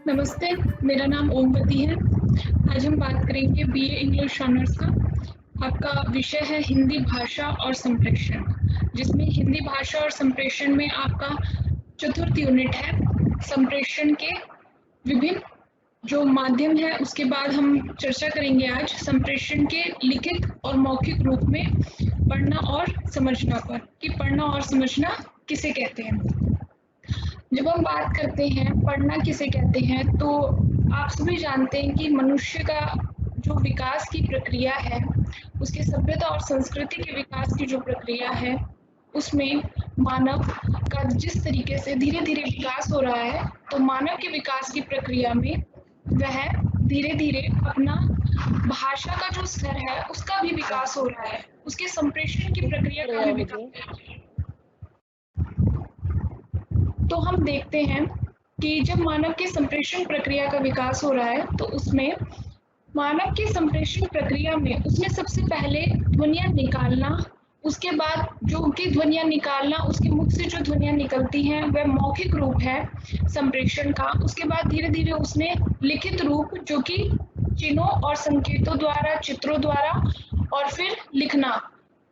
नमस्ते, मेरा नाम ओमवती है। आज हम बात करेंगे बीए इंग्लिश ऑनर्स का। आपका विषय है हिंदी भाषा और संप्रेषण, जिसमें हिंदी भाषा और संप्रेषण में आपका चतुर्थ यूनिट है। संप्रेषण के विभिन्न जो माध्यम है, उसके बाद हम चर्चा करेंगे आज संप्रेषण के लिखित और मौखिक रूप में पढ़ना और समझना पर, कि पढ़ना और समझना किसे कहते हैं। जब हम बात करते हैं पढ़ना किसे कहते हैं, तो आप सभी जानते हैं कि मनुष्य का जो विकास की प्रक्रिया है, उसके सभ्यता और संस्कृति के विकास की जो प्रक्रिया है, उसमें मानव का जिस तरीके से धीरे-धीरे विकास हो रहा है, तो मानव के विकास की प्रक्रिया में वह धीरे-धीरे अपना भाषा का जो स्तर है, उसका भी विकास हो रहा है, उसके संप्रेषण की प्रक्रिया का भी विकास। तो हम देखते हैं कि जब मानव के संप्रेषण प्रक्रिया का विकास हो रहा है, तो उसमें मानव की संप्रेषण प्रक्रिया में उसने सबसे पहले ध्वनियाँ निकालना, उसके बाद जो उनकी ध्वनियाँ निकालना, उसके मुख से जो ध्वनियाँ निकलती हैं, वह मौखिक रूप है संप्रेषण का। उसके बाद धीरे-धीरे उसने लिखित रूप, जो कि चिन्हों और संकेतों द्वारा, चित्रों द्वारा और फिर लिखना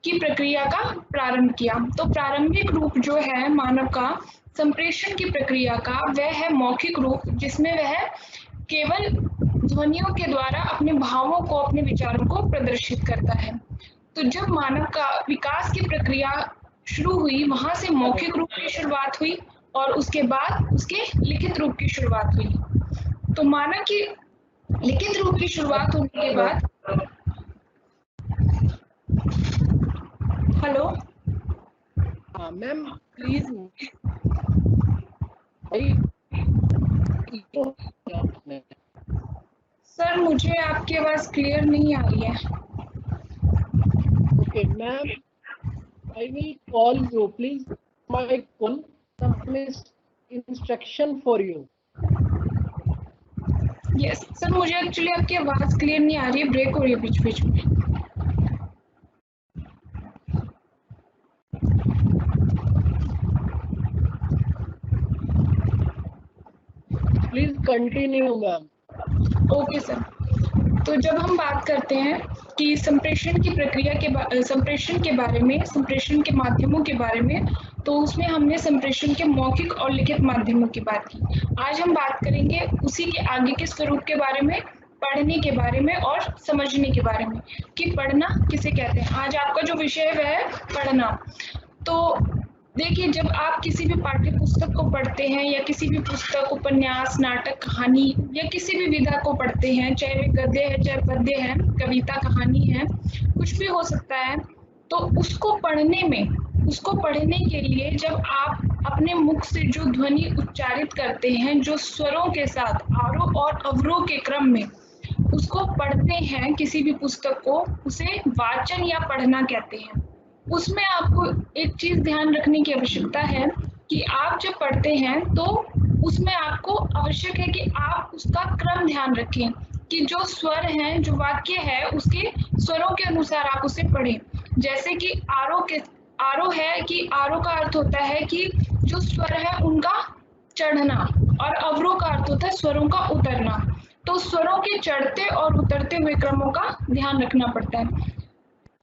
की प्रक्रिया का प्रारंभ किया। तो प्रारंभिक रूप जो है मानव का संप्रेषण की प्रक्रिया का, वह है मौखिक रूप, जिसमें वह केवल ध्वनियों के द्वारा अपने भावों को, अपने विचारों को प्रदर्शित करता है। तो जब मानव का विकास की प्रक्रिया शुरू हुई, वहां से मौखिक रूप की शुरुआत हुई और उसके बाद उसके लिखित रूप की शुरुआत हुई। तो मानव की लिखित रूप की शुरुआत होने के बाद, हेलो मैम प्लीज सर, मुझे आपकी आवाज क्लियर नहीं आ रही है। Okay ma'am, I will call you, please my call, some instruction for you. Yes sir, मुझे एक्चुअली आपकी आवाज क्लियर नहीं आ रही है, ब्रेक हो रही है बीच बीच में। Please continue ma'am. Okay sir. तो जब हम बात करते हैं कि संप्रेषण की प्रक्रिया के संप्रेषण के बारे में, संप्रेषण के माध्यमों के बारे में, तो उसमें हमने संप्रेषण के मौखिक और लिखित माध्यमों की बात की। आज हम बात करेंगे उसी के आगे के स्वरूप के बारे में, पढ़ने के बारे में और समझने के बारे में, कि पढ़ना किसे कहते हैं। आज आपका जो विषय है वह है पढ़ना। तो देखिए, जब आप किसी भी पाठ्य पुस्तक को पढ़ते हैं या किसी भी पुस्तक, उपन्यास, नाटक, कहानी या किसी भी विधा को पढ़ते हैं, चाहे वे गद्य है, चाहे पद्य है, कविता, कहानी है, कुछ भी हो सकता है, तो उसको पढ़ने के लिए जब आप अपने मुख से जो ध्वनि उच्चारित करते हैं, जो स्वरों के साथ आरोह और अवरोह के क्रम में उसको पढ़ते हैं किसी भी पुस्तक को, उसे वाचन या पढ़ना कहते हैं। उसमें आपको एक चीज ध्यान रखने की आवश्यकता है कि आप जब पढ़ते हैं तो उसमें आपको आवश्यक है कि आप उसका क्रम ध्यान रखें, कि जो स्वर हैं, जो वाक्य है, उसके स्वरों के अनुसार आप उसे पढ़ें। जैसे कि आरोह है, कि आरोह का अर्थ होता है कि जो स्वर है उनका चढ़ना, और अवरोह का अर्थ होता है स्वरों का उतरना। तो स्वरों के चढ़ते और उतरते हुए क्रमों का ध्यान रखना पड़ता है।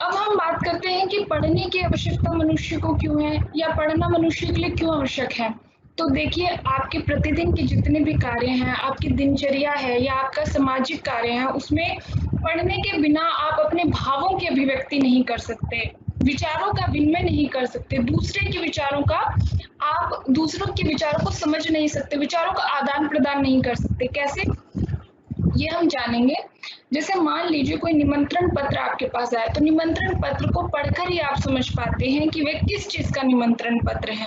अब हम बात करते हैं कि पढ़ने की आवश्यकता मनुष्य को क्यों है, या पढ़ना मनुष्य के लिए क्यों आवश्यक है। तो देखिए, आपके प्रतिदिन के जितने भी कार्य हैं, आपकी दिनचर्या है या आपका सामाजिक कार्य है, उसमें पढ़ने के बिना आप अपने भावों की अभिव्यक्ति नहीं कर सकते, विचारों का विनिमय नहीं कर सकते, दूसरों के विचारों को समझ नहीं सकते, विचारों का आदान प्रदान नहीं कर सकते। कैसे, ये हम जानेंगे। जैसे मान लीजिए कोई निमंत्रण पत्र आपके पास आया, तो निमंत्रण पत्र को पढ़कर ही आप समझ पाते हैं कि वह किस चीज का निमंत्रण पत्र है।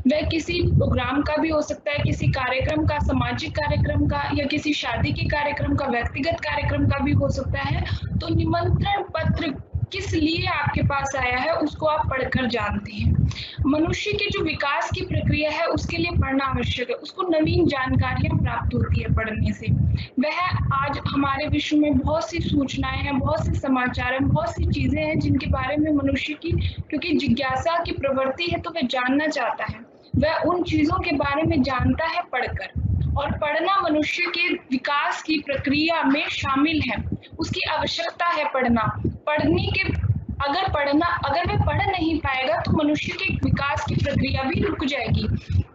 वह किसी प्रोग्राम का भी हो सकता है, किसी कार्यक्रम का, सामाजिक कार्यक्रम का, या किसी शादी के कार्यक्रम का, व्यक्तिगत कार्यक्रम का भी हो सकता है। तो निमंत्रण पत्र किस लिए आपके पास आया है, उसको आप पढ़कर जानते हैं। मनुष्य के जो विकास की प्रक्रिया है, उसके लिए पढ़ना आवश्यक है, उसको नवीन जानकारियां प्राप्त होती है पढ़ने से। वह आज हमारे विश्व में बहुत सी सूचनाएं हैं, बहुत से समाचार हैं, बहुत सी चीजें हैं जिनके बारे में मनुष्य की, क्योंकि जिज्ञासा की प्रवृत्ति है, तो वह जानना चाहता है, वह उन चीजों के बारे में जानता है पढ़कर। और पढ़ना मनुष्य के विकास की प्रक्रिया में शामिल है। उसकी आवश्यकता है पढ़ना। पढ़ने के अगर वह पढ़ नहीं पाएगा तो मनुष्य के विकास की प्रक्रिया भी रुक जाएगी।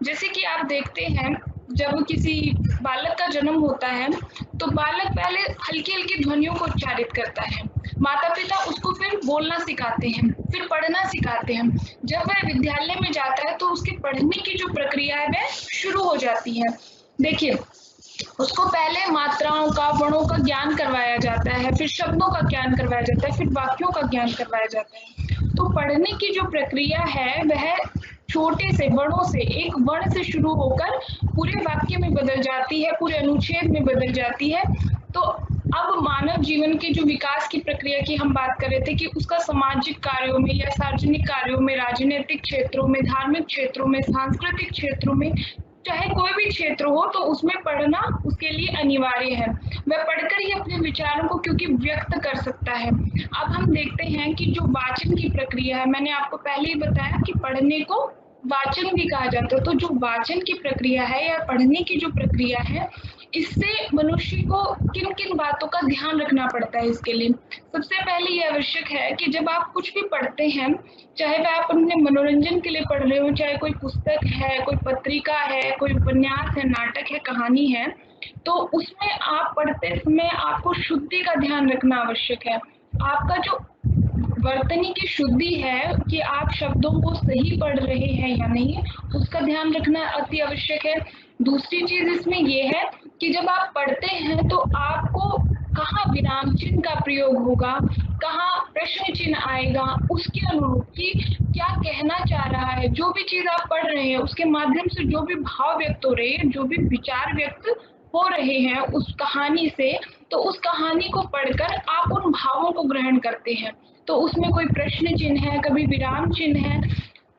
जैसे कि आप देखते हैं जब किसी बालक का जन्म होता है तो बालक पहले हल्की हल्की ध्वनियों को उच्चारित करता है। माता पिता उसको फिर बोलना सिखाते हैं, फिर पढ़ना सिखाते हैं। जब वह विद्यालय में जाता है तो उसके पढ़ने की जो प्रक्रिया है वह शुरू हो जाती है। देखिए, उसको पहले मात्राओं का, वर्णों का ज्ञान करवाया जाता है, फिर शब्दों का ज्ञान करवाया जाता है, फिर वाक्यों का ज्ञान करवाया जाता है। तो पढ़ने की जो प्रक्रिया है वह छोटे से वर्णों से, एक वर्ण से शुरू होकर पूरे वाक्य में बदल जाती है, पूरे अनुच्छेद में बदल जाती है। तो अब मानव जीवन के जो विकास की प्रक्रिया की हम बात कर रहे थे कि उसका सामाजिक कार्यों में या सार्वजनिक कार्यों में, राजनीतिक क्षेत्रों में, धार्मिक क्षेत्रों में, सांस्कृतिक क्षेत्रों में, चाहे कोई भी क्षेत्र हो, तो उसमें पढ़ना उसके लिए अनिवार्य है। वह पढ़कर ही अपने विचारों को क्योंकि व्यक्त कर सकता है। अब हम देखते हैं कि जो वाचन की प्रक्रिया है, मैंने आपको पहले ही बताया कि पढ़ने को वाचन भी कहा जाता है। तो जो वाचन की प्रक्रिया है या पढ़ने की जो प्रक्रिया है, इससे मनुष्य को किन किन बातों का ध्यान रखना पड़ता है। इसके लिए सबसे पहले ये आवश्यक है कि जब आप कुछ भी पढ़ते हैं, चाहे वह आप अपने मनोरंजन के लिए पढ़ रहे हो, चाहे कोई पुस्तक है, कोई पत्रिका है, कोई उपन्यास है, नाटक है, कहानी है, तो उसमें आप पढ़ते समय आपको शुद्धि का ध्यान रखना आवश्यक है। आपका जो वर्तनी की शुद्धि है कि आप शब्दों को सही पढ़ रहे हैं या नहीं, उसका ध्यान रखना अति आवश्यक है। दूसरी चीज इसमें यह है कि जब आप पढ़ते हैं तो आपको कहाँ विराम चिन्ह का प्रयोग होगा, कहाँ प्रश्न चिन्ह आएगा, उसके अनुरूप कि क्या कहना चाह रहा है। जो भी चीज आप पढ़ रहे हैं उसके माध्यम से जो भी भाव व्यक्त हो रहे हैं, जो भी विचार व्यक्त हो रहे हैं उस कहानी से, तो उस कहानी को पढ़कर आप उन भावों को ग्रहण करते हैं। तो उसमें कोई प्रश्न चिन्ह है, कभी विराम चिन्ह है,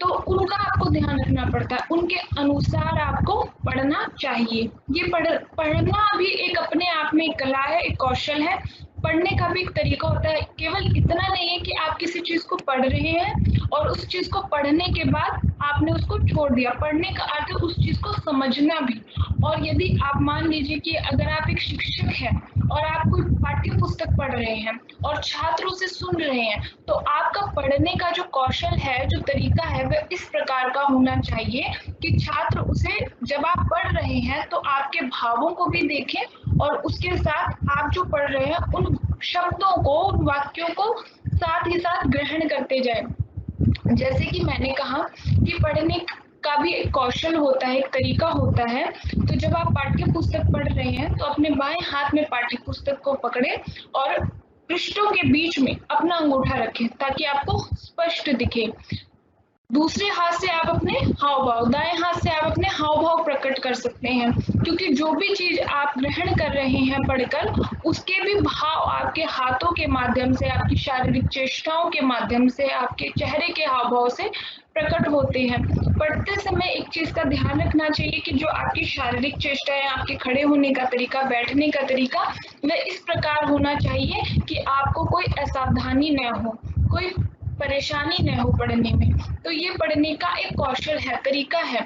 तो उनका आपको ध्यान रखना पड़ता है, उनके अनुसार आपको पढ़ना चाहिए। ये पढ़ना भी एक अपने आप में एक कला है, एक कौशल है। पढ़ने का भी एक तरीका होता है। केवल इतना नहीं है कि आप किसी चीज को पढ़ रहे हैं और उस चीज को पढ़ने के बाद आपने उसको छोड़ दिया। पढ़ने का अर्थ है उस चीज को समझना भी। और यदि आप मान लीजिए कि अगर आप एक शिक्षक हैं और आप कोई पाठ्य पुस्तक पढ़ रहे हैं और छात्र उसे सुन रहे हैं, तो आपका पढ़ने का जो कौशल है, जो तरीका है, वह इस प्रकार का होना चाहिए कि छात्र उसे जब आप पढ़ रहे हैं तो आपके भावों को भी देखें और उसके साथ आप जो पढ़ रहे हैं उन शब्दों को, उन वाक्यों को साथ ही साथ ग्रहण करते जाएं। जैसे कि मैंने कहा कि पढ़ने का भी एक कौशल होता है, एक तरीका होता है। तो जब आप पाठ्य पुस्तक पढ़ रहे हैं तो अपने बाएं हाथ में पाठ्य पुस्तक को पकड़े और पृष्ठों के बीच में अपना अंगूठा रखें ताकि आपको स्पष्ट दिखे। दूसरे हाथ से आप अपने हाव भाव, दाएं हाथ से आप अपने हाव भाव प्रकट कर सकते हैं, क्योंकि जो भी चीज आप ग्रहण कर रहे हैं पढ़कर, उसके भी भाव आपके हाथों के माध्यम से, आपकी शारीरिक चेष्टाओं के माध्यम से, आपके चेहरे के हाव भाव से प्रकट होते हैं। पढ़ते समय एक चीज का ध्यान रखना चाहिए कि जो आपकी शारीरिक चेष्टाएं, आपके खड़े होने का तरीका, बैठने का तरीका, वह इस प्रकार होना चाहिए कि आपको कोई असावधानी न हो, कोई परेशानी न हो पढ़ने में। तो ये पढ़ने का एक कौशल है, तरीका है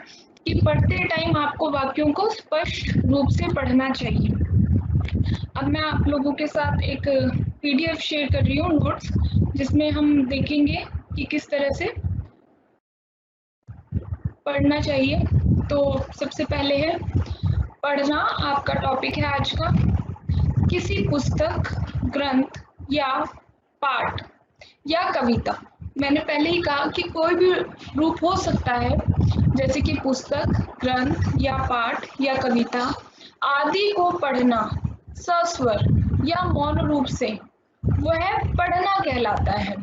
कि पढ़ते टाइम आपको वाक्यों को स्पष्ट रूप से पढ़ना चाहिए। अब मैं आप लोगों के साथ एक पीडीएफ शेयर कर रही हूँ, नोट्स, जिसमें हम देखेंगे कि किस तरह से पढ़ना चाहिए। तो सबसे पहले है पढ़ना, आपका टॉपिक है आज का। किसी पुस्तक, ग्रंथ या पाठ या कविता, मैंने पहले ही कहा कि कोई भी रूप हो सकता है, जैसे कि पुस्तक, ग्रंथ या पाठ या कविता आदि को पढ़ना सस्वर या मौन रूप से, वह पढ़ना कहलाता है।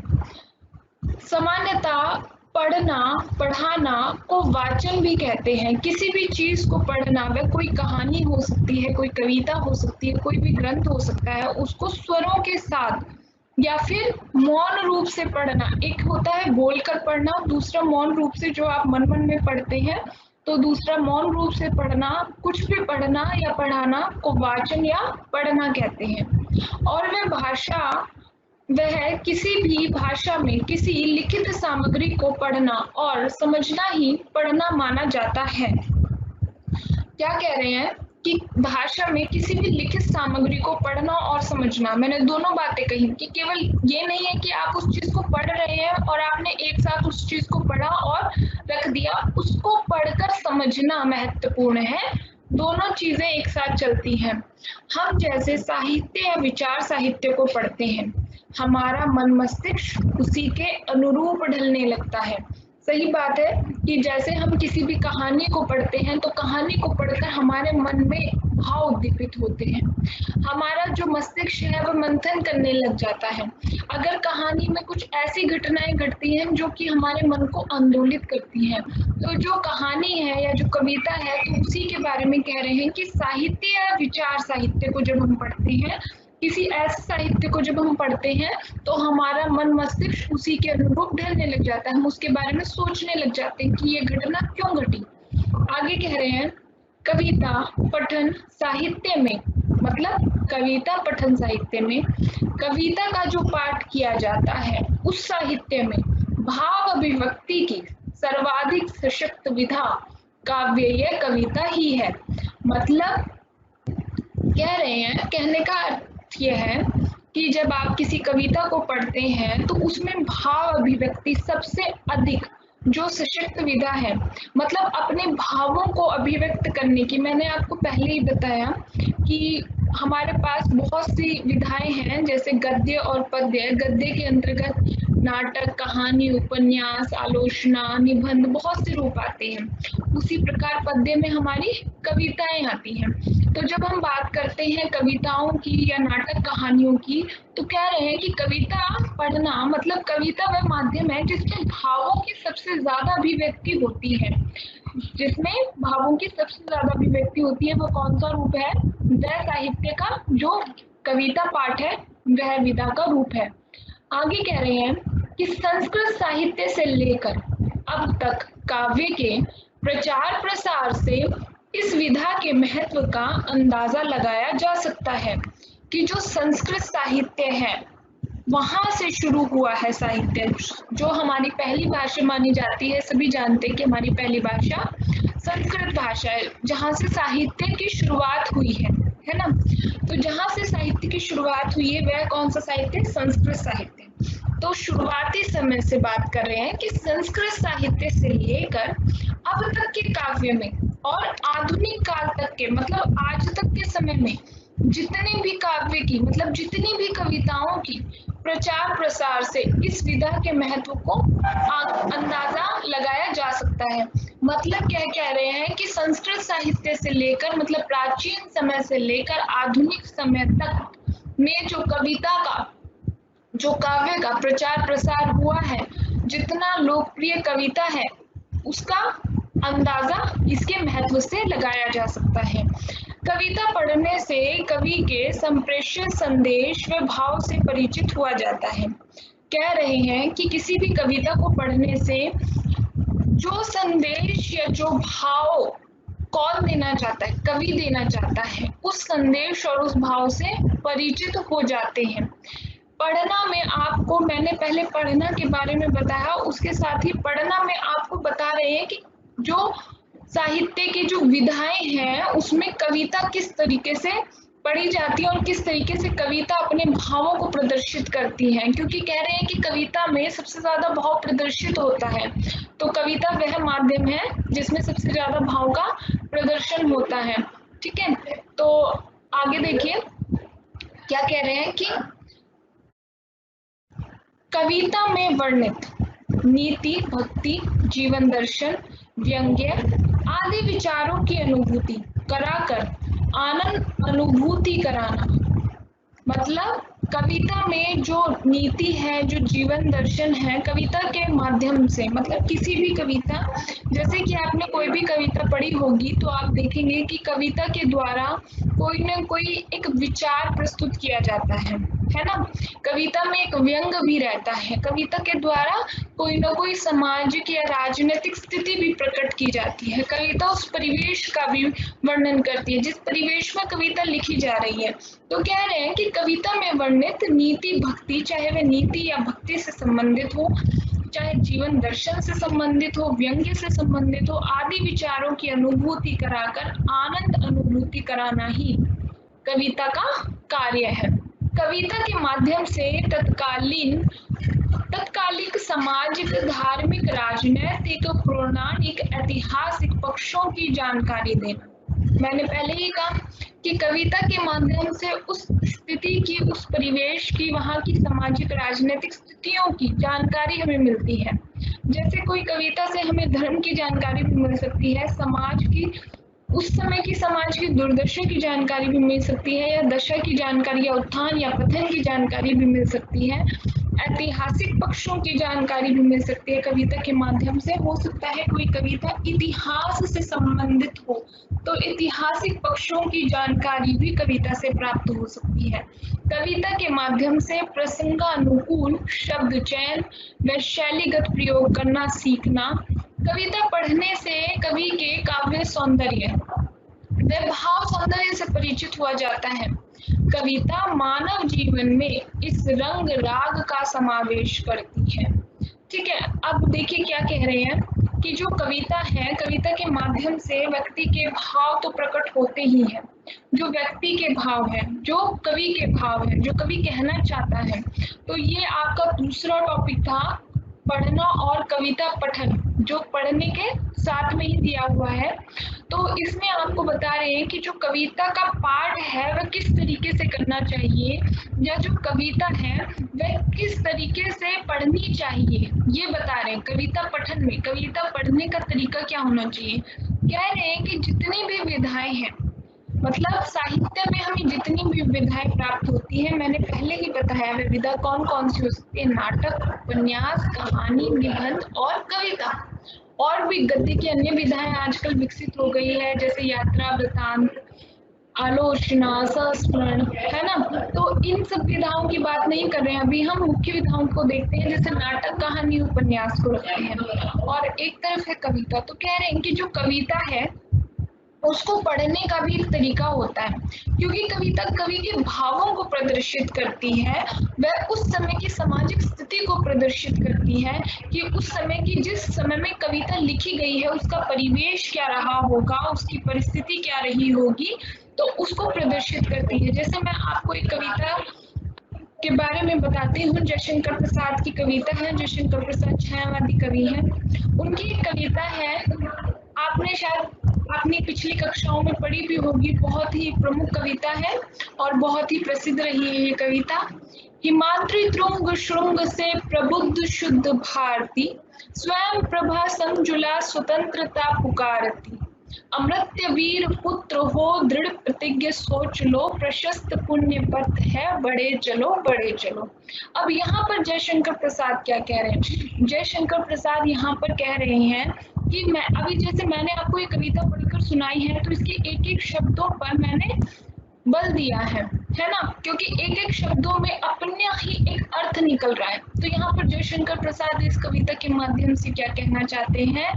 सामान्यतः पढ़ना, पढ़ाना को वाचन भी कहते हैं। किसी भी चीज को पढ़ना, वह कोई कहानी हो सकती है, कोई कविता हो सकती है, कोई भी ग्रंथ हो सकता है, उसको स्वरों के साथ या फिर मौन रूप से पढ़ना। एक होता है बोलकर पढ़ना, दूसरा मौन रूप से जो आप मन मन में पढ़ते हैं, तो दूसरा मौन रूप से पढ़ना। कुछ भी पढ़ना या पढ़ाना को वाचन या पढ़ना कहते हैं। और वह किसी भी भाषा में किसी लिखित सामग्री को पढ़ना और समझना ही पढ़ना माना जाता है। क्या कह रहे हैं कि भाषा में किसी भी लिखित सामग्री को पढ़ना और समझना, मैंने दोनों बातें कही कि केवल ये नहीं है कि आप उस चीज को पढ़ रहे हैं और आपने एक साथ उस चीज को पढ़ा और रख दिया, उसको पढ़कर समझना महत्वपूर्ण है। दोनों चीजें एक साथ चलती हैं। हम जैसे साहित्य या विचार साहित्य को पढ़ते हैं, हमारा मन मस्तिष्क उसी के अनुरूप ढलने लगता है। सही बात है कि जैसे हम किसी भी कहानी को पढ़ते हैं तो कहानी को पढ़कर हमारे मन में भाव उद्दीपित होते हैं, हमारा जो मस्तिष्क है वह मंथन करने लग जाता है। अगर कहानी में कुछ ऐसी घटनाएं घटती हैं जो कि हमारे मन को आंदोलित करती हैं, तो जो कहानी है या जो कविता है तो उसी के बारे में कह रहे हैं कि साहित्य या विचार साहित्य को जब हम पढ़ते हैं, किसी ऐसे साहित्य को जब हम पढ़ते हैं तो हमारा मन मस्तिष्क उसी के अनुरूप ढलने लग जाता है, हम उसके बारे में सोचने लग जाते हैं कि ये घटना क्यों घटी। आगे कह रहे हैं कविता पठन साहित्य में, मतलब कविता पठन साहित्य में कविता का जो पाठ किया जाता है उस साहित्य में भाव अभिव्यक्ति की सर्वाधिक सशक्त विधा काव्य या कविता ही है। मतलब कह रहे हैं, कहने का यह है कि जब आप किसी कविता को पढ़ते हैं तो उसमें भाव अभिव्यक्ति सबसे अधिक जो सशक्त विधा है, मतलब अपने भावों को अभिव्यक्त करने की। मैंने आपको पहले ही बताया कि हमारे पास बहुत सी विधाएं हैं, जैसे गद्य और पद्य। गद्य के अंतर्गत नाटक, कहानी, उपन्यास, आलोचना, निबंध, बहुत से रूप आते हैं। उसी प्रकार पद्य में हमारी कविताएं आती हैं। तो जब हम बात करते हैं कविताओं की या नाटक कहानियों की, तो कह रहे हैं कि कविता पढ़ना, मतलब कविता वह माध्यम है जिसमें भावों की सबसे ज्यादा अभिव्यक्ति होती है। जिसमें भावों की सबसे ज्यादा अभिव्यक्ति होती है वो कौन सा रूप है? वह साहित्य का जो कविता पाठ है वह विधा का रूप है। आगे कह रहे हैं कि संस्कृत साहित्य से लेकर अब तक काव्य के प्रचार प्रसार से इस विधा के महत्व का अंदाजा लगाया जा सकता है कि जो संस्कृत साहित्य है वहां से शुरू हुआ है साहित्य, जो हमारी पहली भाषा मानी जाती है। सभी जानते हैं कि हमारी पहली भाषा संस्कृत भाषा है, जहां से साहित्य की शुरुआत हुई है ना। तो जहां से साहित्य की शुरुआत हुई है वह कौन सा साहित्य? संस्कृत साहित्य। तो शुरुआती समय से बात कर रहे हैं कि संस्कृत साहित्य से लेकर अब तक के काव्य में और आधुनिक काल तक के, मतलब आज तक के समय में जितने भी काव्य की, मतलब जितनी भी कविताओं की प्रचार प्रसार से इस विधा के महत्व को अंदाजा लगाया जा सकता है। मतलब क्या कह रहे हैं कि संस्कृत साहित्य से लेकर, मतलब प्राचीन समय से लेकर आधुनिक समय तक में जो कविता का, जो काव्य का प्रचार प्रसार हुआ है, जितना लोकप्रिय कविता है उसका अंदाजा इसके महत्व से लगाया जा सकता है। कविता पढ़ने से कवि के संप्रेषित संदेश व भाव से परिचित हुआ जाता है। कह रहे हैं कि किसी भी कविता को पढ़ने से जो संदेश या जो भाव कौन देना चाहता है, कवि देना चाहता है, उस संदेश और उस भाव से परिचित हो जाते हैं। पढ़ना में आपको, मैंने पहले पढ़ना के बारे में बताया, उसके साथ ही पढ़ना में आपको बता रहे हैं कि जो साहित्य की जो विधाएं हैं उसमें कविता किस तरीके से पढ़ी जाती है और किस तरीके से कविता अपने भावों को प्रदर्शित करती है। क्योंकि कह रहे हैं कि कविता में सबसे ज्यादा भाव प्रदर्शित होता है, तो कविता वह माध्यम है जिसमें सबसे ज्यादा भाव का प्रदर्शन होता है। ठीक है, तो आगे देखिए क्या कह रहे हैं कि कविता में वर्णित नीति, भक्ति, जीवन दर्शन, व्यंग्य आदि विचारों की अनुभूति कराकर आनंद अनुभूति कराना। मतलब कविता में जो नीति है, जो जीवन दर्शन है, कविता के माध्यम से, मतलब किसी भी कविता, जैसे कि आपने कोई भी कविता पढ़ी होगी तो आप देखेंगे कि कविता के द्वारा कोई न कोई एक विचार प्रस्तुत किया जाता है ना। कविता में एक व्यंग भी रहता है, कविता के द्वारा कोई न कोई सामाजिक या राजनीतिक स्थिति भी प्रकट की जाती है। कविता उस परिवेश का भी वर्णन करती है जिस परिवेश में कविता लिखी जा रही है। तो कह रहे हैं कि कविता में वर्णित नीति, भक्ति, चाहे वह नीति या भक्ति से संबंधित हो, चाहे जीवन दर्शन से संबंधित हो, व्यंग्य से संबंधित हो, आदि विचारों की अनुभूति कराकर आनंद अनुभूति कराना ही कविता का कार्य है। कविता के माध्यम से तत्कालिक सामाजिक, धार्मिक, राजनैतिक, पौराणिक, ऐतिहासिक पक्षों की जानकारी देना। मैंने पहले ही कहा कि कविता के माध्यम से उस स्थिति की, उस परिवेश की, वहाँ की सामाजिक राजनीतिक स्थितियों की जानकारी हमें मिलती है। जैसे कोई कविता से हमें धर्म की जानकारी भी मिल सकती है, समाज की, उस समय की समाज की दुर्दशा की जानकारी भी मिल सकती है, या दशा की जानकारी, या उत्थान या पतन की जानकारी भी मिल सकती है, ऐतिहासिक पक्षों की जानकारी भी मिल सकती है कविता के माध्यम से। हो सकता है कोई कविता इतिहास से संबंधित हो, तो ऐतिहासिक पक्षों की जानकारी भी कविता से प्राप्त हो सकती है। कविता के माध्यम से प्रसंगानुकूल शब्द चयन व शैलीगत प्रयोग करना सीखना। कविता पढ़ने से कवि के काव्य सौंदर्य व भाव सौंदर्य से परिचित हुआ जाता है। कविता मानव जीवन में इस रंग राग का समावेश करती है। ठीक है, अब देखिए क्या कह रहे हैं कि जो कविता है, कविता के माध्यम से व्यक्ति के भाव तो प्रकट होते ही हैं। जो व्यक्ति के भाव है, जो कवि के भाव है, जो कवि कहना चाहता है। तो ये आपका दूसरा टॉपिक था, पढ़ना और कविता पठन, जो पढ़ने के साथ में ही दिया हुआ है। तो इसमें आपको बता रहे हैं कि जो कविता का पाठ है वह किस तरीके से करना चाहिए, या जो कविता है वह किस तरीके से पढ़नी चाहिए, ये बता रहे हैं। कविता पठन में कविता पढ़ने का तरीका क्या होना चाहिए। कह रहे हैं कि जितनी भी विधाएं हैं, मतलब साहित्य में हमें जितनी भी विधाएं प्राप्त होती है, मैंने पहले ही बताया वह विधा कौन कौन सी हो सकती है। नाटक, उपन्यास, कहानी, निबंध और कविता। और भी गद्य की अन्य विधाएं आजकल विकसित हो गई है, जैसे यात्रा, वृतांत, आलोचना, संस्मरण, है ना। तो इन सब विधाओं की बात नहीं कर रहे हैं, अभी हम मुख्य विधाओं को देखते हैं, जैसे नाटक, कहानी, उपन्यास को रखते हैं। और एक तरफ है कविता। तो कह रहे हैं कि जो कविता है उसको पढ़ने का भी एक तरीका होता है, क्योंकि कविता कवि के भावों को प्रदर्शित करती है, वह उस समय की सामाजिक स्थिति को प्रदर्शित करती है कि उस समय की, जिस समय में कविता लिखी गई है उसका परिवेश क्या रहा होगा, उसकी परिस्थिति क्या रही होगी, तो उसको प्रदर्शित करती है। जैसे मैं आपको एक कविता के बारे में बताती हूँ। जयशंकर प्रसाद की कविता है। जयशंकर प्रसाद छायावादी कवि हैं। उनकी एक कविता है, आपने शायद अपनी पिछली कक्षाओं में पढ़ी भी होगी, बहुत ही प्रमुख कविता है और बहुत ही प्रसिद्ध रही है ये कविता। हिमाद्री तुंग श्रृंग से प्रबुद्ध शुद्ध भारती, स्वयं प्रभा संजुला स्वतंत्रता पुकारती। अमृत्य वीर पुत्र हो दृढ़ प्रतिज्ञ सोच लो, प्रशस्त पुण्य पथ है बढ़े चलो बढ़े चलो। अब यहाँ पर जयशंकर प्रसाद क्या कह रहे हैं। जयशंकर प्रसाद यहाँ पर कह रहे हैं कि मैं अभी, जैसे मैंने आपको ये कविता पढ़कर सुनाई है, तो इसके एक एक शब्दों पर मैंने बल दिया है ना, क्योंकि एक एक शब्दों में अपना ही एक अर्थ निकल रहा है। तो यहाँ पर जयशंकर प्रसाद इस कविता के माध्यम से क्या कहना चाहते हैं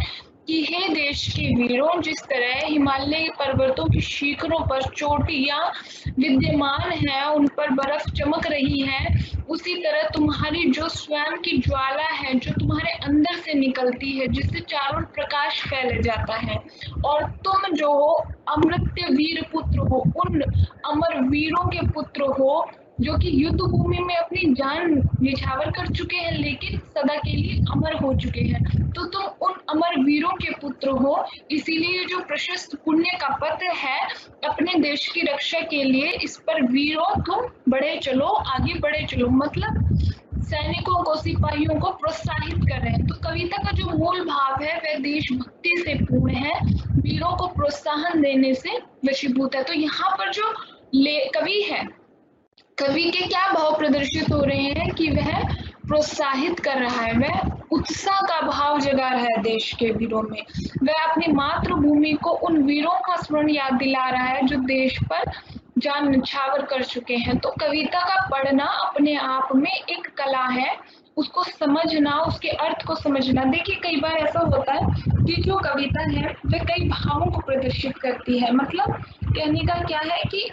कि हे देश के वीरों, जिस तरह हिमालय पर्वतों की शिखरों पर चोटियां विद्यमान है, उन पर बर्फ चमक रही है, उसी तरह तुम्हारी जो स्वयं की ज्वाला है, जो तुम्हारे अंदर से निकलती है, जिससे चारों प्रकाश फैल जाता है, और तुम जो हो अमृत्य वीर पुत्र हो, उन अमर वीरों के पुत्र हो जो कि युद्ध भूमि में अपनी जान निछावर कर चुके हैं, लेकिन सदा के लिए अमर हो चुके हैं। तो तुम उन अमर वीरों के पुत्र हो, इसीलिए जो प्रशस्त पुण्य का पथ है अपने देश की रक्षा के लिए, इस पर वीरों तुम बढ़े चलो, आगे बढ़े चलो। मतलब सैनिकों को, सिपाहियों को प्रोत्साहित कर रहे हैं। तो कविता का जो मूल भाव है वह देशभक्ति से पूर्ण है, वीरों को प्रोत्साहन देने से वशीभूत है। तो यहाँ पर जो कवि है, कवि के क्या भाव प्रदर्शित हो रहे हैं कि वह प्रोत्साहित कर रहा है, वह उत्साह का भाव जगा रहा है देश के वीरों में, वह अपनी मातृभूमि को उन वीरों का स्मरण याद दिला रहा है जो देश पर जान निछावर कर चुके हैं। तो कविता का पढ़ना अपने आप में एक कला है, उसको समझना, उसके अर्थ को समझना। देखिए कई बार ऐसा होता है कि जो कविता है वह कई भावों को प्रदर्शित करती है। मतलब कहने का क्या है कि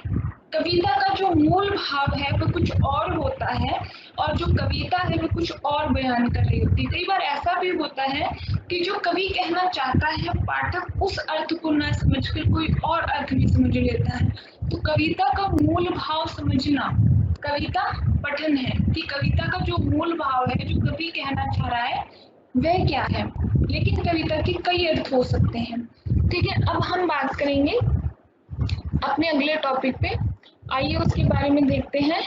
कविता का जो मूल भाव है वो कुछ और होता है, और जो कविता है वो कुछ और बयान कर रही होती है। कई बार ऐसा भी होता है कि जो कवि कहना चाहता है पाठक उस अर्थ को न समझकर कोई और अर्थ भी समझ लेता है। तो कविता का मूल भाव समझना कविता पठन है कि कविता का जो मूल भाव है, जो कवि कहना चाह रहा है वह क्या है। लेकिन कविता के कई अर्थ हो सकते हैं। ठीक है, अब हम बात करेंगे अपने अगले टॉपिक पे। आइए उसके बारे में देखते हैं।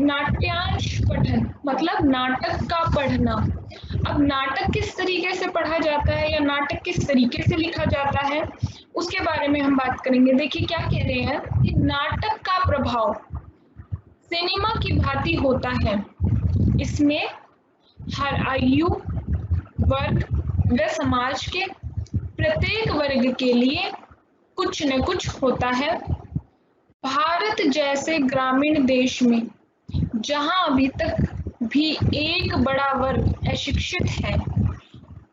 नाट्यांश पठन मतलब नाटक का पढ़ना। अब नाटक किस तरीके से पढ़ा जाता है या नाटक किस तरीके से लिखा जाता है उसके बारे में हम बात करेंगे। देखिए क्या कह रहे हैं कि नाटक का प्रभाव सिनेमा की भांति होता है। इसमें हर आयु वर्ग व समाज के प्रत्येक वर्ग के लिए कुछ न कुछ होता है। भारत जैसे ग्रामीण देश में जहां अभी तक भी एक बड़ा वर्ग अशिक्षित है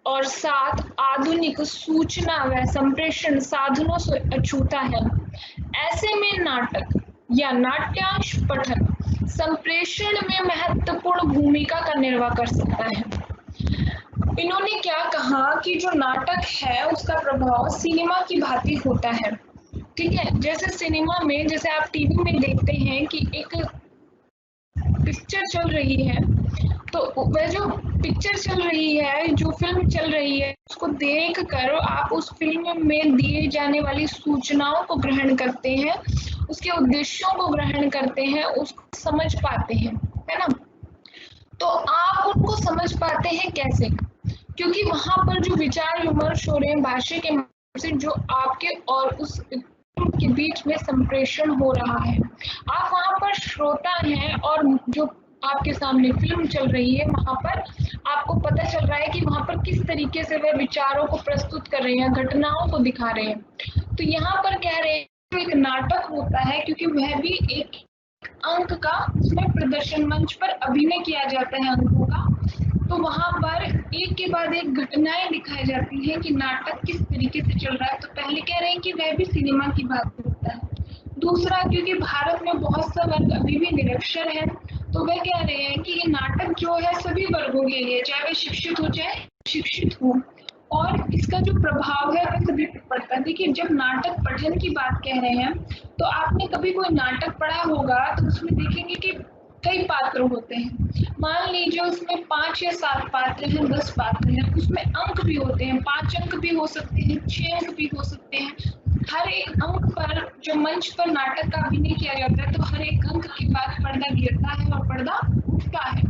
और साथ आधुनिक सूचना व संप्रेषण साधनों से अछूता है, ऐसे में नाटक या नाट्यांश पठन संप्रेषण में महत्वपूर्ण भूमिका का निर्वाह कर सकता है। इन्होंने क्या कहा कि जो नाटक है उसका प्रभाव सिनेमा की भांति होता है। ठीक है, जैसे सिनेमा में, जैसे आप टीवी में देखते हैं कि एक पिक्चर चल रही है, तो वह जो पिक्चर चल रही है, जो फिल्म चल रही है, उसको देख कर आप उस फिल्म में दिए जाने वाली सूचनाओं को ग्रहण करते हैं, उसके उद्देश्यों को ग्रहण करते हैं, उसको समझ पाते हैं, है ना। तो आप उनको समझ पाते हैं कैसे? क्योंकि वहां पर जो विचार विमर्श हो रहे हैं भाष्य के माध्यम से, जो आपके और उस के बीच में संप्रेषण हो रहा है। आप वहां पर श्रोता हैं और जो आपके सामने फिल्म चल रही है वहां पर आपको पता चल रहा है कि वहां पर किस तरीके से वह विचारों को प्रस्तुत कर रहे हैं, घटनाओं को दिखा रहे हैं। तो यहाँ पर कह रहे हैं तो एक नाटक होता है क्योंकि वह भी एक अंक का, उसमें प्रदर्शन मंच पर अभिनय किया जाता है अंकों का। तो वहां पर एक के बाद एक घटनाएं दिखाई जाती हैं कि नाटक किस तरीके से चल रहा है। तो पहले कह रहे हैं कि वह भी सिनेमा की बात होता है। दूसरा, क्योंकि भारत में बहुत सा वर्ग अभी भी निरक्षर है, तो वह कह रहे हैं कि ये नाटक जो है सभी वर्गों के लिए, चाहे वे शिक्षित हो चाहे शिक्षित हो, और इसका जो प्रभाव है वह सभी पर पड़ता है। देखिए जब नाटक पठन की बात कह रहे हैं तो आपने कभी कोई नाटक पढ़ा होगा तो उसमें देखेंगे कि कई पात्र होते हैं। मान लीजिए उसमें 5 या 7 पात्र हैं, 10 पात्र हैं, उसमें अंक भी होते हैं, 5 अंक भी हो सकते हैं, 6 अंक भी हो सकते हैं। हर एक अंक पर जो मंच पर नाटक का अभिनय किया जाता है तो हर एक अंक के बाद पर्दा गिरता है और पर्दा उठता है।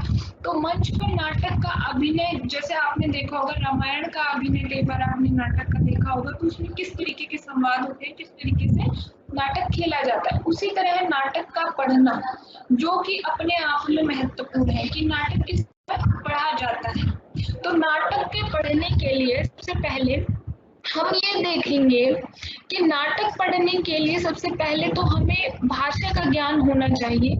तो मंच पर नाटक का अभिनय, जैसे आपने देखा होगा रामायण का अभिनय, कई बार आपने नाटक का देखा होगा, तो उसमें किस तरीके के संवाद होते हैं, किस तरीके से नाटक खेला जाता है। उसी तरह नाटक का पढ़ना, जो कि अपने आप में महत्वपूर्ण है कि नाटक किस तरह पढ़ा जाता है। तो नाटक के पढ़ने के लिए सबसे पहले हम ये देखेंगे कि नाटक पढ़ने के लिए सबसे पहले तो हमें भाषा का ज्ञान होना चाहिए।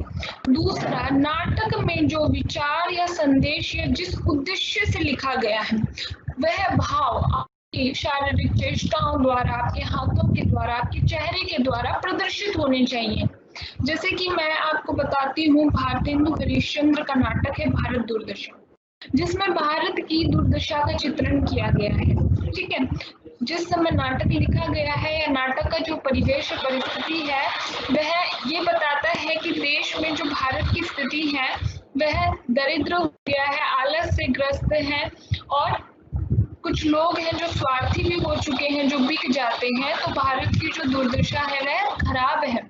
दूसरा, नाटक में जो विचार या संदेश या जिस उद्देश्य से लिखा गया है वह भाव आपकी शारीरिक चेष्टाओं द्वारा, आपके हाथों के द्वारा, आपके चेहरे के द्वारा प्रदर्शित होने चाहिए। जैसे कि मैं आपको बताती हूँ, भारतेंदु हरिश्चंद्र का नाटक है भारत दुर्दशा, जिसमें भारत की दुर्दशा का चित्रण किया गया है। ठीक है, जिस समय नाटक लिखा गया है या नाटक का जो परिवेश परिस्थिति है वह ये बताता है कि देश में जो भारत की स्थिति है वह दरिद्र हो गया है, आलस से ग्रस्त है, और कुछ लोग हैं जो स्वार्थी भी हो चुके हैं, जो बिक जाते हैं। तो भारत की जो दुर्दशा है वह खराब है।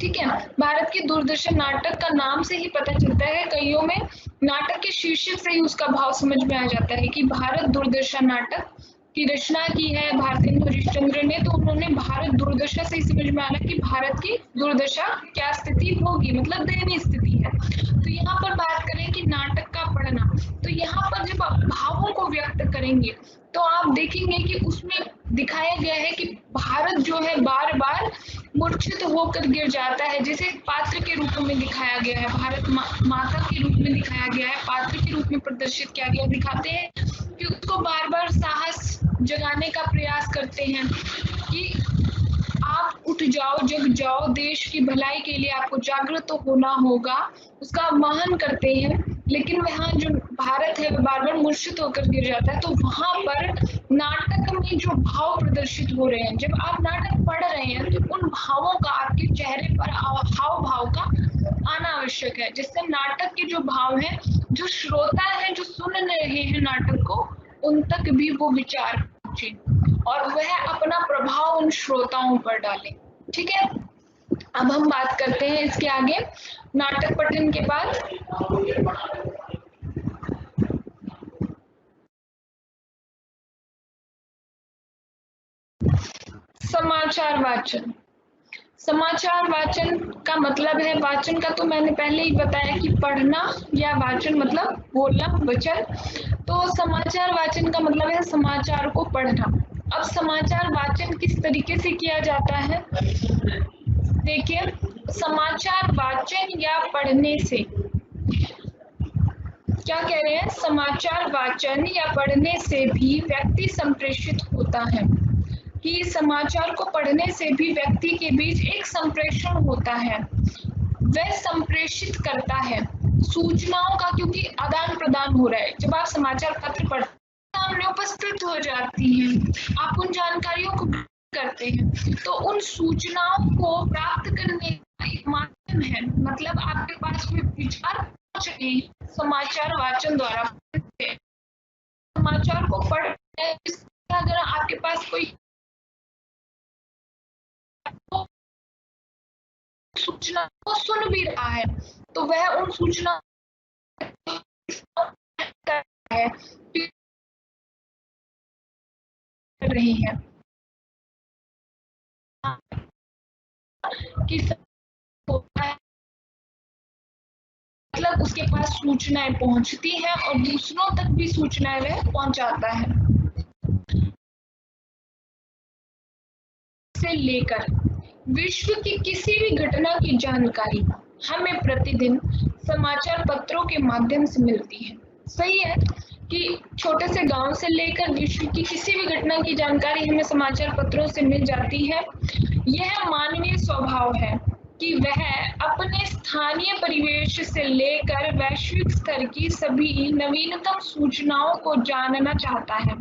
ठीक है, भारत की दुर्दशा नाटक का नाम से ही पता चलता है। कईयों में नाटक के शीर्षक से ही उसका भाव समझ में आ जाता है कि भारत दुर्दशा नाटक की रचना की है भारतेंदु हरिश्चंद्र ने, तो उन्होंने भारत दुर्दशा से ही समझ में आना कि भारत की दुर्दशा क्या स्थिति होगी, मतलब दयनीय स्थिति है। तो यहाँ पर बात करें कि नाटक का पढ़ना, तो यहाँ पर जब आप भावों को व्यक्त करेंगे तो आप देखेंगे कि उसमें दिखाया गया है कि भारत जो है बार बार मूर्छित होकर गिर जाता है, जिसे पात्र के रूप में दिखाया गया है, भारत माता के रूप में दिखाया गया है, पात्र के रूप में प्रदर्शित किया गया। दिखाते हैं कि उसको बार बार साहस जगाने का प्रयास करते हैं कि आप उठ जाओ, जग जाओ, देश की भलाई के लिए आपको जागृत तो होना होगा, उसका आह्वान करते हैं। लेकिन वहाँ जो भारत है वो बार-बार मूर्छित होकर गिर जाता है। तो वहाँ पर नाटक में जो भाव प्रदर्शित हो रहे हैं, जब आप नाटक पढ़ रहे हैं तो उन भावों का आपके चेहरे पर हाव भाव का आना आवश्यक है, जिससे नाटक के जो भाव हैं, जो श्रोता है जो सुन रहे हैं नाटक को, उन तक भी वो विचार पहुंचे और वह अपना प्रभाव उन श्रोताओं पर डाले। ठीक है, अब हम बात करते हैं इसके आगे नाटक पठन के बाद। समाचार वाचन। समाचार वाचन का मतलब है, वाचन का तो मैंने पहले ही बताया कि पढ़ना, या वाचन मतलब बोलना, वचन। तो समाचार वाचन का मतलब है समाचार को पढ़ना। अब समाचार वाचन किस तरीके से किया जाता है? देखिए, समाचार वाचन या पढ़ने से, क्या कह रहे हैं, समाचार वाचन या पढ़ने से भी व्यक्ति संप्रेषित होता है, कि समाचार को पढ़ने से भी व्यक्ति के बीच एक संप्रेषण होता है, वह संप्रेषित करता है सूचनाओं का, क्योंकि आदान प्रदान हो रहा है। जब आप समाचार पत्र पढ़ते सामने उपस्थित हो जाती हैं, आप उन जानकारियों को करते हैं, तो उन सूचनाओं को प्राप्त करने का एक माध्यम है, मतलब आपके पास कोई विचार पहुंच रहे हैं, समाचार वाचन द्वारा समाचार को पढ़ रहे हैं। अगर आपके पास कोई सूचना को सुन भी रहा है, तो वह उन सूचना है कर रही है कि मतलब उसके पास सूचनाएं पहुंचती हैं और दूसरों तक भी सूचनाएं वह पहुंचाता है। से लेकर विश्व की किसी भी घटना की जानकारी हमें प्रतिदिन समाचार पत्रों के माध्यम से मिलती है। सही है कि छोटे से गांव से लेकर विश्व की किसी भी घटना की जानकारी हमें समाचार पत्रों से मिल जाती है। यह मानवीय स्वभाव है कि वह अपने स्थानीय परिवेश से लेकर वैश्विक स्तर की सभी नवीनतम सूचनाओं को जानना चाहता है,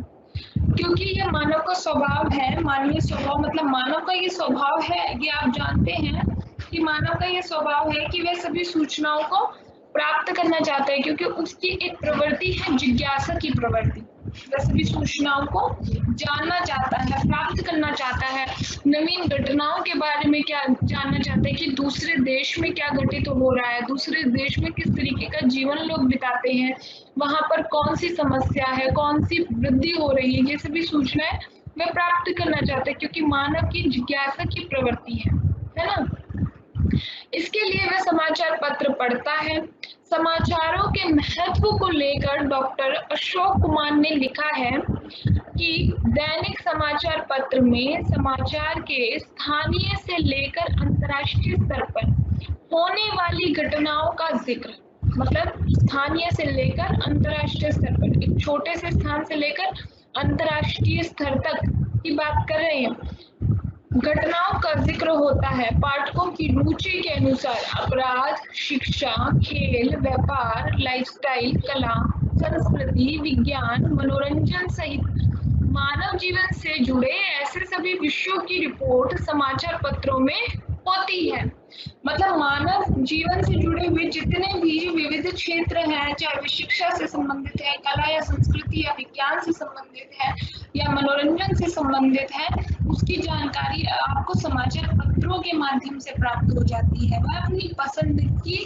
क्योंकि यह मानव का स्वभाव है। मानवीय स्वभाव मतलब मानव का ये स्वभाव है, ये आप जानते हैं कि मानव का ये स्वभाव है कि वह सभी सूचनाओं को प्राप्त करना चाहता है, क्योंकि उसकी एक प्रवृत्ति है जिज्ञासा की प्रवृत्ति। वह सभी सूचनाओं को जानना चाहता है, प्राप्त करना चाहता है, नवीन घटनाओं के बारे में क्या जानना चाहता है कि दूसरे देश में क्या घटित हो रहा है, दूसरे देश में किस तरीके का जीवन लोग बिताते हैं, वहां पर कौन सी समस्या है, कौन सी वृद्धि हो रही है, ये सभी सूचनाएं वह प्राप्त करना चाहता है, क्योंकि मानव की जिज्ञासा की प्रवृत्ति है ना। इसके लिए वह समाचार पत्र पढ़ता है। समाचारों के महत्व को लेकर डॉक्टर अशोक कुमार ने लिखा है कि दैनिक समाचार पत्र में समाचार के स्थानीय से लेकर अंतर्राष्ट्रीय स्तर पर होने वाली घटनाओं का जिक्र, मतलब स्थानीय से लेकर अंतर्राष्ट्रीय स्तर पर, एक छोटे से स्थान से लेकर अंतर्राष्ट्रीय स्तर तक की बात कर रहे हैं, घटनाओं का जिक्र होता है। पाठकों की रुचि के अनुसार अपराध, शिक्षा, खेल, व्यापार, लाइफस्टाइल, कला, संस्कृति, विज्ञान, मनोरंजन सहित मानव जीवन से जुड़े ऐसे सभी विषयों की रिपोर्ट समाचार पत्रों में होती है। मतलब मानव जीवन से जुड़े हुए जितने भी विविध क्षेत्र हैं, चाहे वे शिक्षा से संबंधित है, कला या संस्कृति या विज्ञान से संबंधित है, या मनोरंजन से संबंधित है, उसकी जानकारी आपको समाचार पत्रों के माध्यम से प्राप्त हो जाती है। वह अपनी पसंद की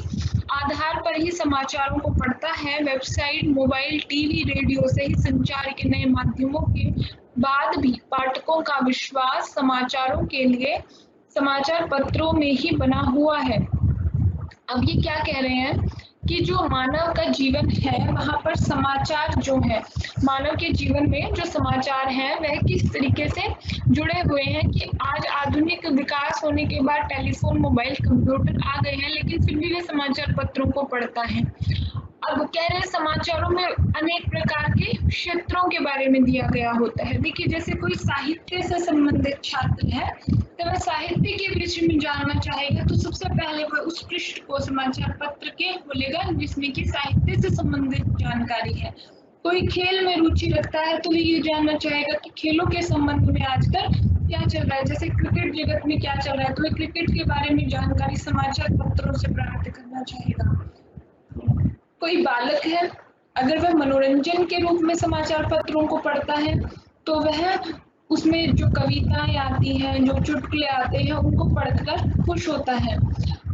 आधार पर ही समाचारों को पढ़ता है। वेबसाइट, मोबाइल, टीवी, रेडियो से ही संचार के नए माध्यमों के बाद भी पाठकों का विश्वास समाचारों के लिए समाचार पत्रों में ही बना हुआ है। अब ये क्या कह रहे हैं कि जो मानव का जीवन है वहां पर समाचार जो है, मानव के जीवन में जो समाचार हैं वह किस तरीके से जुड़े हुए हैं कि आज आधुनिक विकास होने के बाद टेलीफोन, मोबाइल, कंप्यूटर आ गए हैं, लेकिन फिर भी वे समाचार पत्रों को पढ़ता है। अब कह रहे हैं समाचारों में अनेक प्रकार के क्षेत्रों के बारे में दिया गया होता है। देखिए जैसे कोई साहित्य से संबंधित छात्र है तो वह साहित्य के विषय में जानना चाहेगा तो सबसे पहले वह उस पृष्ठ को समाचार पत्र के खोलेगा जिसमें कि साहित्य से संबंधित जानकारी है। कोई खेल में रुचि रखता है तो ये जानना चाहेगा कि खेलों के संबंध में आजकल क्या चल रहा है, जैसे क्रिकेट जगत में क्या चल रहा है तो वह क्रिकेट के बारे में जानकारी समाचार पत्रों से प्राप्त करना चाहेगा। कोई बालक है, अगर वह मनोरंजन के रूप में समाचार पत्रों को पढ़ता है तो वह उसमें जो कविताएं आती हैं, जो चुटकुले आते हैं उनको पढ़कर खुश होता है।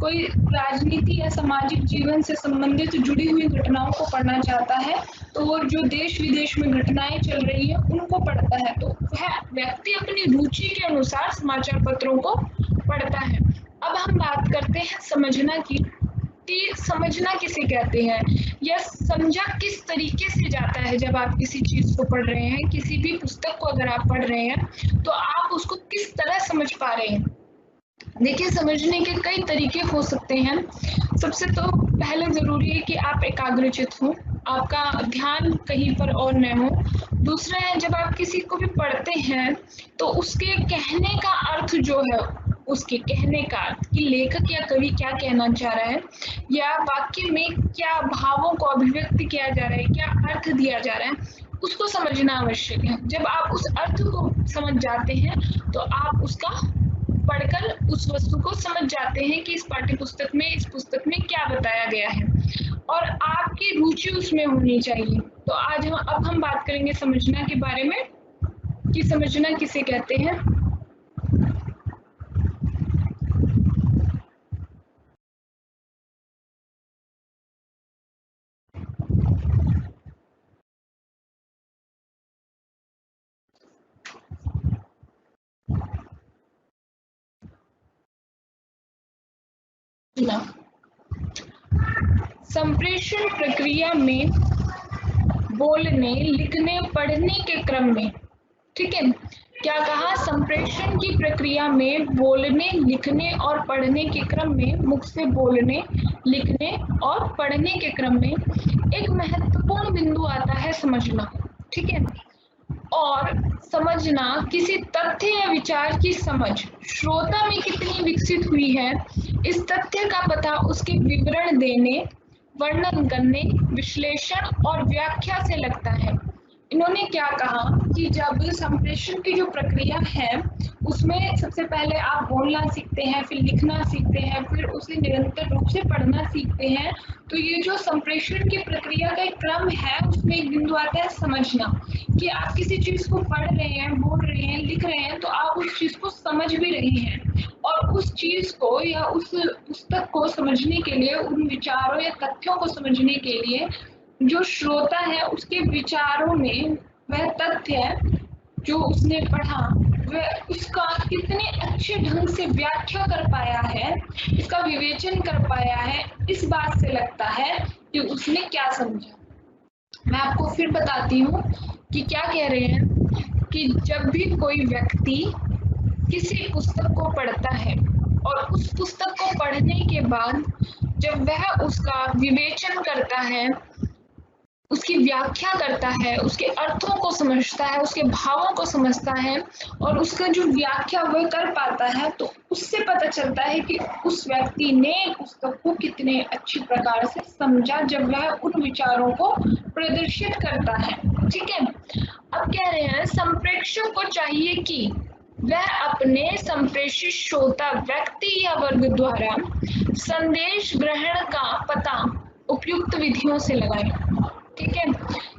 कोई राजनीति या सामाजिक जीवन से संबंधित जुड़ी हुई घटनाओं को पढ़ना चाहता है तो वो जो देश विदेश में घटनाएं चल रही है उनको पढ़ता है। तो वह व्यक्ति अपनी रुचि के अनुसार समाचार पत्रों को पढ़ता है। अब हम बात करते हैं समझना की, कि समझना किसे कहते हैं या समझा किस तरीके से जाता है। जब आप किसी चीज को पढ़ रहे हैं, किसी भी पुस्तक को अगर आप पढ़ रहे हैं तो आप उसको किस तरह समझ पा रहे हैं। देखिए समझने के कई तरीके हो सकते हैं। सबसे तो पहले जरूरी है कि आप एकाग्रचित हो, आपका ध्यान कहीं पर और न हो। दूसरा है जब आप किसी को भी पढ़ते हैं तो उसके कहने का अर्थ जो है, उसके कहने का अर्थ कि लेखक या कवि क्या कहना चाह रहा है या वाक्य में क्या भावों को अभिव्यक्त किया जा रहा है, क्या अर्थ दिया जा रहा है, उसको समझना आवश्यक है। जब आप उस अर्थ को समझ जाते हैं तो आप उसका पढ़कर उस वस्तु को समझ जाते हैं कि इस पाठ्य पुस्तक में, इस पुस्तक में क्या बताया गया है और आपकी रुचि उसमें होनी चाहिए। तो आज अब हम बात करेंगे समझना के बारे में कि समझना किसे कहते हैं। संप्रेषण प्रक्रिया में बोलने, लिखने, पढ़ने के क्रम में, ठीक है, क्या कहा, संप्रेषण की प्रक्रिया में बोलने, लिखने और पढ़ने के क्रम में, मुख से बोलने, लिखने और पढ़ने के क्रम में एक महत्वपूर्ण बिंदु आता है समझना, ठीक है। और समझना किसी तथ्य या विचार की समझ श्रोता में कितनी विकसित हुई है, इस तथ्य का पता उसके विवरण देने, वर्णन करने, विश्लेषण और व्याख्या से लगता है। इन्होंने क्या कहा कि जब संप्रेषण की जो प्रक्रिया है उसमें सबसे पहले आप बोलना सीखते हैं, फिर लिखना सीखते हैं, फिर उसे निरंतर रूप से पढ़ना सीखते हैं। तो ये जो संप्रेषण की प्रक्रिया का एक क्रम है उसमें एक बिंदु आता है समझना, कि आप किसी चीज को पढ़ रहे हैं, बोल रहे हैं, लिख रहे हैं तो आप उस चीज को समझ भी रहे हैं और उस चीज को या उस पुस्तक को समझने के लिए, उन विचारों या तथ्यों को समझने के लिए जो श्रोता है उसके विचारों में वह तथ्य जो उसने पढ़ा वह उसका कितने अच्छे ढंग से व्याख्या कर पाया है, इसका विवेचन कर पाया है, इस बात से लगता है कि उसने क्या समझा। मैं आपको फिर बताती हूँ कि क्या कह रहे हैं कि जब भी कोई व्यक्ति किसी पुस्तक को पढ़ता है और उस पुस्तक को पढ़ने के बाद जब वह उसका विवेचन करता है, उसकी व्याख्या करता है, उसके अर्थों को समझता है, उसके भावों को समझता है और उसका जो व्याख्या वह कर पाता है तो उससे पता चलता है कि उस व्यक्ति ने पुस्तक को कितने अच्छी प्रकार से समझा जब वह उन विचारों को प्रदर्शित करता है, ठीक है। अब कह रहे हैं संप्रेषक को चाहिए कि वह अपने संप्रेषित श्रोता व्यक्ति या वर्ग द्वारा संदेश ग्रहण का पता उपयुक्त विधियों से लगाए, ठीक है,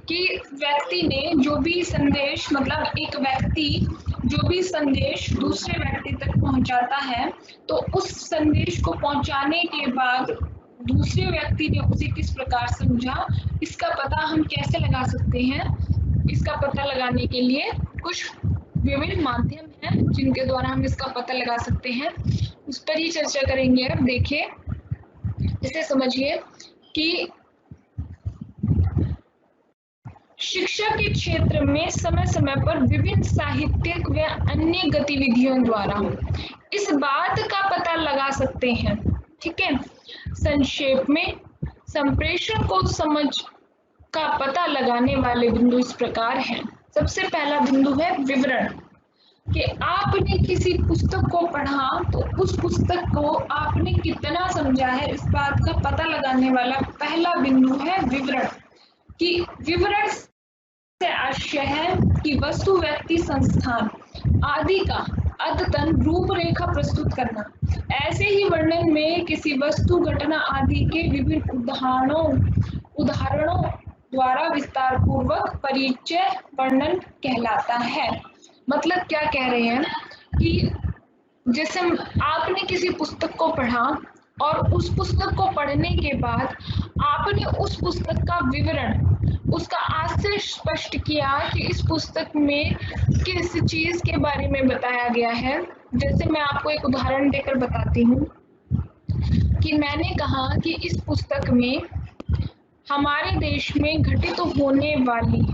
कि व्यक्ति ने जो भी संदेश, मतलब एक व्यक्ति जो भी संदेश दूसरे व्यक्ति तक पहुंचाता है तो उस संदेश को पहुंचाने के बाद दूसरे व्यक्ति ने उसे किस प्रकार समझा, इसका पता हम कैसे लगा सकते हैं। इसका पता लगाने के लिए कुछ विभिन्न माध्यम हैं जिनके द्वारा हम इसका पता लगा सकते हैं, उस पर ही चर्चा करेंगे। अब देखिए, इसे समझिए कि शिक्षा के क्षेत्र में समय समय पर विभिन्न साहित्यिक व अन्य गतिविधियों द्वारा इस बात का पता लगा सकते हैं, ठीक है। संक्षेप में संप्रेषण को समझ का पता लगाने वाले बिंदु इस प्रकार हैं। सबसे पहला बिंदु है विवरण, कि आपने किसी पुस्तक को पढ़ा तो उस पुस्तक को आपने कितना समझा है, इस बात का पता लगाने वाला पहला बिंदु है विवरण। कि विवरण से आशय है कि वस्तु, व्यक्ति, संस्थान आदि का अद्यतन रूपरेखा प्रस्तुत करना। ऐसे ही वर्णन में किसी वस्तु, घटना आदि के विभिन्न उदाहरणों द्वारा विस्तार पूर्वक परिचय वर्णन कहलाता है। मतलब क्या कह रहे हैं कि जैसे आपने किसी पुस्तक को पढ़ा और उस पुस्तक को पढ़ने के बाद आपने उस पुस्तक का विवरण, उसका आशय स्पष्ट किया कि इस पुस्तक में किस चीज के बारे में बताया गया है। जैसे मैं आपको एक उदाहरण देकर बताती हूँ कि मैंने कहा कि इस पुस्तक में हमारे देश में घटित होने वाली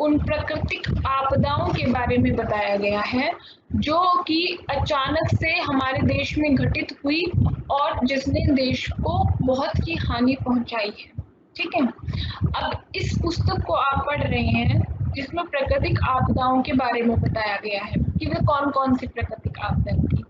उन प्राकृतिक आपदाओं के बारे में बताया गया है जो कि अचानक से हमारे देश में घटित हुई और जिसने देश को बहुत ही हानि पहुंचाई है। ठीक है, अब इस पुस्तक को आप पढ़ रहे हैं जिसमें प्राकृतिक आपदाओं के बारे में बताया गया है कि वे कौन कौन सी प्राकृतिक आपदाएं थी।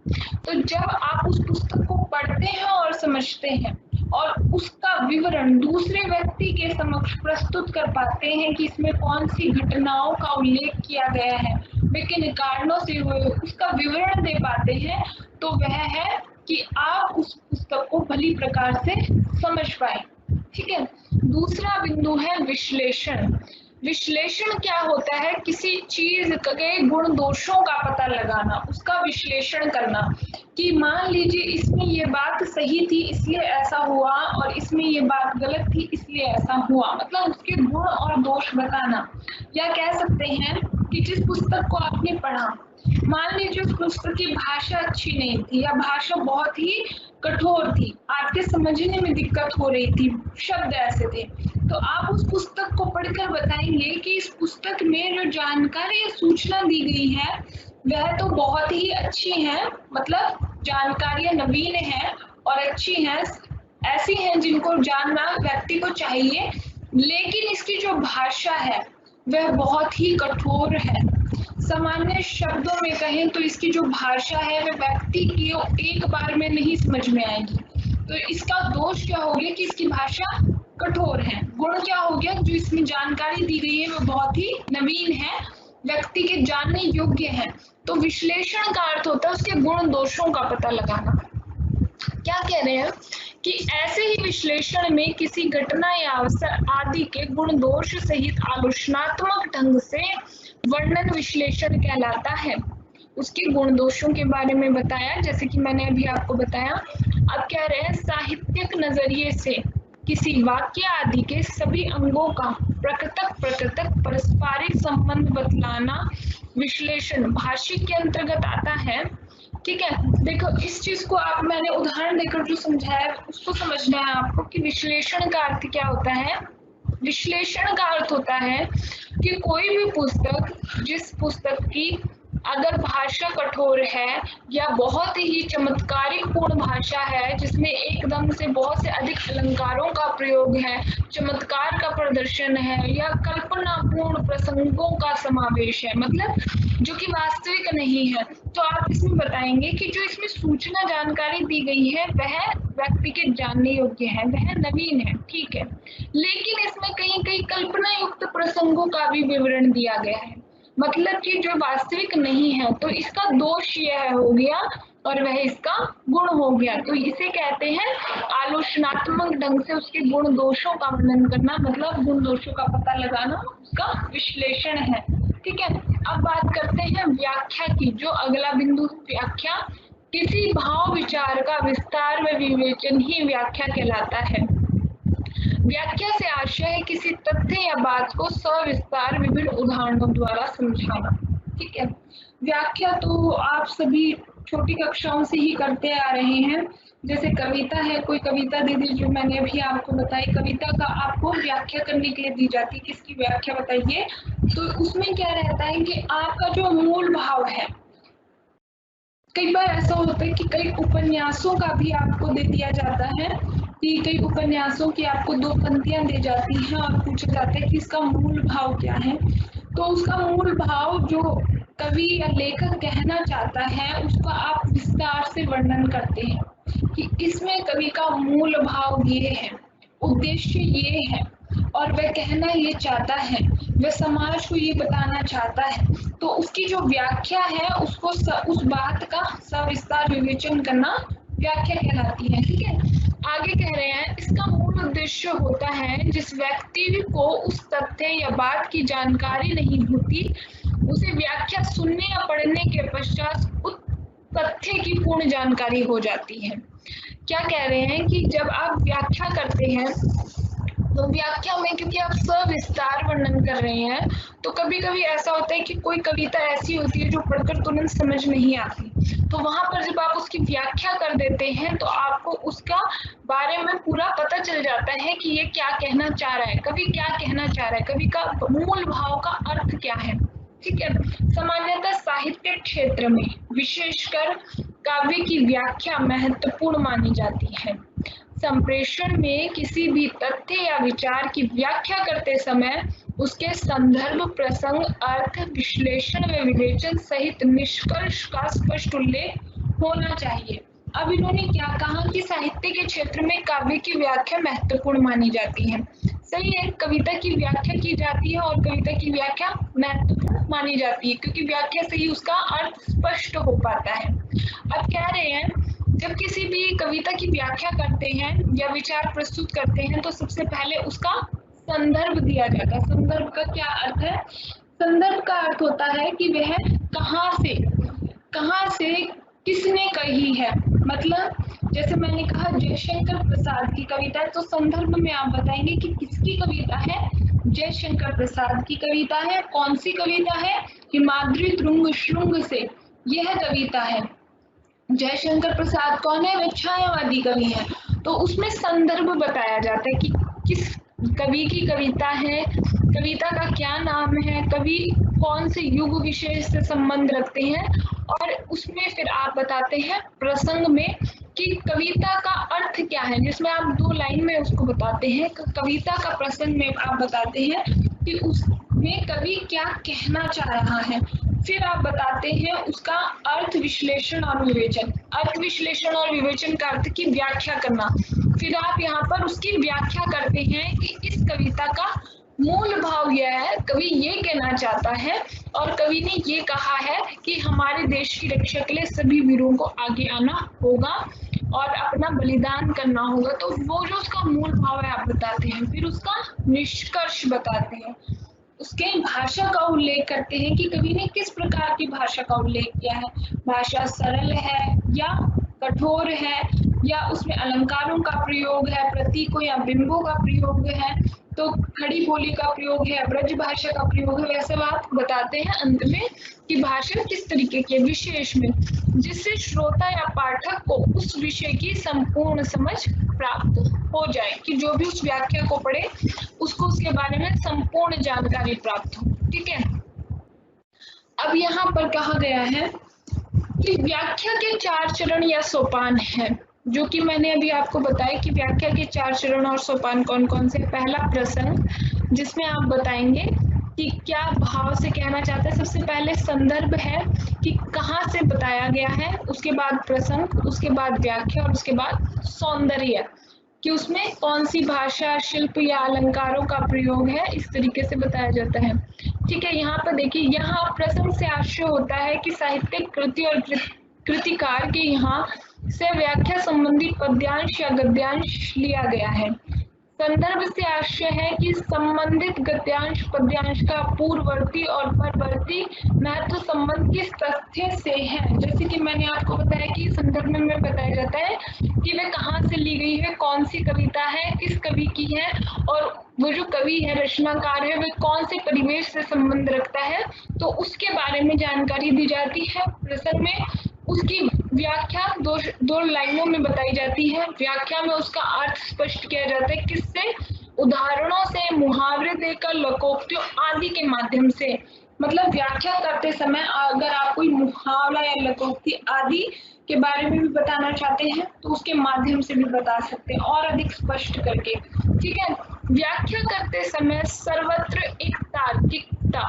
तो जब आप उस पुस्तक को पढ़ते हैं और समझते हैं और उसका विवरण दूसरे व्यक्ति के समक्ष प्रस्तुत कर पाते हैं कि इसमें कौन सी घटनाओं का उल्लेख किया गया है, वे किन कारणों से हुए, उसका विवरण दे पाते हैं, तो वह है कि आप उस पुस्तक को भली प्रकार से समझ पाए। ठीक है, दूसरा बिंदु है विश्लेषण। विश्लेषण क्या होता है? किसी चीज के गुण दोषों का पता लगाना, उसका विश्लेषण करना कि मान लीजिए इसमें ये बात सही थी इसलिए ऐसा हुआ और इसमें ये बात गलत थी इसलिए ऐसा हुआ, मतलब उसके गुण और दोष बताना। या कह सकते हैं कि जिस पुस्तक को आपने पढ़ा, मान लीजिए उस पुस्तक की भाषा अच्छी नहीं थी या भाषा बहुत ही कठोर थी, आपके समझने में दिक्कत हो रही थी, शब्द ऐसे थे, तो आप उस पुस्तक को पढ़कर बताएंगे कि इस पुस्तक में जो जानकारी या सूचना दी गई है वह तो बहुत ही अच्छी है, मतलब जानकारियां नवीन है और अच्छी हैं, ऐसी हैं जिनको जानना व्यक्ति को चाहिए, लेकिन इसकी जो भाषा है वह बहुत ही कठोर है। सामान्य शब्दों में कहें तो इसकी जो भाषा है वह व्यक्ति की एक बार में नहीं समझ में आएगी। तो इसका दोष क्या हो गया कि इसकी भाषा कठोर है। गुण क्या हो गया? जो इसमें जानकारी दी गई है वह बहुत ही नवीन है, व्यक्ति के जानने योग्य है। तो विश्लेषण का अर्थ होता है उसके गुण दोषों का पता लगाना। क्या कह रहे हैं कि ऐसे ही विश्लेषण में किसी घटना या अवसर आदि के गुण दोष सहित आलोचनात्मक ढंग से वर्णन विश्लेषण कहलाता है। उसके गुण दोषों के बारे में बताया, जैसे कि मैंने अभी आपको बताया। अब कह रहे हैं साहित्यिक नजरिए से किसी वाक्य आदि के सभी अंगों का प्रकृतक पारस्परिक संबंध बतलाना विश्लेषण भाषिक के अंतर्गत आता है। ठीक है, देखो इस चीज को आप मैंने उदाहरण देकर जो समझाया उसको समझना है आपको कि विश्लेषण का अर्थ क्या होता है। विश्लेषण का अर्थ होता है कि कोई भी पुस्तक, जिस पुस्तक की अगर भाषा कठोर है या बहुत ही चमत्कारिक पूर्ण भाषा है जिसमें एकदम से बहुत से अधिक अलंकारों का प्रयोग है, चमत्कार का प्रदर्शन है या कल्पनापूर्ण प्रसंगों का समावेश है, मतलब जो कि वास्तविक नहीं है, तो आप इसमें बताएंगे कि जो इसमें सूचना जानकारी दी गई है वह व्यक्ति के जानने योग्य है, वह नवीन है। ठीक है, लेकिन इसमें कहीं कहीं कल्पना युक्त प्रसंगों का भी विवरण दिया गया है, मतलब कि जो वास्तविक नहीं है, तो इसका दोष यह हो गया और वह इसका गुण हो गया। तो इसे कहते हैं आलोचनात्मक ढंग से उसके गुण दोषों का वर्णन करना, मतलब गुण दोषों का पता लगाना उसका विश्लेषण है। ठीक है, अब बात करते हैं व्याख्या की। जो अगला बिंदु व्याख्या, किसी भाव विचार का विस्तार व विवेचन ही व्याख्या कहलाता है। व्याख्या से आशय है किसी तथ्य या बात को सविस्तार विभिन्न उदाहरणों द्वारा समझाना। ठीक है, व्याख्या तो आप सभी छोटी कक्षाओं से ही करते आ रहे हैं। जैसे कविता है, कोई कविता दे दी जो मैंने अभी आपको बताई, कविता का आपको व्याख्या करने के लिए दी जाती है, किसकी व्याख्या बताइए। तो उसमें क्या रहता है कि आपका जो मूल भाव है, कई बार ऐसा होता है कि कई उपन्यासों का भी आपको दे दिया जाता है कि कई उपन्यासों की आपको 2 पंक्तियां दी जाती हैं और पूछा जाता है कि इसका मूल भाव क्या है। तो उसका मूल भाव जो कवि या लेखक कहना चाहता है उसका आप विस्तार से वर्णन करते हैं कि इसमें कवि का मूल भाव ये है, उद्देश्य ये है और वह कहना ये चाहता है, वह समाज को ये बताना चाहता है। तो उसकी जो व्याख्या है उसको उस बात का सविस्तार विवेचन करना व्याख्या कहलाती है। ठीक है, आगे कह रहे हैं इसका मूल उद्देश्य होता है जिस व्यक्ति को उस तथ्य या बात की जानकारी नहीं होती उसे व्याख्या सुनने या पढ़ने के पश्चात उस तथ्य की पूर्ण जानकारी हो जाती है। क्या कह रहे हैं कि जब आप व्याख्या करते हैं तो व्याख्या में क्योंकि आप सविस्तार वर्णन कर रहे हैं तो कभी कभी ऐसा होता है कि कोई कविता ऐसी होती है जो पढ़कर तुरंत समझ नहीं आती, तो वहां पर जब आप उसकी व्याख्या कर देते हैं तो आपको उसका बारे में पूरा पता चल जाता है कि ये क्या कहना चाह रहा है, कवि क्या कहना चाह रहा है, कवि का मूल भाव का अर्थ क्या है। ठीक है, सामान्यतः साहित्य क्षेत्र में विशेषकर काव्य की व्याख्या महत्वपूर्ण मानी जाती है। संप्रेषण में किसी भी तथ्य या विचार की व्याख्या करते समय उसके संदर्भ, प्रसंग, अर्थ, विश्लेषण व विवेचन सहित निष्कर्ष का स्पष्ट उल्लेख होना चाहिए। अब इन्होंने क्या कहा कि साहित्य के क्षेत्र में काव्य की व्याख्या महत्वपूर्ण मानी जाती है। सही है, कविता की व्याख्या की जाती है और कविता की व्याख्या महत्वपूर्ण मानी जाती है क्योंकि व्याख्या से ही उसका अर्थ स्पष्ट हो पाता है। अब कह रहे हैं जब किसी भी कविता की व्याख्या करते हैं या विचार प्रस्तुत करते हैं तो सबसे पहले उसका संदर्भ दिया जाता है। संदर्भ का क्या अर्थ है? संदर्भ का अर्थ होता है कि वह कहाँ से किसने कही है। मतलब जैसे मैंने कहा जयशंकर प्रसाद की कविता है तो संदर्भ में आप बताएंगे कि किसकी कविता है, जयशंकर प्रसाद की कविता है। कौन सी कविता है? हिमाद्री तुंग श्रृंग से यह कविता है। जयशंकर प्रसाद कौन है? वे छायावादी कवि हैं। तो उसमें संदर्भ बताया जाता है कि किस कवि की कविता है, कविता का क्या नाम है, कवि कौन से युग विशेष से संबंध रखते हैं और उसमें फिर आप बताते हैं प्रसंग में कि कविता का अर्थ क्या है, जिसमें आप 2 लाइन में उसको बताते हैं। कविता का प्रसंग में आप बताते हैं कि उसमें कवि क्या कहना चाह रहा है। फिर आप बताते हैं उसका अर्थ विश्लेषण और विवेचन। अर्थ विश्लेषण और विवेचन का अर्थ की व्याख्या करना। फिर आप यहाँ पर उसकी व्याख्या करते हैं कि इस कविता का मूल भाव यह है, कवि ये कहना चाहता है और कवि ने ये कहा है कि हमारे देश की रक्षा के लिए सभी वीरों को आगे आना होगा और अपना बलिदान करना होगा। तो वो जो उसका मूल भाव है आप बताते हैं। फिर उसका निष्कर्ष बताते हैं, उसके भाषा का उल्लेख करते हैं कि कवि ने किस प्रकार की भाषा का उल्लेख किया है। भाषा सरल है या कठोर है या उसमें अलंकारों का प्रयोग है, प्रतीकों या बिंबों का प्रयोग है, तो खड़ी बोली का प्रयोग है, ब्रज भाषा का प्रयोग है। वैसे बात बताते हैं अंत में कि भाषा किस तरीके के विशेष में जिससे श्रोता या पाठक को उस विषय की संपूर्ण समझ प्राप्त हो जाए, कि जो भी उस व्याख्या को पढ़े उसको उसके बारे में संपूर्ण जानकारी प्राप्त हो। ठीक है, अब यहाँ पर कहा गया है कि व्याख्या के 4 चरण या सोपान हैं, जो कि मैंने अभी आपको बताया कि व्याख्या के 4 चरण और सोपान कौन कौन से। पहला प्रसंग, जिसमें आप बताएंगे कि क्या भाव से कहना चाहते हैं। सबसे पहले संदर्भ है कि कहाँ से बताया गया है, उसके बाद प्रसंग, उसके बाद व्याख्या और उसके बाद सौंदर्य कि उसमें कौन सी भाषा, शिल्प या अलंकारों का प्रयोग है, इस तरीके से बताया जाता है। ठीक है, यहाँ पर देखिए, यहाँ प्रसंग से आशय होता है कि साहित्यिक कृति और कृतिकार के यहाँ से व्याख्या संबंधी पद्यांश या गद्यांश लिया गया है। संदर्भ से आशय है कि संबंधित गद्यांश पद्यांश का पूर्ववर्ती और परवर्ती महत्व संबंध किस तथ्य से है। जैसे कि मैंने आपको बताया कि संदर्भ में बताया जाता है कि वह कहाँ से ली गई है, कौन सी कविता है, किस कवि की है और वो जो कवि है, रचनाकार है, वह कौन से परिवेश से संबंध रखता है, तो उसके बारे में जानकारी दी जाती है। प्रसंग में उसकी व्याख्या दो लाइनों में बताई जाती है। व्याख्या में उसका अर्थ स्पष्ट किया जाता है, किससे? उदाहरणों से, मुहावरे देकर, लोकोक्तियों आदि के माध्यम से। मतलब व्याख्या करते समय अगर आप कोई मुहावरा या लोकोक्ति आदि के बारे में भी बताना चाहते हैं तो उसके माध्यम से भी बता सकते हैं और अधिक स्पष्ट करके। ठीक है, व्याख्या करते समय सर्वत्र एक तार्किकता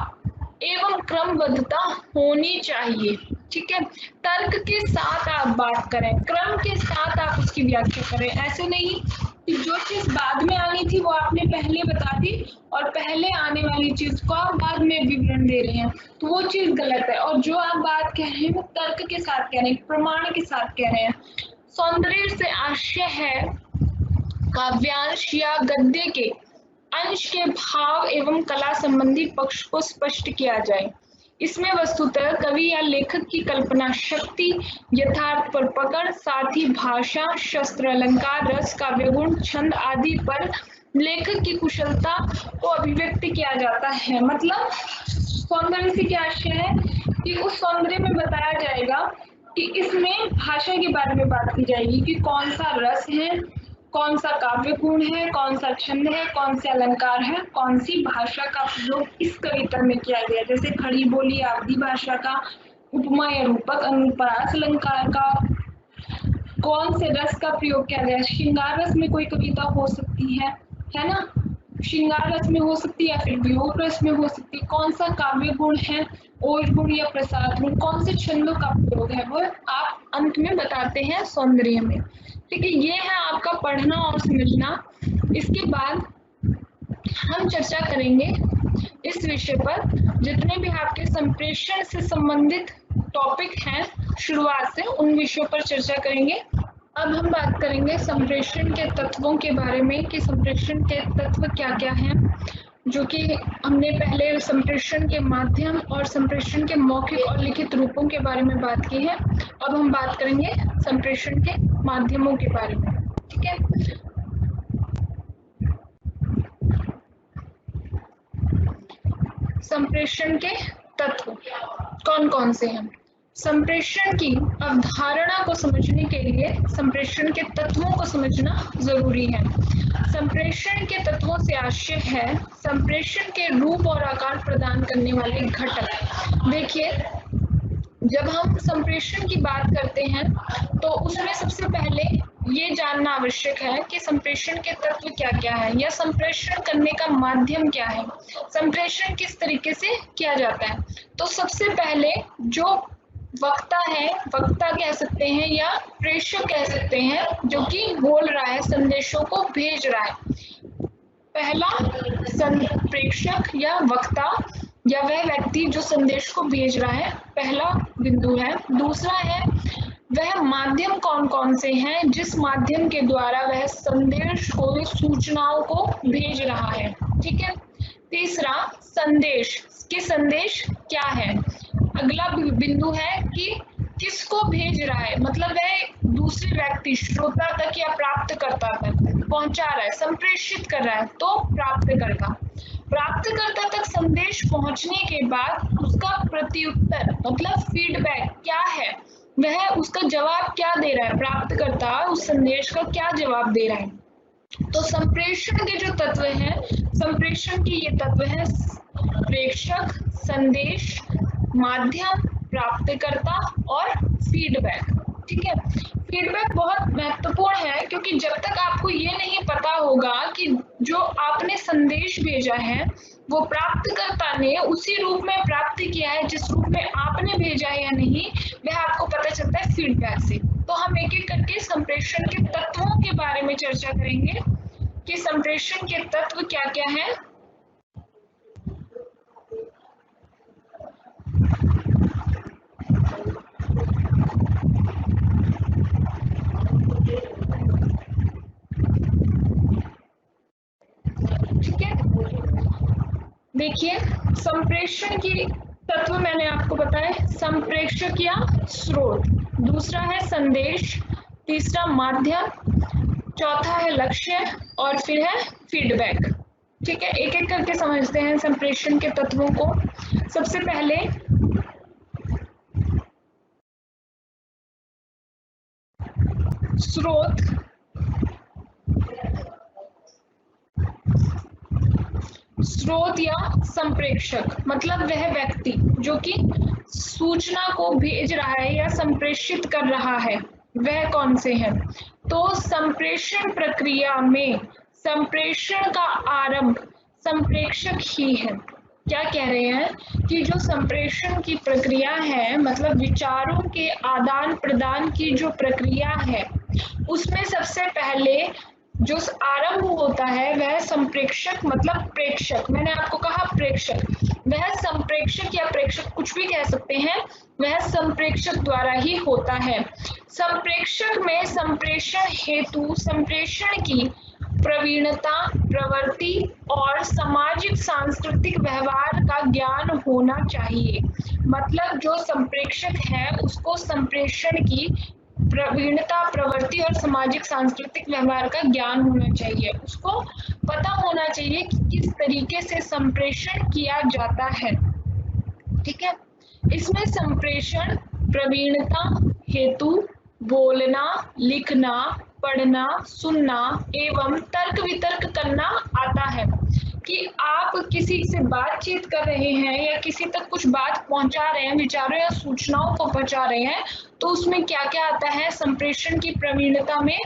एवं क्रमबद्धता होनी चाहिए। ठीक है, तर्क के साथ आप बात करें, क्रम के साथ आप उसकी व्याख्या करें। ऐसे नहीं कि जो चीज बाद में आनी थी वो आपने पहले बता दी और पहले आने वाली चीज को आप बाद में विवरण दे रहे हैं, तो वो चीज गलत है। और जो आप बात कह रहे हैं वो तर्क के साथ कह रहे हैं, प्रमाण के साथ कह रहे हैं। सौंदर्य से आशय है काव्यांश या गद्य के अंश के भाव एवं कला संबंधी पक्ष को स्पष्ट किया जाए। इसमें वस्तुतः कवि या लेखक की कल्पना शक्ति, यथार्थ पर पकड़, साथ ही भाषा, शस्त्र, अलंकार, रस, काव्य गुण, छंद आदि पर लेखक की कुशलता को अभिव्यक्त किया जाता है। मतलब सौंदर्य से क्या आशय है कि उस सौंदर्य में बताया जाएगा कि इसमें भाषा के बारे में बात की जाएगी कि कौन सा रस है, कौन सा काव्य गुण है, कौन सा छंद है, कौन से अलंकार है, कौन सी भाषा का प्रयोग इस कविता में किया गया, जैसे खड़ी बोली आदि भाषा का, उपमा या रूपक अनुप्रास अलंकार का, कौन से रस का प्रयोग किया गया। श्रृंगार रस में कोई कविता हो सकती है ना, श्रृंगार रस में हो सकती है या फिर वियोग रस में हो सकती है। कौन सा काव्य गुण है, ओज गुण या प्रसाद गुण, कौन से छंदों का प्रयोग है, वो आप अंत में बताते हैं सौंदर्य में। ठीक है, ये है आपका पढ़ना और समझना। इसके बाद हम चर्चा करेंगे इस विषय पर जितने भी आपके संप्रेषण से संबंधित टॉपिक हैं शुरुआत से, उन विषयों पर चर्चा करेंगे। अब हम बात करेंगे संप्रेषण के तत्वों के बारे में कि संप्रेषण के तत्व क्या क्या हैं, जो कि हमने पहले संप्रेषण के माध्यम और संप्रेषण के मौखिक और लिखित रूपों के बारे में बात की है। अब हम बात करेंगे संप्रेषण के माध्यमों के बारे में। ठीक है, संप्रेषण के तत्व कौन कौन से हैं? संप्रेषण की अवधारणा को समझने के लिए संप्रेषण के तत्वों को समझना जरूरी है। संप्रेषण के तत्वों से आशय है संप्रेषण के रूप और आकार प्रदान करने वाले घटक। देखिए, जब हम संप्रेषण की बात करते हैं तो उसमें सबसे पहले ये जानना आवश्यक है कि संप्रेषण के तत्व क्या क्या है या संप्रेषण करने का माध्यम क्या है, संप्रेषण किस तरीके से किया जाता है। तो सबसे पहले जो वक्ता है, वक्ता कह सकते हैं या प्रेषक कह सकते हैं, जो कि बोल रहा है, संदेशों को भेज रहा है। पहला संप्रेषक या वक्ता या वह व्यक्ति जो संदेश को भेज रहा है, पहला बिंदु है। दूसरा है वह माध्यम कौन कौन से हैं जिस माध्यम के द्वारा वह संदेश को, सूचनाओं को भेज रहा है। ठीक है, तीसरा संदेश, कि संदेश क्या है। अगला बिंदु है कि किसको भेज रहा है, मतलब वह दूसरे व्यक्ति, श्रोता तक या प्राप्तकर्ता तक पहुंचा रहा है, संप्रेषित कर रहा है। तो प्राप्तकर्ता, प्राप्तकर्ता तक संदेश पहुंचने के बाद उसका प्रत्युत्तर मतलब फीडबैक क्या है, वह उसका जवाब क्या दे रहा है, प्राप्तकर्ता उस संदेश का क्या जवाब दे रहा है। तो संप्रेषण के जो तत्व हैं, संप्रेषण के ये तत्व हैं प्रेषक, संदेश, माध्यम, प्राप्तकर्ता और फीडबैक। ठीक है, फीडबैक बहुत महत्वपूर्ण है क्योंकि जब तक आपको ये नहीं पता होगा कि जो आपने संदेश भेजा है वो प्राप्तकर्ता ने उसी रूप में प्राप्त किया है जिस रूप में आपने भेजा है या नहीं, वह आपको पता चलता है फीडबैक से। तो हम एक एक करके संप्रेषण के तत्वों के बारे में चर्चा करेंगे कि संप्रेषण के तत्व क्या क्या हैं। ठीक है, देखिए संप्रेषण की तत्व मैंने आपको बताया, संप्रेषक या स्रोत, दूसरा है संदेश, तीसरा माध्यम, चौथा है लक्ष्य और फिर है फीडबैक। ठीक है, एक एक करके समझते हैं संप्रेषण के तत्वों को। सबसे पहले स्रोत, स्रोत या संप्रेषक मतलब वह व्यक्ति जो कि सूचना को भेज रहा है या संप्रेषित कर रहा है, वह कौन से हैं? तो संप्रेषण प्रक्रिया में संप्रेषण का आरंभ संप्रेषक ही है। क्या कह रहे हैं कि जो संप्रेषण की प्रक्रिया है मतलब विचारों के आदान प्रदान की जो प्रक्रिया है उसमें सबसे पहले जो आरंभ होता है वह संप्रेषक मतलब प्रेषक, मैंने आपको कहा प्रेषक, वह संप्रेषक या प्रेषक कुछ भी कह सकते हैं, वह संप्रेषक द्वारा ही होता है। संप्रेषक में संप्रेषण हेतु संप्रेषण की प्रवीणता, प्रवृत्ति और सामाजिक सांस्कृतिक व्यवहार का ज्ञान होना चाहिए। मतलब जो संप्रेषक है उसको संप्रेषण की प्रवीणता, प्रवृत्ति और सामाजिक सांस्कृतिक व्यवहार का ज्ञान होना चाहिए, उसको पता होना चाहिए कि किस तरीके से संप्रेषण किया जाता है। ठीक है, इसमें संप्रेषण प्रवीणता हेतु बोलना, लिखना, पढ़ना, सुनना एवं तर्क वितर्क करना आता है कि आप किसी से बातचीत कर रहे हैं या किसी तक कुछ बात पहुंचा रहे हैं, विचारों या सूचनाओं को पहुंचा रहे हैं, तो उसमें क्या क्या आता है संप्रेषण की प्रवीणता में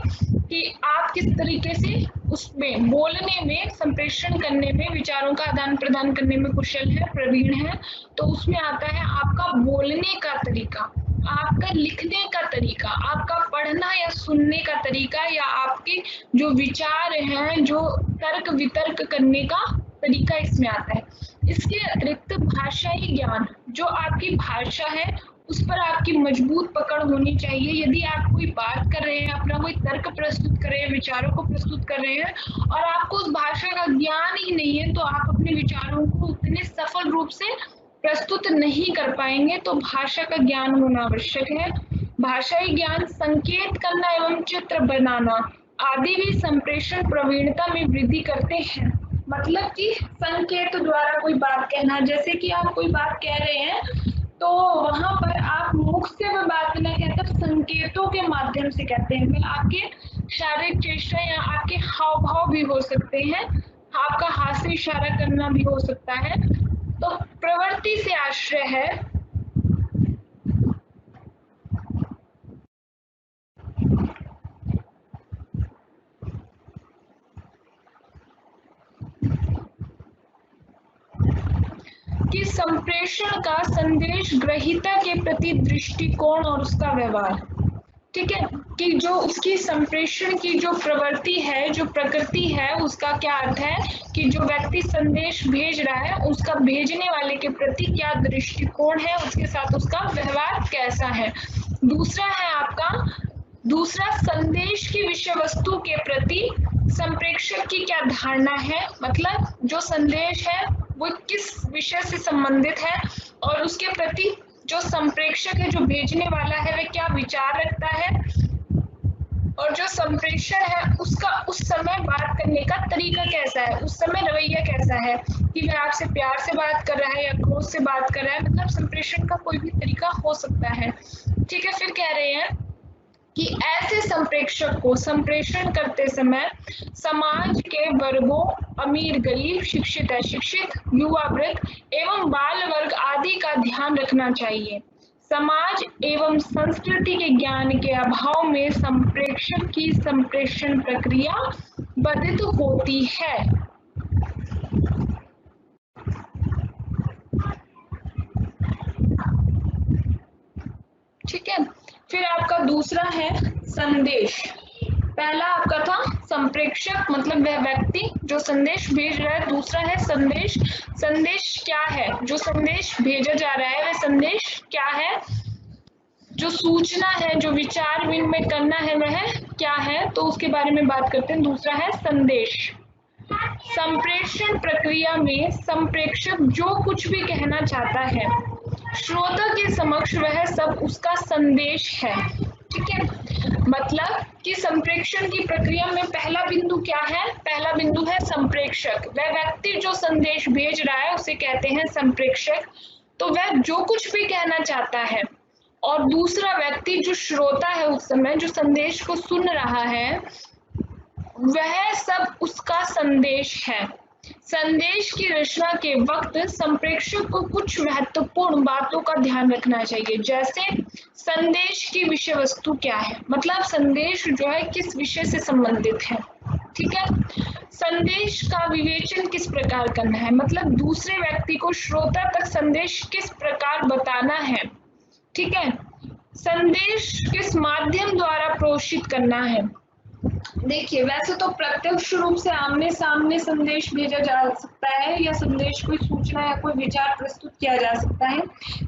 कि आप किस तरीके से उसमें बोलने में, संप्रेषण करने में, विचारों का आदान प्रदान करने में कुशल है, प्रवीण है। तो उसमें आता है आपका बोलने का तरीका, आपका लिखने का तरीका, आपका पढ़ना या सुनने का तरीका, या आपके जो विचार हैं, जो तर्क वितर्क करने का तरीका इसमें आता है। इसके अतिरिक्त भाषाई ज्ञान, जो आपकी भाषा है उस पर आपकी मजबूत पकड़ होनी चाहिए। यदि आप कोई बात कर रहे हैं, अपना कोई तर्क प्रस्तुत कर रहे हैं, विचारों को प्रस्तुत कर रहे हैं और आपको उस भाषा का ज्ञान ही नहीं है, तो आप अपने विचारों को उतने सफल रूप से प्रस्तुत नहीं कर पाएंगे। तो भाषा का ज्ञान होना आवश्यक है। भाषाई ज्ञान, संकेत करना एवं चित्र बनाना आदि भी संप्रेषण प्रवीणता में वृद्धि करते हैं। मतलब कि संकेत द्वारा कोई बात कहना, जैसे कि आप कोई बात कह रहे हैं तो वहां पर आप मुख से वह बात न कहकर संकेतों के माध्यम से कहते हैं। फिर आपके शारीरिक चेष्टा या आपके हाव भाव भी हो सकते हैं, आपका हाथ से इशारा करना भी हो सकता है। तो प्रवृत्ति से आश्रय है कि संप्रेषण का संदेश ग्रहीता के प्रति दृष्टिकोण और उसका व्यवहार। ठीक है, कि जो उसकी संप्रेषण की जो प्रवृत्ति है, जो प्रकृति है, उसका क्या अर्थ है कि जो व्यक्ति संदेश भेज रहा है उसका भेजने वाले के प्रति क्या दृष्टिकोण है, उसके साथ उसका व्यवहार कैसा है। दूसरा है आपका, दूसरा संदेश की विषय वस्तु के प्रति संप्रेषक की क्या धारणा है, मतलब जो संदेश है वो किस विषय से संबंधित है और उसके प्रति जो संप्रेषक है, जो भेजने वाला है, वह क्या विचार रखता है, और जो संप्रेषण है उसका उस समय बात करने का तरीका कैसा है, उस समय रवैया कैसा है, कि वह आपसे प्यार से बात कर रहा है या क्रोध से बात कर रहा है। मतलब संप्रेषण का कोई भी तरीका हो सकता है। ठीक है, फिर कह रहे हैं कि ऐसे संप्रेषक को संप्रेषण करते समय समाज के वर्गों, अमीर गरीब, शिक्षित अशिक्षित, युवा वृद्ध एवं बाल वर्ग आदि का ध्यान रखना चाहिए। समाज एवं संस्कृति के ज्ञान के अभाव में संप्रेषक की संप्रेषण प्रक्रिया बाधित होती है। ठीक है, फिर आपका दूसरा है संदेश। पहला आपका था संप्रेषक मतलब वह व्यक्ति जो संदेश भेज रहा है, दूसरा है संदेश। संदेश क्या है, जो संदेश भेजा जा रहा है वह संदेश क्या है, जो सूचना है, जो विचार विनिमय करना है वह क्या है, तो उसके बारे में बात करते हैं। दूसरा है संदेश। संप्रेषण प्रक्रिया में संप्रेषक जो कुछ भी कहना चाहता है श्रोता के समक्ष वह सब उसका संदेश है। ठीक है, मतलब कि संप्रेषण की प्रक्रिया में पहला बिंदु क्या है, पहला बिंदु है संप्रेषक। वह व्यक्ति जो संदेश भेज रहा है उसे कहते हैं संप्रेषक। तो वह जो कुछ भी कहना चाहता है, और दूसरा व्यक्ति जो श्रोता है उस समय जो संदेश को सुन रहा है, वह सब उसका संदेश है। संदेश की रचना के वक्त संप्रेषक को कुछ महत्वपूर्ण बातों का ध्यान रखना चाहिए, जैसे संदेश की विषय वस्तु क्या है, मतलब संदेश जो है किस विषय से संबंधित है। ठीक है, संदेश का विवेचन किस प्रकार करना है, मतलब दूसरे व्यक्ति को श्रोता तक संदेश किस प्रकार बताना है। ठीक है, संदेश किस माध्यम द्वारा प्रेषित करना है। देखिए, वैसे तो प्रत्यक्ष रूप से आमने सामने संदेश भेजा जा सकता है या संदेश कोई सूचना या कोई विचार प्रस्तुत किया जा सकता है,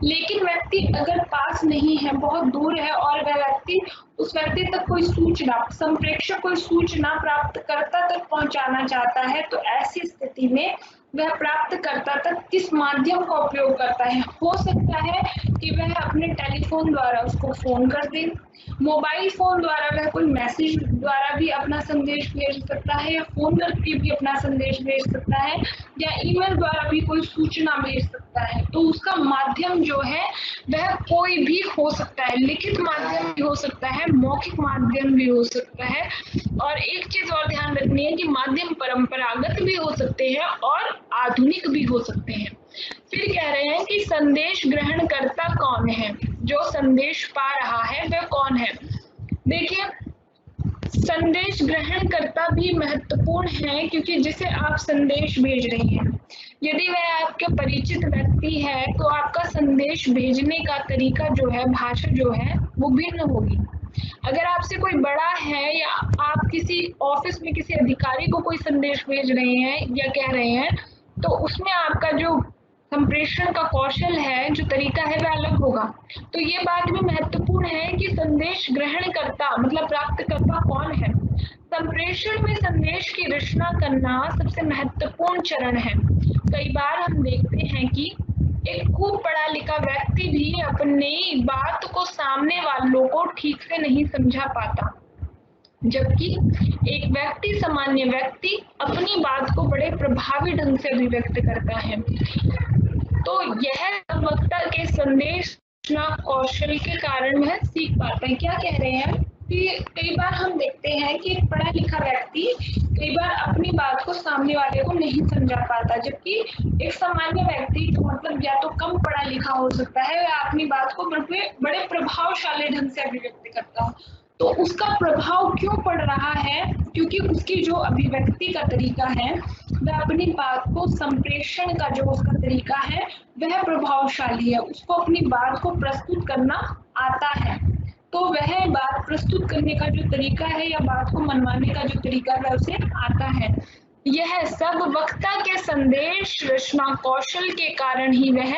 लेकिन व्यक्ति अगर पास नहीं है, बहुत दूर है और वह व्यक्ति उस व्यक्ति तक कोई सूचना, संप्रेषक कोई सूचना प्राप्तकर्ता तक पहुंचाना चाहता है, तो ऐसी स्थिति में वह प्राप्तकर्ता तक किस माध्यम का उपयोग करता है। हो सकता है कि वह अपने टेलीफोन द्वारा उसको फोन कर दे, मोबाइल फोन द्वारा वह कोई मैसेज द्वारा भी अपना संदेश भेज सकता है, या फोन करके भी अपना संदेश भेज सकता है, या ईमेल द्वारा भी कोई सूचना भेज सकता है। तो उसका माध्यम जो है वह कोई भी हो सकता है, लिखित माध्यम भी हो सकता है, मौखिक माध्यम भी हो सकता है। और एक चीज और ध्यान रखनी है कि माध्यम परंपरागत भी हो सकते हैं और आधुनिक भी हो सकते हैं। फिर कह रहे हैं कि संदेश ग्रहणकर्ता कौन है, जो संदेश पा रहा है वह कौन है। देखिए, संदेश ग्रहणकर्ता भी महत्वपूर्ण है, क्योंकि जिसे आप संदेश भेज रहे हैं, यदि वह आपके परिचित व्यक्ति है तो आपका संदेश भेजने का तरीका जो है, भाषा जो है वो भिन्न होगी। अगर आपसे कोई बड़ा है या आप किसी ऑफिस में किसी अधिकारी को कोई संदेश भेज रहे हैं या कह रहे हैं, तो उसमें आपका जो संप्रेषण का कौशल है, जो तरीका है, वह अलग होगा। तो ये बात भी महत्वपूर्ण है कि संदेश ग्रहणकर्ता मतलब प्राप्तकर्ता कौन है। संप्रेषण में संदेश की रचना करना सबसे महत्वपूर्ण चरण है। कई बार हम देखते हैं कि एक खूब पढ़ा लिखा व्यक्ति भी अपनी बात को सामने वालों को ठीक से नहीं समझा पाता, जबकि एक व्यक्ति, सामान्य व्यक्ति, अपनी बात को बड़े प्रभावी ढंग से अभिव्यक्त करता है। तो यह वक्ता के संदेश कौशल के कारण वह सीख पाता है। क्या कह रहे हैं कि कई बार हम देखते हैं कि एक पढ़ा लिखा व्यक्ति कई बार अपनी बात को सामने वाले को नहीं समझा पाता, जबकि एक सामान्य व्यक्ति तो मतलब या तो कम पढ़ा लिखा हो सकता है या अपनी बात को बड़े प्रभावशाली ढंग से अभिव्यक्त करता हो। तो उसका प्रभाव क्यों पड़ रहा है, क्योंकि उसकी जो अभिव्यक्ति का तरीका है, वह अपनी बात को संप्रेषण का जो उसका तरीका है वह प्रभावशाली है, उसको अपनी बात को प्रस्तुत करना आता है। तो वह बात प्रस्तुत करने का जो तरीका है या बात को मनवाने का जो तरीका है उसे आता है। यह सब वक्ता के संदेश रचना कौशल के कारण ही वह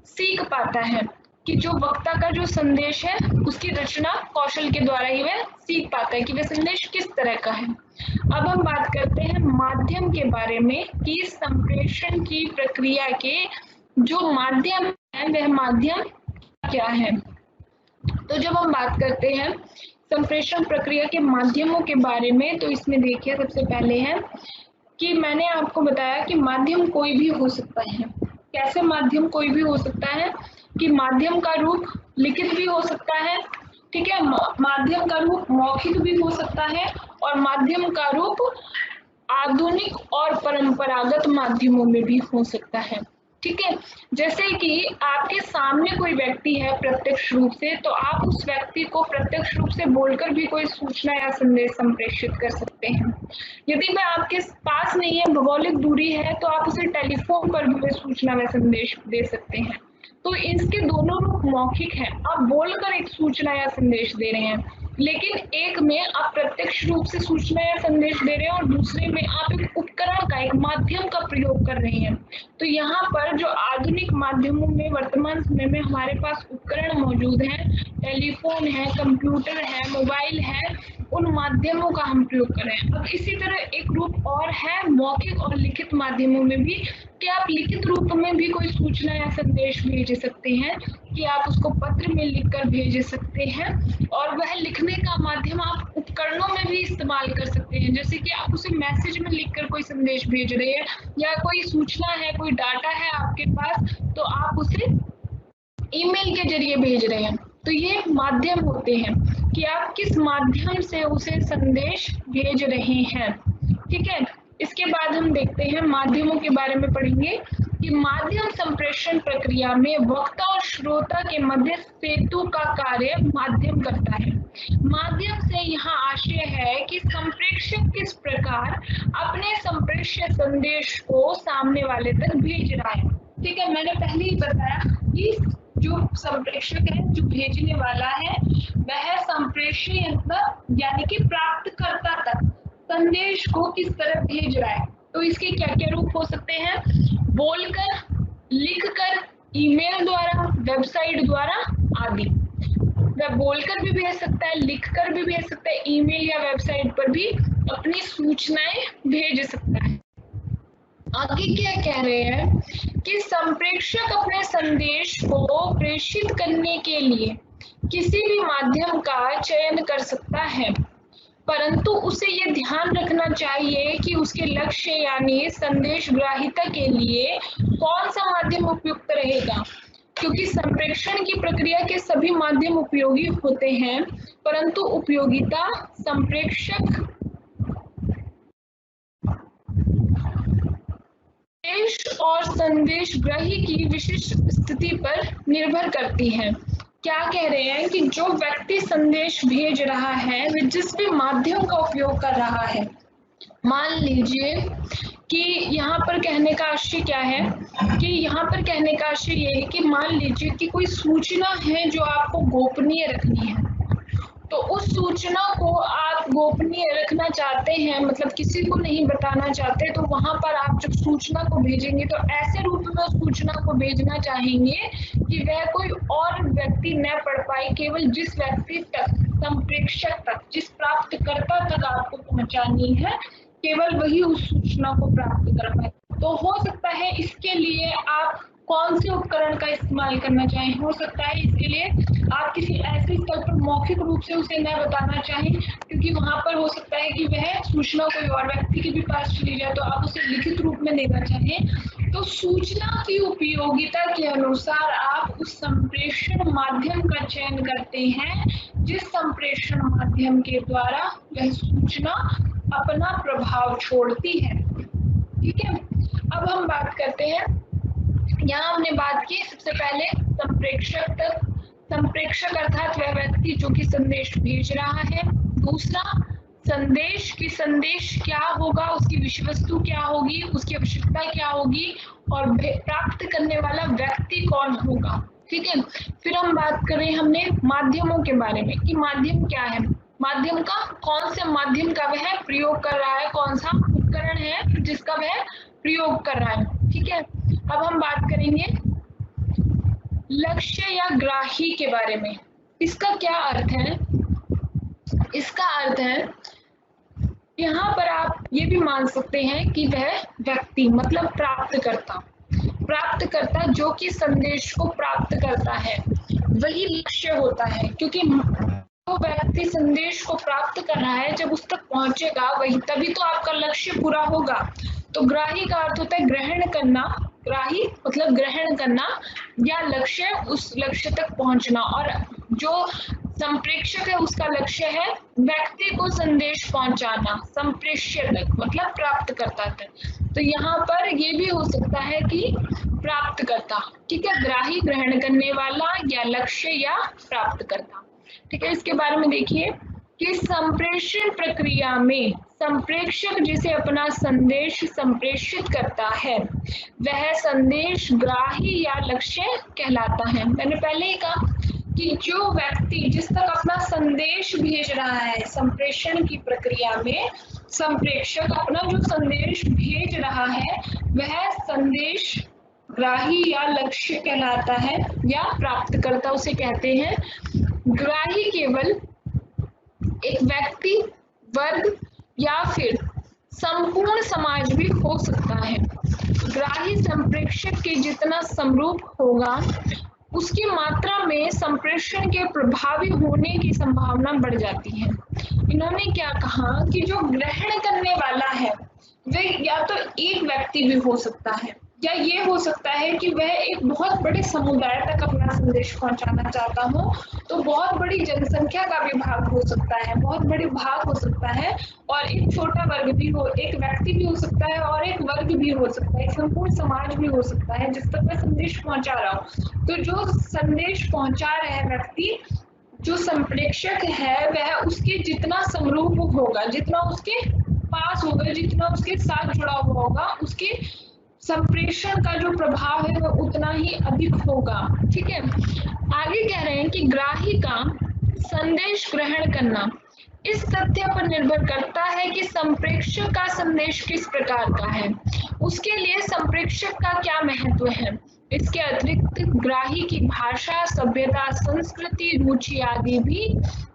सीख पाता है, कि जो वक्ता का जो संदेश है उसकी रचना कौशल के द्वारा ही वह सीख पाता है कि वह संदेश किस तरह का है। अब हम बात करते हैं माध्यम के बारे में, कि संप्रेषण की प्रक्रिया के जो माध्यम है वह माध्यम क्या है। तो जब हम बात करते हैं संप्रेषण प्रक्रिया के माध्यमों के बारे में, तो इसमें देखिए सबसे पहले है कि मैंने आपको बताया कि माध्यम कोई भी हो सकता है। कैसे माध्यम कोई भी हो सकता है, कि माध्यम का रूप लिखित भी हो सकता है, ठीक है, माध्यम का रूप मौखिक भी हो सकता है, और माध्यम का रूप आधुनिक और परंपरागत माध्यमों में भी हो सकता है। ठीक है, जैसे कि आपके सामने कोई व्यक्ति है प्रत्यक्ष रूप से, तो आप उस व्यक्ति को प्रत्यक्ष रूप से बोलकर भी कोई सूचना या संदेश संप्रेषित कर सकते हैं। यदि वह आपके पास नहीं है, भौगोलिक दूरी है, तो आप उसे टेलीफोन पर भी सूचना व संदेश दे सकते हैं। तो इसके दोनों रूप मौखिक हैं, आप बोलकर एक सूचना या संदेश दे रहे हैं, लेकिन एक में आप प्रत्यक्ष रूप से सूचना या संदेश दे रहे हैं और दूसरे में आप एक उपकरण का, एक माध्यम का प्रयोग कर रहे हैं। तो यहाँ पर जो आधुनिक माध्यमों में वर्तमान समय में हमारे पास उपकरण मौजूद हैं, टेलीफोन है, कंप्यूटर है, मोबाइल है, उन माध्यमों का हम प्रयोग कर रहे हैं। अब इसी तरह एक रूप और है मौखिक और लिखित माध्यमों में भी, कि आप लिखित रूप में भी कोई सूचना या संदेश भेज सकते हैं, कि आप उसको पत्र में लिखकर भेज सकते हैं, और वह लिखने का माध्यम आप उपकरणों में भी इस्तेमाल कर सकते हैं। जैसे कि आप उसे मैसेज में लिखकर कोई संदेश भेज रहे हैं, या कोई सूचना है, कोई डाटा है आपके पास, तो आप उसे ईमेल के जरिए भेज रहे हैं। तो ये माध्यम होते हैं कि आप किस माध्यम से उसे संदेश भेज रहे हैं। ठीक है, इसके बाद हम देखते हैं माध्यमों के बारे में पढ़ेंगे कि माध्यम संप्रेषण प्रक्रिया में वक्ता और श्रोता के मध्य सेतु का कार्य माध्यम करता है। माध्यम से यहाँ आशय है कि संप्रेषक किस प्रकार अपने संप्रेष्य संदेश को सामने वाले तक भेज रहा है। ठीक है, मैंने पहले ही बताया कि जो संप्रेषक है, जो भेजने वाला है, वह संप्रेषी यंत्र यानी कि प्राप्तकर्ता तक संदेश को किस तरह भेज रहा है। तो इसके क्या क्या रूप हो सकते हैं? बोलकर, लिखकर, ईमेल द्वारा, वेबसाइट द्वारा आदि। वह बोलकर भी भेज सकता है, लिखकर भी भेज सकता है, ईमेल या वेबसाइट पर भी अपनी सूचनाएं भेज सकता है। आगे क्या कह रहे हैं कि संप्रेषक अपने संदेश को प्रेषित करने के लिए किसी भी माध्यम का चयन कर सकता है, परंतु उसे ये ध्यान रखना चाहिए कि उसके लक्ष्य यानी संदेश ग्राहिता के लिए कौन सा माध्यम उपयुक्त रहेगा, क्योंकि संप्रेषण की प्रक्रिया के सभी माध्यम उपयोगी होते हैं, परंतु उपयोगिता संप्रेषक संदेश और संदेश ग्राही की विशिष्ट स्थिति पर निर्भर करती है। क्या कह रहे हैं कि जो व्यक्ति संदेश भेज रहा है वह जिस भी माध्यम का उपयोग कर रहा है, मान लीजिए कि यहाँ पर कहने का आशय क्या है कि यहाँ पर कहने का आशय ये है कि मान लीजिए कि कोई सूचना है जो आपको गोपनीय रखनी है, तो उस सूचना को आप गोपनीय रखना चाहते हैं, मतलब किसी को नहीं बताना चाहते, तो वहां पर आप जब सूचना को भेजेंगे तो ऐसे रूप में उस सूचना को भेजना चाहेंगे कि वह कोई और व्यक्ति न पढ़ पाए, केवल जिस व्यक्ति तक, संप्रेषक तक, जिस प्राप्तकर्ता तक आपको पहुंचानी है, केवल वही उस सूचना को प्राप्त कर पाए। तो हो सकता है इसके लिए आप कौन से उपकरण का इस्तेमाल करना चाहें। हो सकता है इसके लिए आप किसी ऐसे स्थल पर मौखिक रूप से उसे न बताना चाहें, क्योंकि वहां पर हो सकता है कि वह सूचना कोई और व्यक्ति के भी पास चली जाए, तो आप उसे लिखित रूप में देना चाहें। तो सूचना की उपयोगिता के अनुसार आप उस संप्रेषण माध्यम का चयन करते हैं जिस संप्रेषण माध्यम के द्वारा वह सूचना अपना प्रभाव छोड़ती है। ठीक है, अब हम बात करते हैं, यहाँ हमने बात की सबसे पहले संप्रेषक तक, संप्रेषक अर्थात वह व्यक्ति जो कि संदेश भेज रहा है। दूसरा, संदेश की संदेश क्या होगा, उसकी विषय वस्तु क्या होगी, उसकी आवश्यकता क्या होगी, और प्राप्त करने वाला व्यक्ति कौन होगा। ठीक है, फिर हम बात करें हमने माध्यमों के बारे में कि माध्यम क्या है, माध्यम का कौन से माध्यम का वह प्रयोग कर रहा है, कौन सा उपकरण है जिसका वह प्रयोग कर रहा है। ठीक है, अब हम बात करेंगे लक्ष्य या ग्राही के बारे में। इसका क्या अर्थ है? इसका अर्थ है यहाँ पर आप ये भी मान सकते हैं कि वह व्यक्ति मतलब प्राप्तकर्ता, प्राप्तकर्ता जो कि संदेश को प्राप्त करता है वही लक्ष्य होता है, क्योंकि तो व्यक्ति संदेश को प्राप्त कर रहा है, जब उस तक पहुंचेगा वही तभी तो आपका लक्ष्य पूरा होगा। तो ग्राही का अर्थ होता है ग्रहण करना, ग्राही मतलब ग्रहण करना या लक्ष्य, उस लक्ष्य तक पहुंचना, और जो संप्रेषक है उसका लक्ष्य है व्यक्ति को संदेश पहुंचाना, संप्रेष्य तक मतलब प्राप्तकर्ता तक। तो यहाँ पर ये भी हो सकता है कि प्राप्तकर्ता, ठीक है, ग्राही ग्रहण करने वाला या लक्ष्य या प्राप्तकर्ता। ठीक है, इसके बारे में देखिए कि संप्रेषण प्रक्रिया में संप्रेषक जिसे अपना संदेश संप्रेषित करता है वह संदेश ग्राही या लक्ष्य कहलाता है। मैंने पहले ही कहा कि जो व्यक्ति जिस तक अपना संदेश भेज रहा है संप्रेषण की प्रक्रिया में, संप्रेषक अपना जो संदेश भेज रहा है वह संदेश ग्राही या लक्ष्य कहलाता है या प्राप्तकर्ता उसे कहते हैं। ग्राही केवल एक व्यक्ति, वर्ग या फिर संपूर्ण समाज भी हो सकता है। ग्राही संप्रेषक के जितना समरूप होगा उसकी मात्रा में संप्रेषण के प्रभावी होने की संभावना बढ़ जाती है। इन्होंने क्या कहा कि जो ग्रहण करने वाला है वह या तो एक व्यक्ति भी हो सकता है या ये हो सकता है कि वह एक बहुत बड़े समुदाय तक अपना संदेश पहुंचाना चाहता हो, तो बहुत बड़ी जनसंख्या का भी भाग हो सकता है, बहुत बड़ी भाग हो सकता है, और एक छोटा वर्ग भी हो, एक व्यक्ति भी हो सकता है और एक वर्ग भी हो सकता है, एक संपूर्ण समाज भी हो सकता है जिस तक वह संदेश पहुंचा रहा हो। तो जो संदेश पहुंचा रहा है व्यक्ति, जो संप्रेषक है, वह उसके जितना समरूप होगा, जितना उसके पास होगा, जितना उसके साथ जुड़ा हुआ होगा, उसके संप्रेषण का जो प्रभाव है वह उतना ही अधिक होगा। ठीक है, आगे कह रहे हैं कि ग्राही का संदेश ग्रहण करना इस तथ्य पर निर्भर करता है कि संप्रेषक का संदेश किस प्रकार का है, उसके लिए संप्रेषक का क्या महत्व है। इसके अतिरिक्त ग्राही की भाषा, सभ्यता, संस्कृति, रुचि आदि भी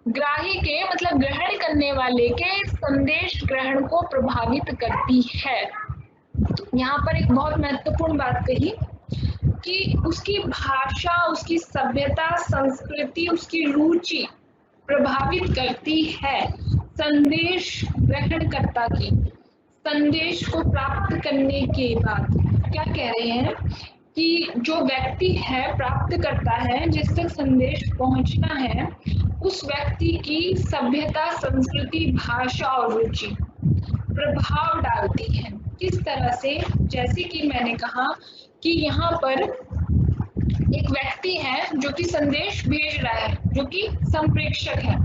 ग्राही के मतलब ग्रहण करने वाले के संदेश ग्रहण को प्रभावित करती है। यहाँ पर एक बहुत महत्वपूर्ण बात कही कि उसकी भाषा, उसकी सभ्यता, संस्कृति, उसकी रुचि प्रभावित करती है संदेश ग्रहणकर्ता की। संदेश को प्राप्त करने के बाद क्या कह रहे हैं कि जो व्यक्ति है, प्राप्त करता है, जिस तक संदेश पहुंचना है, उस व्यक्ति की सभ्यता, संस्कृति, भाषा और रुचि प्रभाव डालती है। किस तरह से? जैसे कि मैंने कहा कि यहाँ पर एक व्यक्ति है जो कि संदेश भेज रहा है, जो कि संप्रेषक है।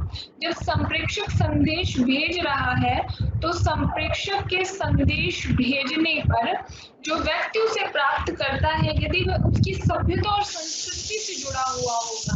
जब संप्रेषक संदेश भेज रहा है तो संप्रेषक के संदेश भेजने पर जो व्यक्ति उसे प्राप्त करता है, यदि वह उसकी सभ्यता और संस्कृति से जुड़ा हुआ होगा,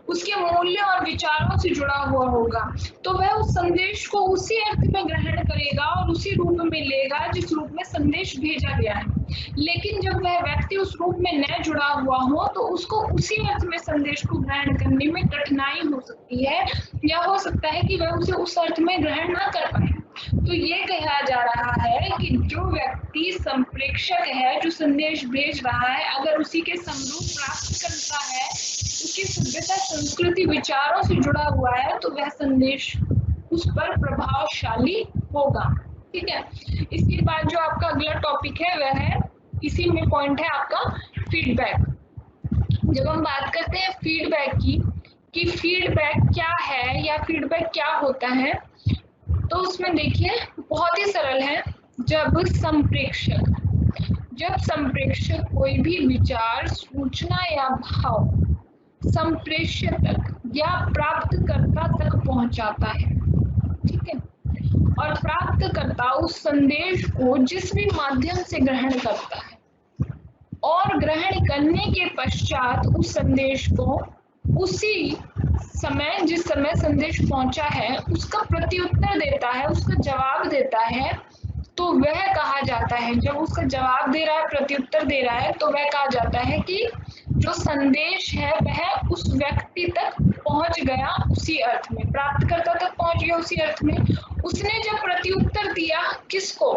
उसके मूल्य और विचारों से जुड़ा हुआ होगा, तो वह उस संदेश को उसी अर्थ में ग्रहण करेगा और उसी रूप में लेगा जिस रूप में संदेश भेजा गया है। लेकिन जब वह व्यक्ति उस रूप में न जुड़ा हुआ हो तो उसको उसी अर्थ में संदेश को ग्रहण करने में कठिनाई हो सकती है, या हो सकता है कि वह उसे उस अर्थ में ग्रहण ना कर पाए। तो ये कहा जा रहा है कि जो व्यक्ति संप्रेषक है, जो संदेश भेज रहा है, अगर उसी के समरूप प्राप्त करता है, उसकी सभ्यता, संस्कृति, विचारों से जुड़ा हुआ है, तो वह संदेश उस पर प्रभावशाली होगा। ठीक है, इसके बाद जो आपका अगला टॉपिक है वह है, इसी में पॉइंट है आपका फीडबैक। जब हम बात करते हैं फीडबैक की कि फीडबैक क्या है या फीडबैक क्या होता है, तो उसमें देखिए बहुत ही सरल है। जब संप्रेषक कोई भी विचार, सूचना या भाव संप्रेषक तक या प्राप्तकर्ता तक पहुंचाता है, ठीक है, और प्राप्तकर्ता उस संदेश को जिस भी माध्यम से ग्रहण करता है और ग्रहण करने के पश्चात उस संदेश को उसी समय, जिस समय संदेश पहुंचा है, उसका प्रत्युत्तर देता है, उसका जवाब देता है, तो वह कहा जाता है, जब उसका जवाब दे रहा है, प्रत्युत्तर दे रहा है, तो वह कहा जाता है कि जो संदेश है वह उस व्यक्ति तक पहुंच गया उसी अर्थ में, प्राप्तकर्ता तक पहुंच गया उसी अर्थ में। उसने जब प्रत्युत्तर दिया, किसको?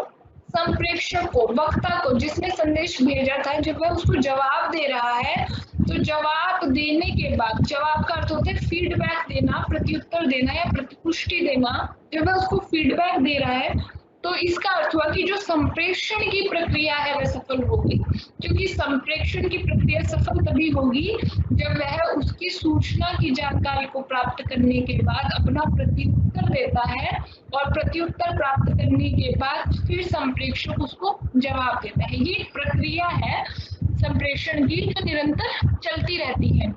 संप्रेषक को, वक्ता को, जिसने संदेश भेजा था, जब वह उसको जवाब दे रहा है, तो जवाब देने के बाद, जवाब का अर्थ होता है फीडबैक देना, प्रत्युत्तर देना या प्रतिपुष्टि देना। जब वह उसको फीडबैक दे रहा है तो इसका अर्थ हुआ कि जो संप्रेषण की प्रक्रिया है वह सफल होगी, क्योंकि संप्रेषण की प्रक्रिया सफल तभी होगी जब वह उसकी सूचना की जानकारी को प्राप्त करने के बाद अपना प्रत्युत्तर देता है, और प्रत्युत्तर प्राप्त करने के बाद फिर संप्रेषक उसको जवाब देता है। ये प्रक्रिया है संप्रेषण की जो निरंतर चलती रहती है।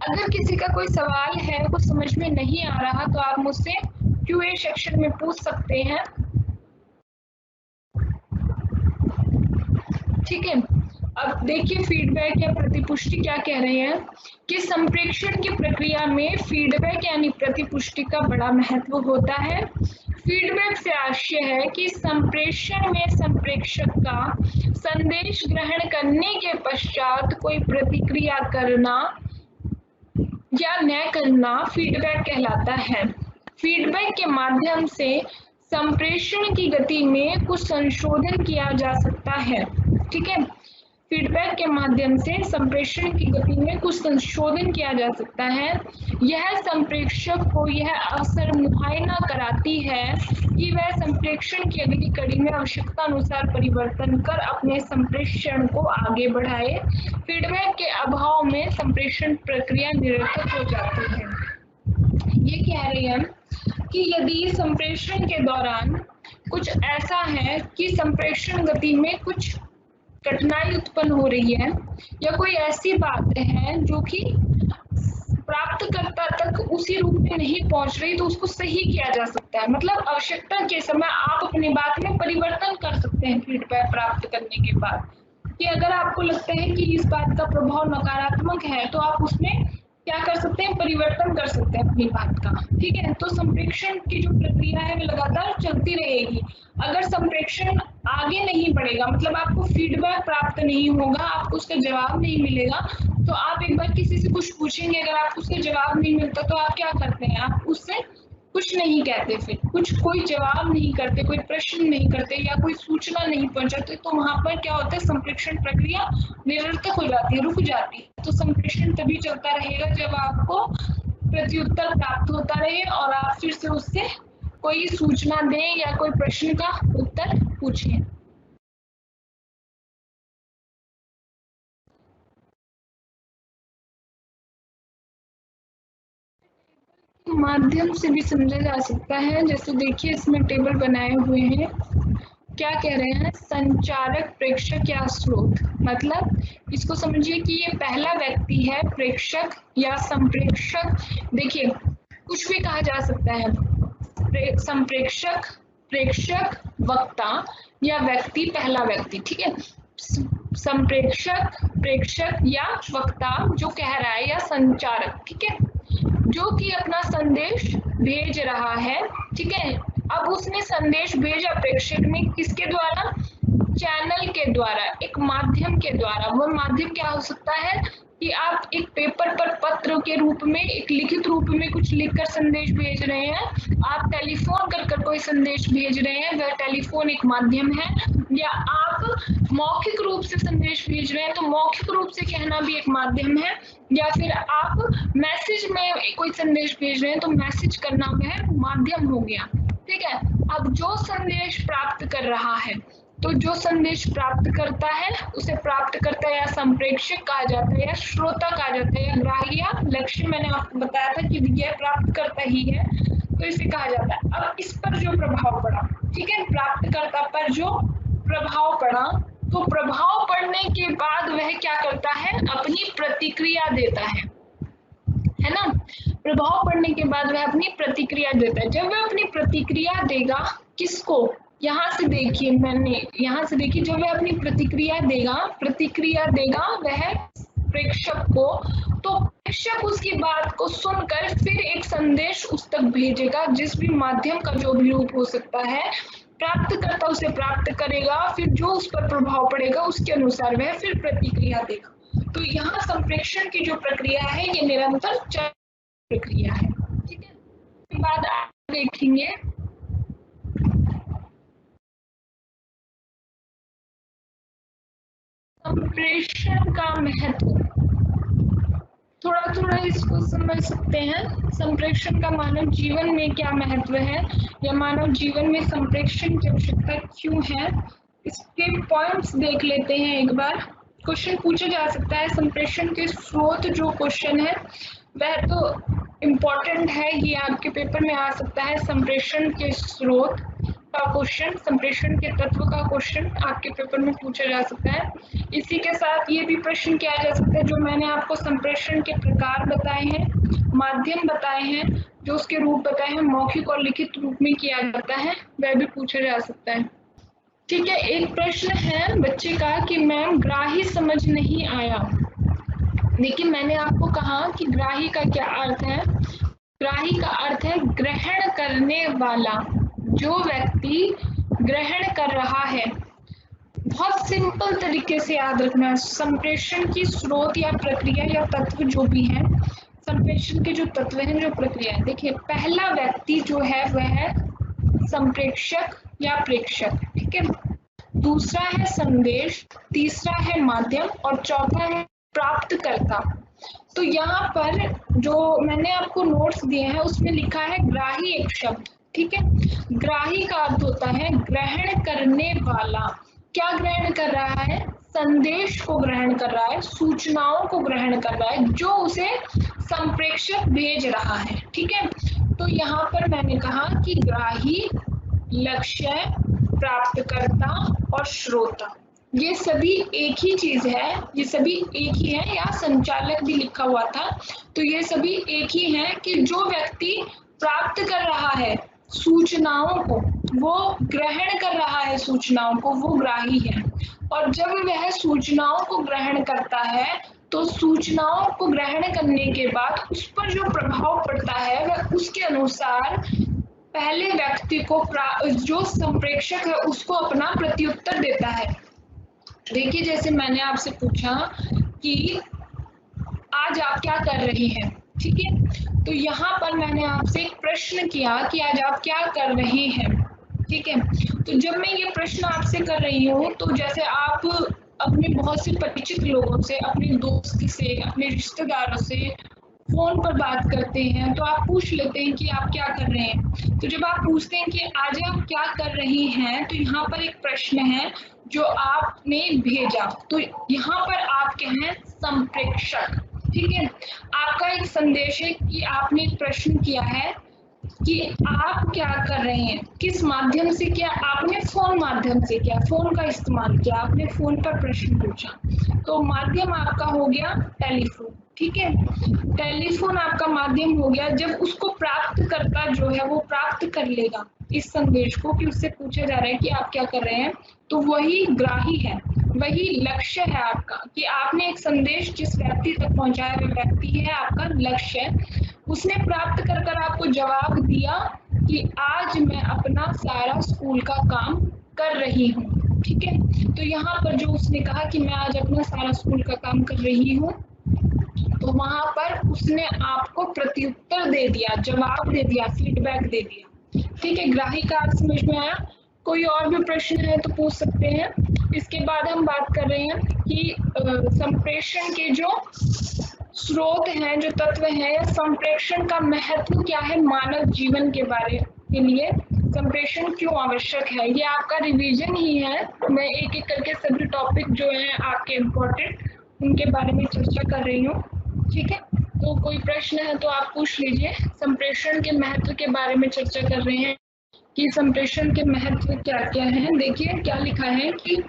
अगर किसी का कोई सवाल है, कुछ समझ में नहीं आ रहा, तो आप मुझसे QA सेक्शन में पूछ सकते हैं। ठीक है, अब देखिए फीडबैक या प्रतिपुष्टि क्या कह रहे हैं कि संप्रेषण की प्रक्रिया में फीडबैक यानी प्रतिपुष्टि का बड़ा महत्व होता है। फीडबैक से आशय है कि संप्रेषण में संप्रेषक का संदेश ग्रहण करने के पश्चात कोई प्रतिक्रिया करना या न करना फीडबैक कहलाता है। फीडबैक के माध्यम से संप्रेषण की गति में कुछ संशोधन किया जा सकता है। ठीक है, फीडबैक के माध्यम से संप्रेषण की गति में कुछ संशोधन किया जा सकता है। यह संप्रेषक को यह अवसर मुहैया कराती है कि वह संप्रेषण की अगली कड़ी में आवश्यकता अनुसार परिवर्तन कर अपने संप्रेषण को आगे बढ़ाए। फीडबैक के अभाव में संप्रेषण प्रक्रिया निरर्थक हो जाती है। ये कह रहे हैं कि यदि संप्रेषण के दौरान कुछ ऐसा है कि संप्रेषण गति में कुछ कठिनाई उत्पन्न हो रही है या कोई ऐसी बात है जो कि प्राप्तकर्ता तक उसी रूप में नहीं पहुंच रही, तो उसको सही किया जा सकता है। मतलब आवश्यकता के समय आप अपनी बात में परिवर्तन कर सकते हैं फीडबैक प्राप्त करने के बाद। कि अगर आपको लगता है कि इस बात का प्रभाव नकारात्मक है तो आप उसमें क्या कर सकते हैं, परिवर्तन कर सकते हैं अपनी बात का। ठीक है, तो संप्रेषण की जो प्रक्रिया है वो लगातार चलती रहेगी। अगर संप्रेषण आगे नहीं बढ़ेगा, मतलब आपको फीडबैक प्राप्त नहीं होगा, आपको उसका जवाब नहीं मिलेगा, तो आप एक बार किसी से कुछ पूछेंगे, अगर आपको उसका जवाब नहीं मिलता तो आप क्या करते हैं, आप उससे कुछ नहीं कहते, फिर कोई जवाब नहीं करते, कोई प्रश्न नहीं करते या कोई सूचना नहीं पहुंचाते, तो वहां पर क्या होता है, संप्रेषण प्रक्रिया निरर्थक हो जाती है, रुक जाती है। तो संप्रेषण तभी चलता रहेगा जब आपको प्रत्युत्तर प्राप्त होता रहे और आप फिर से उससे कोई सूचना दें या कोई प्रश्न का उत्तर पूछें। माध्यम से भी समझा जा सकता है। जैसे देखिए इसमें टेबल बनाए हुए हैं, क्या कह रहे हैं, संचारक, प्रेक्षक या स्रोत। मतलब इसको समझिए कि ये पहला व्यक्ति है, प्रेक्षक या संप्रेषक। देखिए कुछ भी कहा जा सकता है, संप्रेषक, प्रेक्षक, वक्ता या व्यक्ति, पहला व्यक्ति। ठीक है, संप्रेषक, प्रेक्षक या वक्ता जो कह रहा है, या संचारक, ठीक है, जो कि अपना संदेश भेज रहा है। ठीक है, अब उसने संदेश भेजा प्रेक्षक ने, किसके द्वारा, चैनल के द्वारा, एक माध्यम के द्वारा। वो माध्यम क्या हो सकता है कि आप एक पेपर पर पत्र के रूप में, एक लिखित रूप में कुछ लिखकर संदेश भेज रहे हैं, आप टेलीफोन कर कोई संदेश भेज रहे हैं, वह टेलीफोन एक माध्यम है, या आप मौखिक रूप से संदेश भेज रहे हैं तो मौखिक रूप से कहना भी एक माध्यम है, या फिर आप मैसेज में कोई संदेश भेज रहे हैं तो मैसेज करना वह माध्यम हो गया। ठीक है, अब जो संदेश प्राप्त कर रहा है, तो जो संदेश प्राप्त करता है उसे प्राप्तकर्ता या संप्रेषक कहा जाता है, या श्रोता कहा जाता है, या ग्राही या लक्ष्य। मैंने आपको बताया था कि यह प्राप्तकर्ता ही है, तो इसे कहा जाता है। अब इस पर जो प्रभाव पड़ा, ठीक है, प्राप्तकर्ता पर जो प्रभाव पड़ा, तो प्रभाव पड़ने के बाद वह क्या करता है, अपनी प्रतिक्रिया देता है ना। प्रभाव पड़ने के बाद वह अपनी प्रतिक्रिया देता है। जब वह अपनी प्रतिक्रिया देगा, किसको, यहाँ से देखिए, मैंने यहाँ से देखिए, जब वह अपनी प्रतिक्रिया देगा वह प्रेक्षक को, तो प्रेक्षक उसकी बात को सुनकर फिर एक संदेश उस तक भेजेगा, जिस भी माध्यम का जो भी रूप हो सकता है, प्राप्तकर्ता उसे प्राप्त करेगा, फिर जो उस पर प्रभाव पड़ेगा उसके अनुसार वह फिर प्रतिक्रिया देगा। तो यहाँ संप्रेषण की जो प्रक्रिया है ये निरंतर प्रक्रिया है। ठीक है, इसके बाद आप देखेंगे संप्रेषण का महत्व, थोड़ा इसको समझ सकते हैं। संप्रेषण का मानव जीवन में क्या महत्व है, या मानव जीवन में संप्रेषण की आवश्यकता क्यों है, इसके पॉइंट्स देख लेते हैं एक बार। क्वेश्चन पूछा जा सकता है, संप्रेषण के स्रोत जो क्वेश्चन है वह तो इम्पोर्टेंट है, ये आपके पेपर में आ सकता है। संप्रेषण के स्रोत का क्वेश्चन, संप्रेषण के तत्व का क्वेश्चन आपके पेपर में पूछा जा सकता है। इसी के साथ ये भी प्रश्न किया जा सकता है, जो मैंने आपको संप्रेषण के प्रकार बताए हैं, माध्यम बताए हैं, जो उसके रूप बताए हैं, मौखिक और लिखित रूप में किया जाता है, वह भी पूछा जा सकता है। ठीक है, एक प्रश्न है बच्चे का कि मैम ग्राही समझ नहीं आया। देखिए मैंने आपको कहा कि ग्राही का क्या अर्थ है। ग्राही का अर्थ है ग्रहण करने वाला, जो व्यक्ति ग्रहण कर रहा है। बहुत सिंपल तरीके से याद रखना, संप्रेषण की स्रोत या प्रक्रिया या तत्व जो भी है, संप्रेषण के जो तत्व हैं, जो प्रक्रिया है, देखिए पहला व्यक्ति जो है वह है संप्रेषक या प्रेक्षक। ठीक है, दूसरा है संदेश, तीसरा है माध्यम और चौथा है प्राप्तकर्ता। तो यहाँ पर जो मैंने आपको नोट्स दिए हैं उसमें लिखा है ग्राही एक शब्द, ठीक है। ग्राही का अर्थ होता है ग्रहण करने वाला। क्या ग्रहण कर रहा है? संदेश को ग्रहण कर रहा है, सूचनाओं को ग्रहण कर रहा है जो उसे संप्रेषक भेज रहा है, ठीक है। तो यहाँ पर मैंने कहा कि ग्राही, लक्ष्य, प्राप्तकर्ता और श्रोता, ये सभी एक ही चीज है, ये सभी एक ही है। या संचालक भी लिखा हुआ था, तो ये सभी एक ही है कि जो व्यक्ति प्राप्त कर रहा है सूचनाओं को, वो ग्रहण कर रहा है सूचनाओं को, वो ग्राही है। और जब वह सूचनाओं को ग्रहण करता है तो सूचनाओं को ग्रहण करने के बाद उस पर जो प्रभाव पड़ता है वह उसके अनुसार पहले व्यक्ति को, जो संप्रेषक है, उसको अपना प्रत्युत्तर देता है। देखिए, जैसे मैंने आपसे पूछा कि आज आप क्या कर रही हैं, ठीक है। तो यहाँ पर मैंने आपसे एक प्रश्न किया कि आज आप क्या कर रहे हैं, ठीक है। तो जब मैं ये प्रश्न आपसे कर रही हूँ तो जैसे आप अपने बहुत से परिचित लोगों से, अपने दोस्त से, अपने रिश्तेदारों से फोन पर बात करते हैं तो आप पूछ लेते हैं कि आप क्या कर रहे हैं। तो जब आप पूछते हैं कि आज आप क्या कर रही हैं, तो यहाँ पर एक प्रश्न है जो आपने भेजा, तो यहाँ पर आप क्या हैं? संप्रेषक, ठीक है। आपका एक संदेश है कि आपने एक प्रश्न किया है कि आप क्या कर रहे हैं, किस माध्यम से किया? आपने फोन माध्यम से किया, फोन का इस्तेमाल किया, आपने फोन पर प्रश्न पूछा, तो माध्यम आपका हो गया टेलीफोन, ठीक है। टेलीफोन आपका माध्यम हो गया। जब उसको प्राप्त करता जो है वो प्राप्त कर लेगा इस संदेश को कि उससे पूछा जा रहा है कि आप क्या कर रहे हैं, तो वही ग्राही है, वही लक्ष्य है आपका, कि आपने एक संदेश जिस व्यक्ति तक पहुंचाया वह व्यक्ति है आपका लक्ष्य। उसने प्राप्त कर कर आपको जवाब दिया कि आज मैं अपना सारा स्कूल का काम कर रही हूँ, ठीक है। तो यहाँ पर जो उसने कहा कि मैं आज अपना सारा स्कूल का काम कर रही हूँ, तो वहां पर उसने आपको प्रत्युत्तर दे दिया, जवाब दे दिया, फीडबैक दे दिया, ठीक है। ग्राही का अर्थ समझ में आया? कोई और भी प्रश्न है तो पूछ सकते हैं। इसके बाद हम बात कर रहे हैं कि संप्रेषण के जो स्रोत हैं, जो तत्व हैं, या संप्रेषण का महत्व क्या है मानव जीवन के बारे के लिए, संप्रेषण क्यों आवश्यक है। ये आपका रिवीजन ही है, मैं एक एक करके सभी टॉपिक जो हैं आपके इम्पोर्टेंट उनके बारे में चर्चा कर रही हूँ, ठीक है। तो कोई प्रश्न है तो आप पूछ लीजिए। संप्रेषण के महत्व के बारे में चर्चा कर रहे हैं कि संप्रेषण के महत्व क्या क्या हैं। देखिए क्या लिखा है कि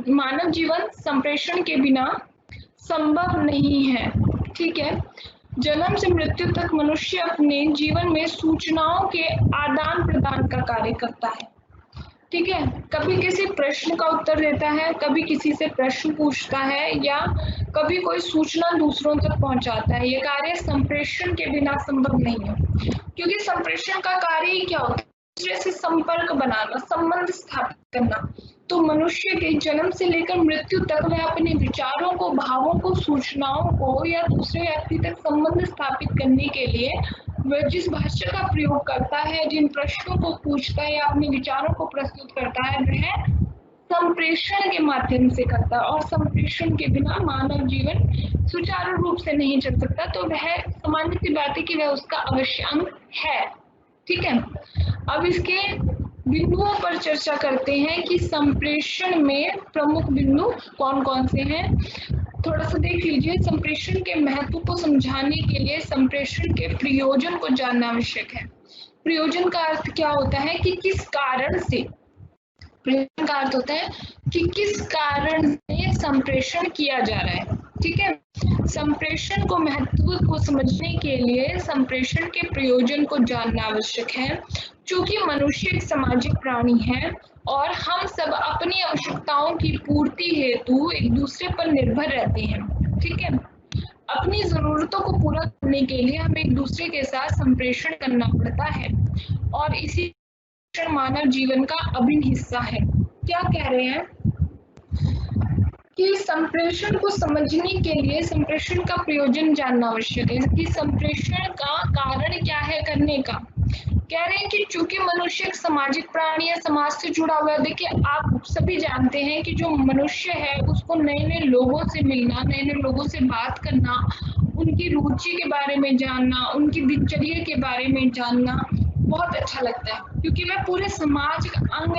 मानव जीवन संप्रेषण के बिना संभव नहीं है, ठीक है। जन्म से मृत्यु तक मनुष्य अपने जीवन में सूचनाओं के आदान प्रदान का कार्य करता है, ठीक है। कभी किसी प्रश्न का उत्तर देता है, कभी किसी से प्रश्न पूछता है, या कभी कोई सूचना दूसरों तक पहुंचाता है। ये कार्य संप्रेषण के बिना संभव नहीं है, क्योंकि संप्रेषण का कार्य ही क्या होता है? दूसरे से संपर्क बनाना, संबंध स्थापित करना। तो मनुष्य के जन्म से लेकर मृत्यु तक वह अपने विचारों को, भावों को, सूचनाओं को या दूसरे व्यक्ति तक संबंध स्थापित करने के लिए वह जिस भाषा का प्रयोग करता है, जिन प्रश्नों को पूछता है या अपने विचारों को प्रस्तुत करता है, वह संप्रेषण के माध्यम से करता है। और संप्रेषण के बिना मानव जीवन सुचारू रूप से नहीं चल सकता। तो वह सामान्य सी बात है कि वह उसका अवश्य अंग है, ठीक है। अब इसके बिंदुओं पर चर्चा करते हैं कि संप्रेषण में प्रमुख बिंदु कौन कौन से हैं। थोड़ा सा देख लीजिए। संप्रेषण के महत्व को समझाने के लिए संप्रेषण के प्रयोजन को जानना आवश्यक है। प्रयोजन का अर्थ क्या होता है कि किस कारण से, प्रयोजन का अर्थ होता है कि किस कारण से संप्रेषण किया जा रहा है, ठीक है। संप्रेषण को महत्व को समझने के लिए संप्रेषण के प्रयोजन को जानना आवश्यक है। चूंकि मनुष्य एक सामाजिक प्राणी है और हम सब अपनी आवश्यकताओं की पूर्ति हेतु एक दूसरे पर निर्भर रहते हैं, ठीक है। अपनी जरूरतों को पूरा करने के लिए हमें एक दूसरे के साथ संप्रेषण करना पड़ता है और इसी मानव जीवन का अभिन्न हिस्सा है। क्या कह रहे हैं कि संप्रेषण को समझने के लिए संप्रेषण का प्रयोजन जानना आवश्यक है कि संप्रेषण का कारण क्या है करने का, कह रहे हैं कि चूंकि मनुष्य एक सामाजिक प्राणी या समाज से जुड़ा हुआ है। देखिए आप सभी जानते हैं कि जो मनुष्य है उसको नए नए लोगों से मिलना, नए नए लोगों से बात करना, उनकी रुचि के बारे में जानना, उनकी दिनचर्या के बारे में जानना बहुत अच्छा लगता है, क्योंकि वह पूरे समाज का अंग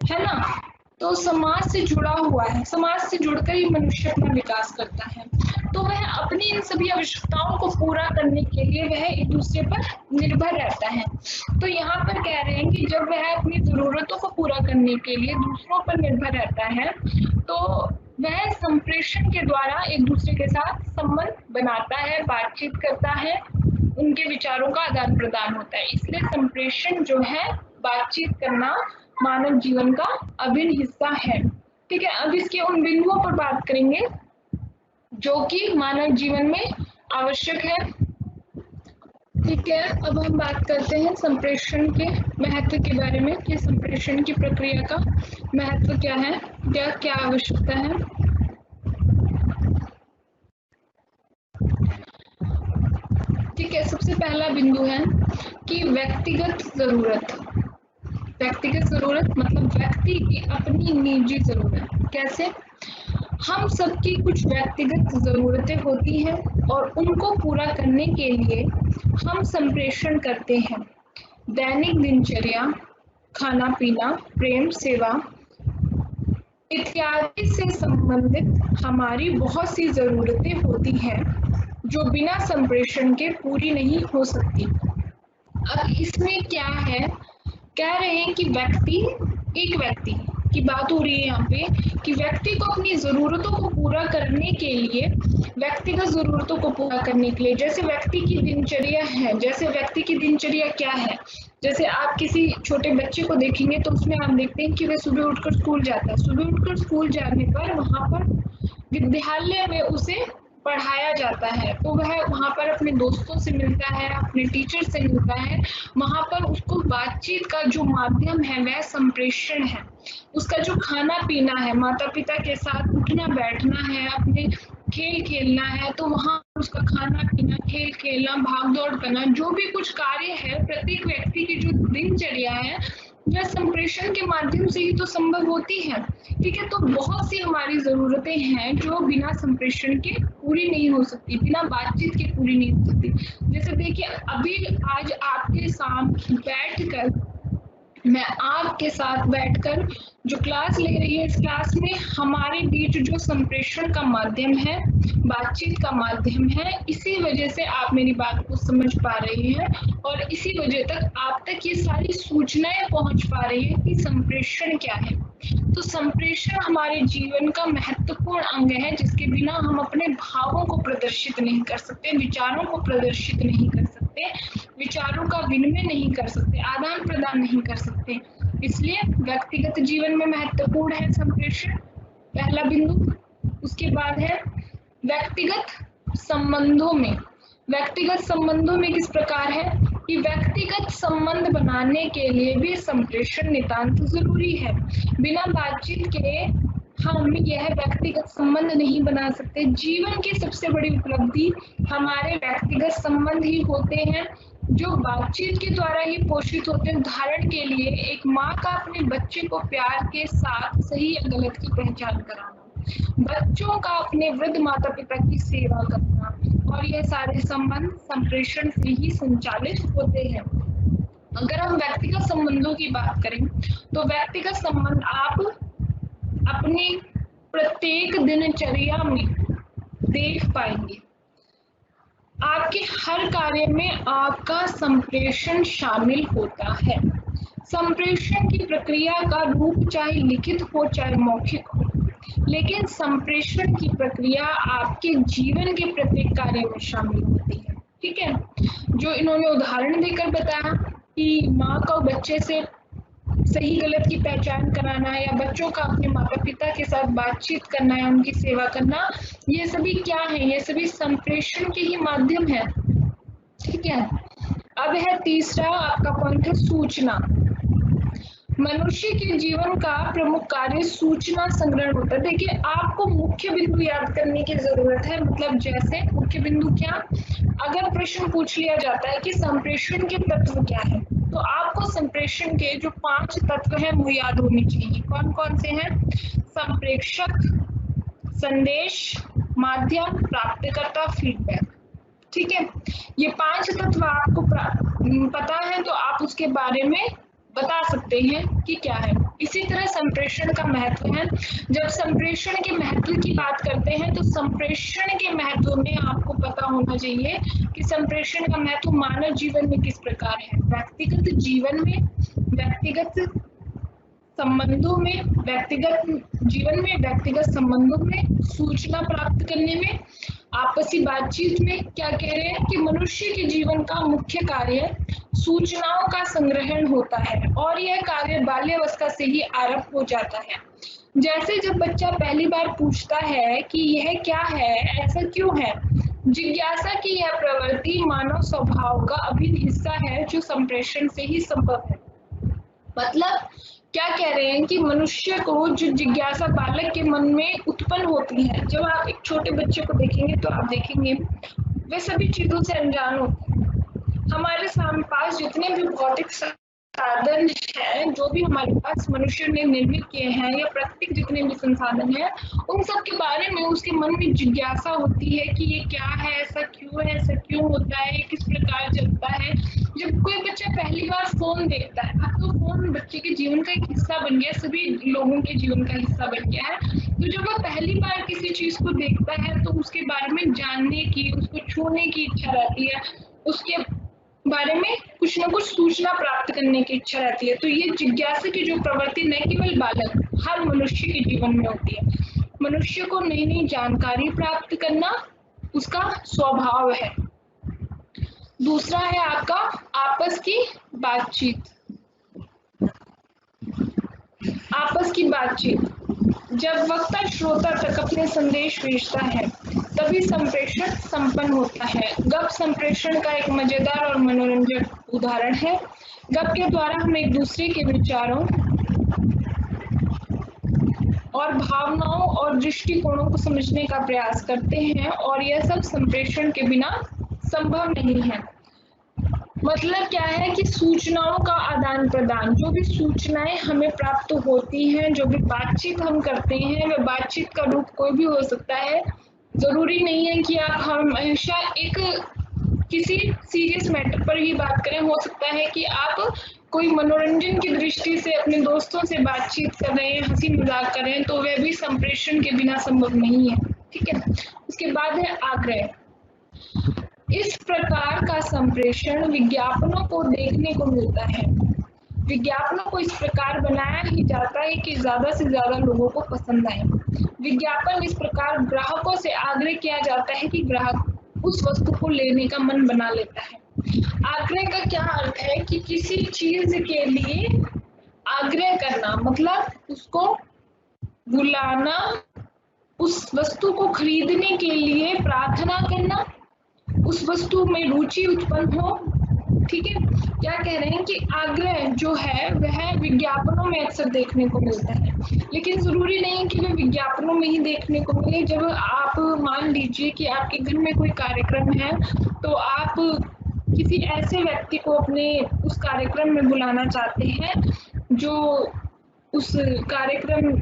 है ना। तो समाज से जुड़ा हुआ है, समाज से जुड़कर ही मनुष्य अपना विकास करता है। तो वह अपनी इन सभी आवश्यकताओं को पूरा करने के लिए वह एक दूसरे पर निर्भर रहता है। तो यहाँ पर कह रहे हैं कि जब वह अपनी जरूरतों को पूरा करने के लिए दूसरों पर निर्भर रहता है, तो वह संप्रेषण के द्वारा एक दूसरे के साथ संबंध बनाता है, बातचीत करता है, उनके विचारों का आदान प्रदान होता है। इसलिए संप्रेषण जो है, बातचीत करना मानव जीवन का अभिन्न हिस्सा है। ठीक है, अब इसके उन बिंदुओं पर बात करेंगे जो कि मानव जीवन में आवश्यक है। ठीक है, अब हम बात करते हैं संप्रेषण के महत्व के बारे में कि संप्रेषण की प्रक्रिया का महत्व क्या है, क्या आवश्यकता है। ठीक है, सबसे पहला बिंदु है कि व्यक्तिगत जरूरत। व्यक्तिगत जरूरत मतलब व्यक्ति की अपनी निजी जरूरत। कैसे? हम सबकी कुछ व्यक्तिगत जरूरतें होती हैं और उनको पूरा करने के लिए हम संप्रेषण करते हैं। दैनिक दिनचर्या, खाना पीना, प्रेम, सेवा इत्यादि से संबंधित हमारी बहुत सी जरूरतें होती हैं जो बिना संप्रेषण के पूरी नहीं हो सकती। अब इसमें क्या है, कह रहे हैं कि एक व्यक्ति की बात हो रही है यहाँ पे कि व्यक्ति को अपनी जरूरतों को पूरा करने के लिए, व्यक्तिगत जरूरतों को पूरा करने के लिए, जैसे व्यक्ति की दिनचर्या है, जैसे व्यक्ति की दिनचर्या क्या है, जैसे आप किसी छोटे बच्चे को देखेंगे तो उसमें आप देखते हैं कि वह सुबह उठकर स्कूल जाता है। सुबह उठकर स्कूल जाने पर वहां पर विद्यालय में उसे पढ़ाया जाता है, तो वह वहाँ पर अपने दोस्तों से मिलता है, अपने टीचर से मिलता है। वहाँ पर उसको बातचीत का जो माध्यम है वह संप्रेषण है। उसका जो खाना पीना है, माता पिता के साथ उठना बैठना है, अपने खेल खेलना है, तो वहाँ उसका खाना पीना, खेल खेलना, भाग दौड़ करना, जो भी कुछ कार्य है, प्रत्येक व्यक्ति की जो दिनचर्या है वह संप्रेषण के माध्यम से ही तो संभव होती है। ठीक है, तो बहुत सी हमारी जरूरतें हैं जो बिना संप्रेषण के पूरी नहीं हो सकती, बिना बातचीत के पूरी नहीं हो सकती। जैसे देखिए अभी आज आपके साथ बैठकर, मैं आपके साथ बैठकर जो क्लास ले रही है, इस क्लास में हमारे बीच जो संप्रेषण का माध्यम है, बातचीत का माध्यम है, इसी वजह से आप मेरी बात को समझ पा रही हैं और इसी वजह तक आप तक ये सारी सूचनाएं पहुंच पा रही है कि संप्रेषण क्या है। तो संप्रेषण हमारे जीवन का महत्वपूर्ण अंग है, जिसके बिना हम अपने भावों को प्रदर्शित नहीं कर सकते, विचारों को प्रदर्शित नहीं कर सकते, विचारों का विनिमय नहीं कर सकते, आदान प्रदान नहीं कर सकते। इसलिए व्यक्तिगत जीवन में महत्वपूर्ण है संप्रेषण, पहला बिंदु। उसके बाद है व्यक्तिगत संबंधों में। व्यक्तिगत संबंधों में किस प्रकार है कि व्यक्तिगत संबंध बनाने के लिए भी संप्रेषण नितांत जरूरी है। बिना बातचीत के हम यह व्यक्तिगत संबंध नहीं बना सकते। जीवन की सबसे बड़ी उपलब्धि हमारे व्यक्तिगत संबंध ही होते हैं, जो बातचीत के द्वारा ही पोषित होते हैं। उदाहरण के लिए एक माँ का अपने बच्चे को प्यार के साथ सही या गलत की पहचान कराना, बच्चों का अपने वृद्ध माता पिता की सेवा करना, और यह सारे संबंध संप्रेषण से ही संचालित होते हैं। अगर हम व्यक्तिगत संबंधों की बात करें तो व्यक्तिगत संबंध आप अपनी प्रत्येक दिनचर्या में देख पाएंगे। आपके हर कार्य में आपका संप्रेषण शामिल होता है। संप्रेषण की प्रक्रिया का रूप चाहे लिखित हो चाहे मौखिक हो, लेकिन संप्रेषण की प्रक्रिया आपके जीवन के प्रत्येक कार्य में शामिल होती है। ठीक है, जो इन्होंने उदाहरण देकर बताया कि माँ का बच्चे से सही गलत की पहचान कराना या बच्चों का अपने माता पिता के साथ बातचीत करना या उनकी सेवा करना, ये सभी क्या है? ये सभी संप्रेषण के ही माध्यम है। ठीक है, अब है तीसरा आपका पॉइंट है सूचना। मनुष्य के जीवन का प्रमुख कार्य सूचना संग्रहण होता है। देखिए आपको मुख्य बिंदु याद करने की जरूरत है। मतलब जैसे मुख्य बिंदु क्या, अगर प्रश्न पूछ लिया जाता है कि संप्रेषण के तत्व क्या है, तो आपको संप्रेषण के जो 5 तत्व हैं वो याद होने चाहिए। कौन कौन से हैं? संप्रेषक, संदेश, माध्यम, प्राप्तकर्ता, फीडबैक। ठीक है, ये 5 तत्व आपको पता है तो आप उसके बारे में बता सकते हैं कि क्या है। इसी तरह संप्रेषण का महत्व है। जब संप्रेषण के महत्व की बात करते हैं तो संप्रेषण के महत्व में आपको पता होना चाहिए कि संप्रेषण का महत्व मानव जीवन में किस प्रकार है। व्यक्तिगत जीवन में, व्यक्तिगत संबंधों में, व्यक्तिगत जीवन में, व्यक्तिगत संबंधों में, सूचना प्राप्त करने में, आपसी बातचीत में। क्या कह रहे हैं कि मनुष्य के जीवन का मुख्य कार्य सूचनाओं का संग्रहण होता है और यह कार्य बाल्यावस्था से ही आरंभ हो जाता है। जैसे जब बच्चा पहली बार पूछता है कि यह क्या है, ऐसा क्यों है, जिज्ञासा की यह प्रवृत्ति मानव स्वभाव का अभिन्न हिस्सा है जो संप्रेषण से ही संभव है। मतलब क्या कह रहे हैं कि मनुष्य को जो जिज्ञासा बालक के मन में उत्पन्न होती है, जब आप एक छोटे बच्चे को देखेंगे तो आप देखेंगे वे सभी चीजों से अनजान होते हैं। हमारे पास जितने भी भौतिक साधन हैं, जो भी हमारे पास मनुष्य ने निर्मित किए हैं या प्राकृतिक जितने भी संसाधन हैं, उन सब के बारे में उसके मन में जिज्ञासा होती है कि ये क्या है, ऐसा क्यों है, ऐसा क्यों होता है, ये किस प्रकार चलता है। जब कोई बच्चा पहली बार फोन देखता है, अब तो फोन बच्चे के जीवन का एक हिस्सा बन गया, सभी लोगों के जीवन का हिस्सा बन गया है। तो जब वो पहली बार किसी चीज को देखता है तो उसके बारे में जानने की, उसको छूने की इच्छा रहती है, उसके बारे में कुछ न कुछ सूचना प्राप्त करने की इच्छा रहती है। तो ये जिज्ञासा की जो प्रवृत्ति न केवल बालक, हर मनुष्य के जीवन में होती है। मनुष्य को नई नई जानकारी प्राप्त करना उसका स्वभाव है। दूसरा है आपका आपस की बातचीत। आपस की बातचीत, जब वक्ता श्रोता तक अपने संदेश भेजता है तभी संप्रेषण संपन्न होता है। गप संप्रेषण का एक मजेदार और मनोरंजक उदाहरण है। गप के द्वारा हम एक दूसरे के विचारों और भावनाओं और दृष्टिकोणों को समझने का प्रयास करते हैं और यह सब संप्रेषण के बिना संभव नहीं है। मतलब क्या है कि सूचनाओं का आदान प्रदान, जो भी सूचनाएं हमें प्राप्त होती हैं, जो भी बातचीत हम करते हैं, वह बातचीत का रूप कोई भी हो सकता है। जरूरी नहीं है कि आप हमेशा एक किसी सीरियस मैटर पर ही बात करें। हो सकता है कि आप कोई मनोरंजन की दृष्टि से अपने दोस्तों से बातचीत कर रहे हैं, हंसी मजाक कर रहे हैं, तो वह भी संप्रेषण के बिना संभव नहीं है। ठीक है, उसके बाद है आग्रह। इस प्रकार का संप्रेषण विज्ञापनों को देखने को मिलता है। विज्ञापनों को इस प्रकार बनाया ही जाता है कि ज्यादा से ज्यादा लोगों को पसंद आए। विज्ञापन इस प्रकार ग्राहकों से आग्रह किया जाता है कि ग्राहक उस वस्तु को लेने का मन बना लेता है। आग्रह का क्या अर्थ है कि किसी चीज के लिए आग्रह करना, मतलब उसको बुलाना, उस वस्तु को खरीदने के लिए प्रार्थना करना, उस वस्तु में रुचि उत्पन्न हो। ठीक है, क्या कह रहे हैं कि आग्रह जो है वह विज्ञापनों में अक्सर देखने को मिलता है, लेकिन जरूरी नहीं कि वह विज्ञापनों में ही देखने को मिले। जब आप मान लीजिए कि आपके घर में कोई कार्यक्रम है तो आप किसी ऐसे व्यक्ति को अपने उस कार्यक्रम में बुलाना चाहते हैं जो उस कार्यक्रम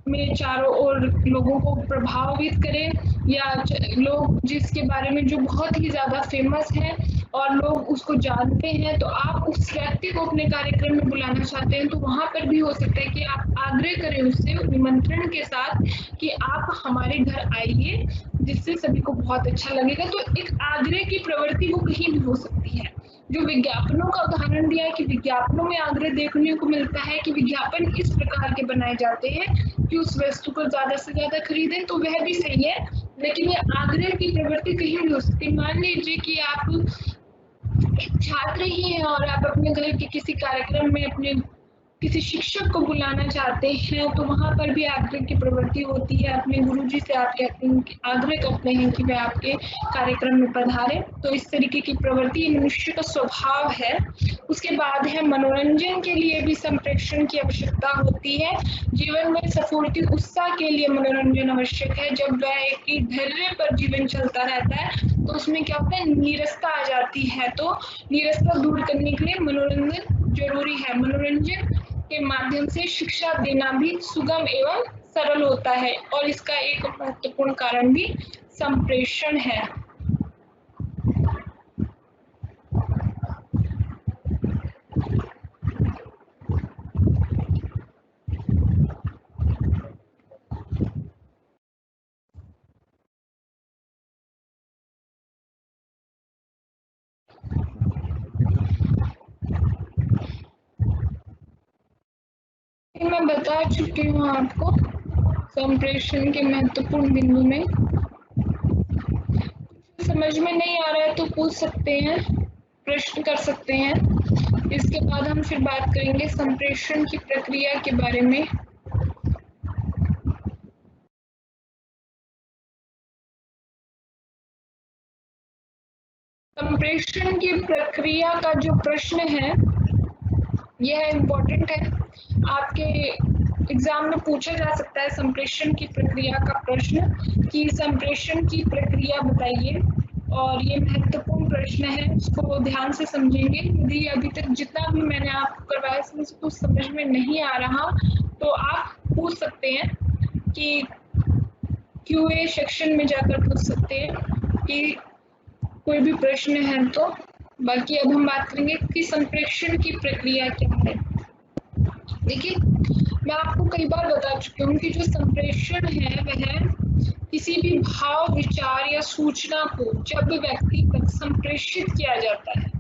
में चारों ओर लोगों को प्रभावित करे, या लोग जिसके बारे में जो बहुत ही ज्यादा फेमस है और लोग उसको जानते हैं, तो आप उस व्यक्ति को अपने कार्यक्रम में बुलाना चाहते हैं। तो वहां पर भी हो सकता है कि आप आग्रह करें उससे निमंत्रण के साथ कि आप हमारे घर आइए, जिससे सभी को बहुत अच्छा लगेगा। तो एक आग्रह की प्रवृत्ति वो कहीं भी हो सकती है। जो विज्ञापनों का उदाहरण दिया है कि विज्ञापनों में आग्रह देखने को मिलता है कि विज्ञापन इस प्रकार के बनाए जाते हैं कि उस वस्तु को ज्यादा से ज्यादा खरीदें, तो वह भी सही है, लेकिन ये आग्रह की प्रवृत्ति कहीं भी हो सकती है। मान लीजिए कि आप एक छात्र ही हैं और आप अपने घर के किसी कार्यक्रम में अपने किसी शिक्षक को बुलाना चाहते हैं तो वहाँ पर भी आग्रह की प्रवृत्ति होती है। अपने गुरुजी से आप कहते हैं कि आग्रह करते हैं कि वे आपके कार्यक्रम में पधारे। तो इस तरीके की प्रवृत्ति मनुष्य का स्वभाव है। उसके बाद है मनोरंजन के लिए भी संप्रेषण की आवश्यकता होती है। जीवन में स्फूर्ति उत्साह के लिए मनोरंजन आवश्यक है। जब वह एक धैर्य पर जीवन चलता रहता है तो उसमें क्या होता है, नीरसता आ जाती है। तो नीरसता दूर करने के लिए मनोरंजन जरूरी है। मनोरंजन के माध्यम से शिक्षा देना भी सुगम एवं सरल होता है और इसका एक महत्वपूर्ण कारण भी संप्रेषण है। मैं बता चुकी हूँ आपको संप्रेषण के महत्वपूर्ण बिंदु में। समझ में नहीं आ रहा है तो पूछ सकते हैं, प्रश्न कर सकते हैं। इसके बाद हम फिर बात करेंगे संप्रेषण की प्रक्रिया के बारे में। संप्रेषण की प्रक्रिया का जो प्रश्न है यह इम्पोर्टेंट है। आपके एग्जाम में पूछा जा सकता है संप्रेषण की प्रक्रिया का प्रश्न कि संप्रेषण की प्रक्रिया बताइए, और ये महत्वपूर्ण प्रश्न है, इसको ध्यान से समझेंगे। यदि अभी तक जितना भी मैंने आपको करवाया इसमें से कुछ समझ में नहीं आ रहा तो आप पूछ सकते हैं कि QA सेक्शन में जाकर पूछ सकते हैं कि कोई भी प्रश्न है तो। बाकी अब हम बात करेंगे कि संप्रेषण की प्रक्रिया क्या है। देखिए, मैं आपको कई बार बता चुकी हूँ कि जो संप्रेषण है वह किसी भी भाव, विचार या सूचना को जब व्यक्ति तक संप्रेषित किया जाता है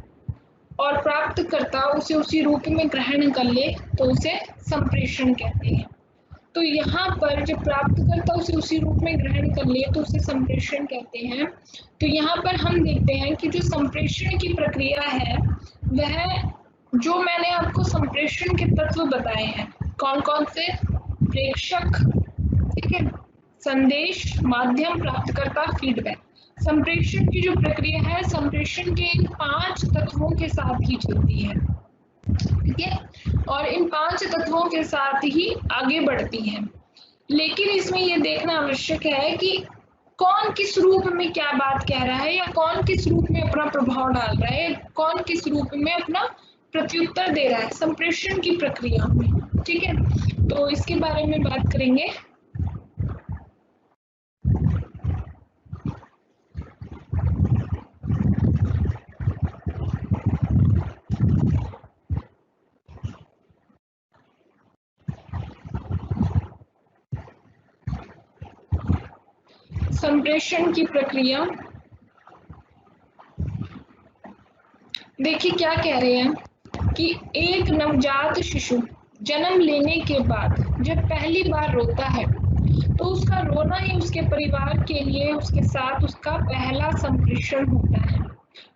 और प्राप्तकर्ता उसे उसी रूप में ग्रहण कर ले तो उसे संप्रेषण कहते हैं। तो यहाँ पर जब प्राप्तकर्ता उसे उसी रूप में ग्रहण कर ले तो उसे संप्रेषण कहते हैं। तो यहाँ पर हम देखते हैं कि जो संप्रेषण की प्रक्रिया है वह, जो मैंने आपको संप्रेषण के तत्व बताए हैं, कौन कौन से, प्रेषक, ठीक है, संदेश, माध्यम, प्राप्तकर्ता, फीडबैक। संप्रेषण की जो प्रक्रिया है संप्रेषण के 5 तत्वों के साथ ही चलती है, ठीक है, और इन 5 तत्वों के साथ ही आगे बढ़ती है। लेकिन इसमें यह देखना आवश्यक है कि कौन किस रूप में क्या बात कह रहा है या कौन किस रूप में अपना प्रभाव डाल रहा है, कौन किस रूप में अपना प्रत्युत्तर दे रहा है संप्रेषण की प्रक्रिया में, ठीक है। तो इसके बारे में बात करेंगे। संप्रेषण की प्रक्रिया, देखिए क्या कह रहे हैं कि एक नवजात शिशु जन्म लेने के बाद जब पहली बार रोता है तो उसका रोना ही उसके परिवार के लिए उसके साथ उसका पहला संप्रेषण होता है।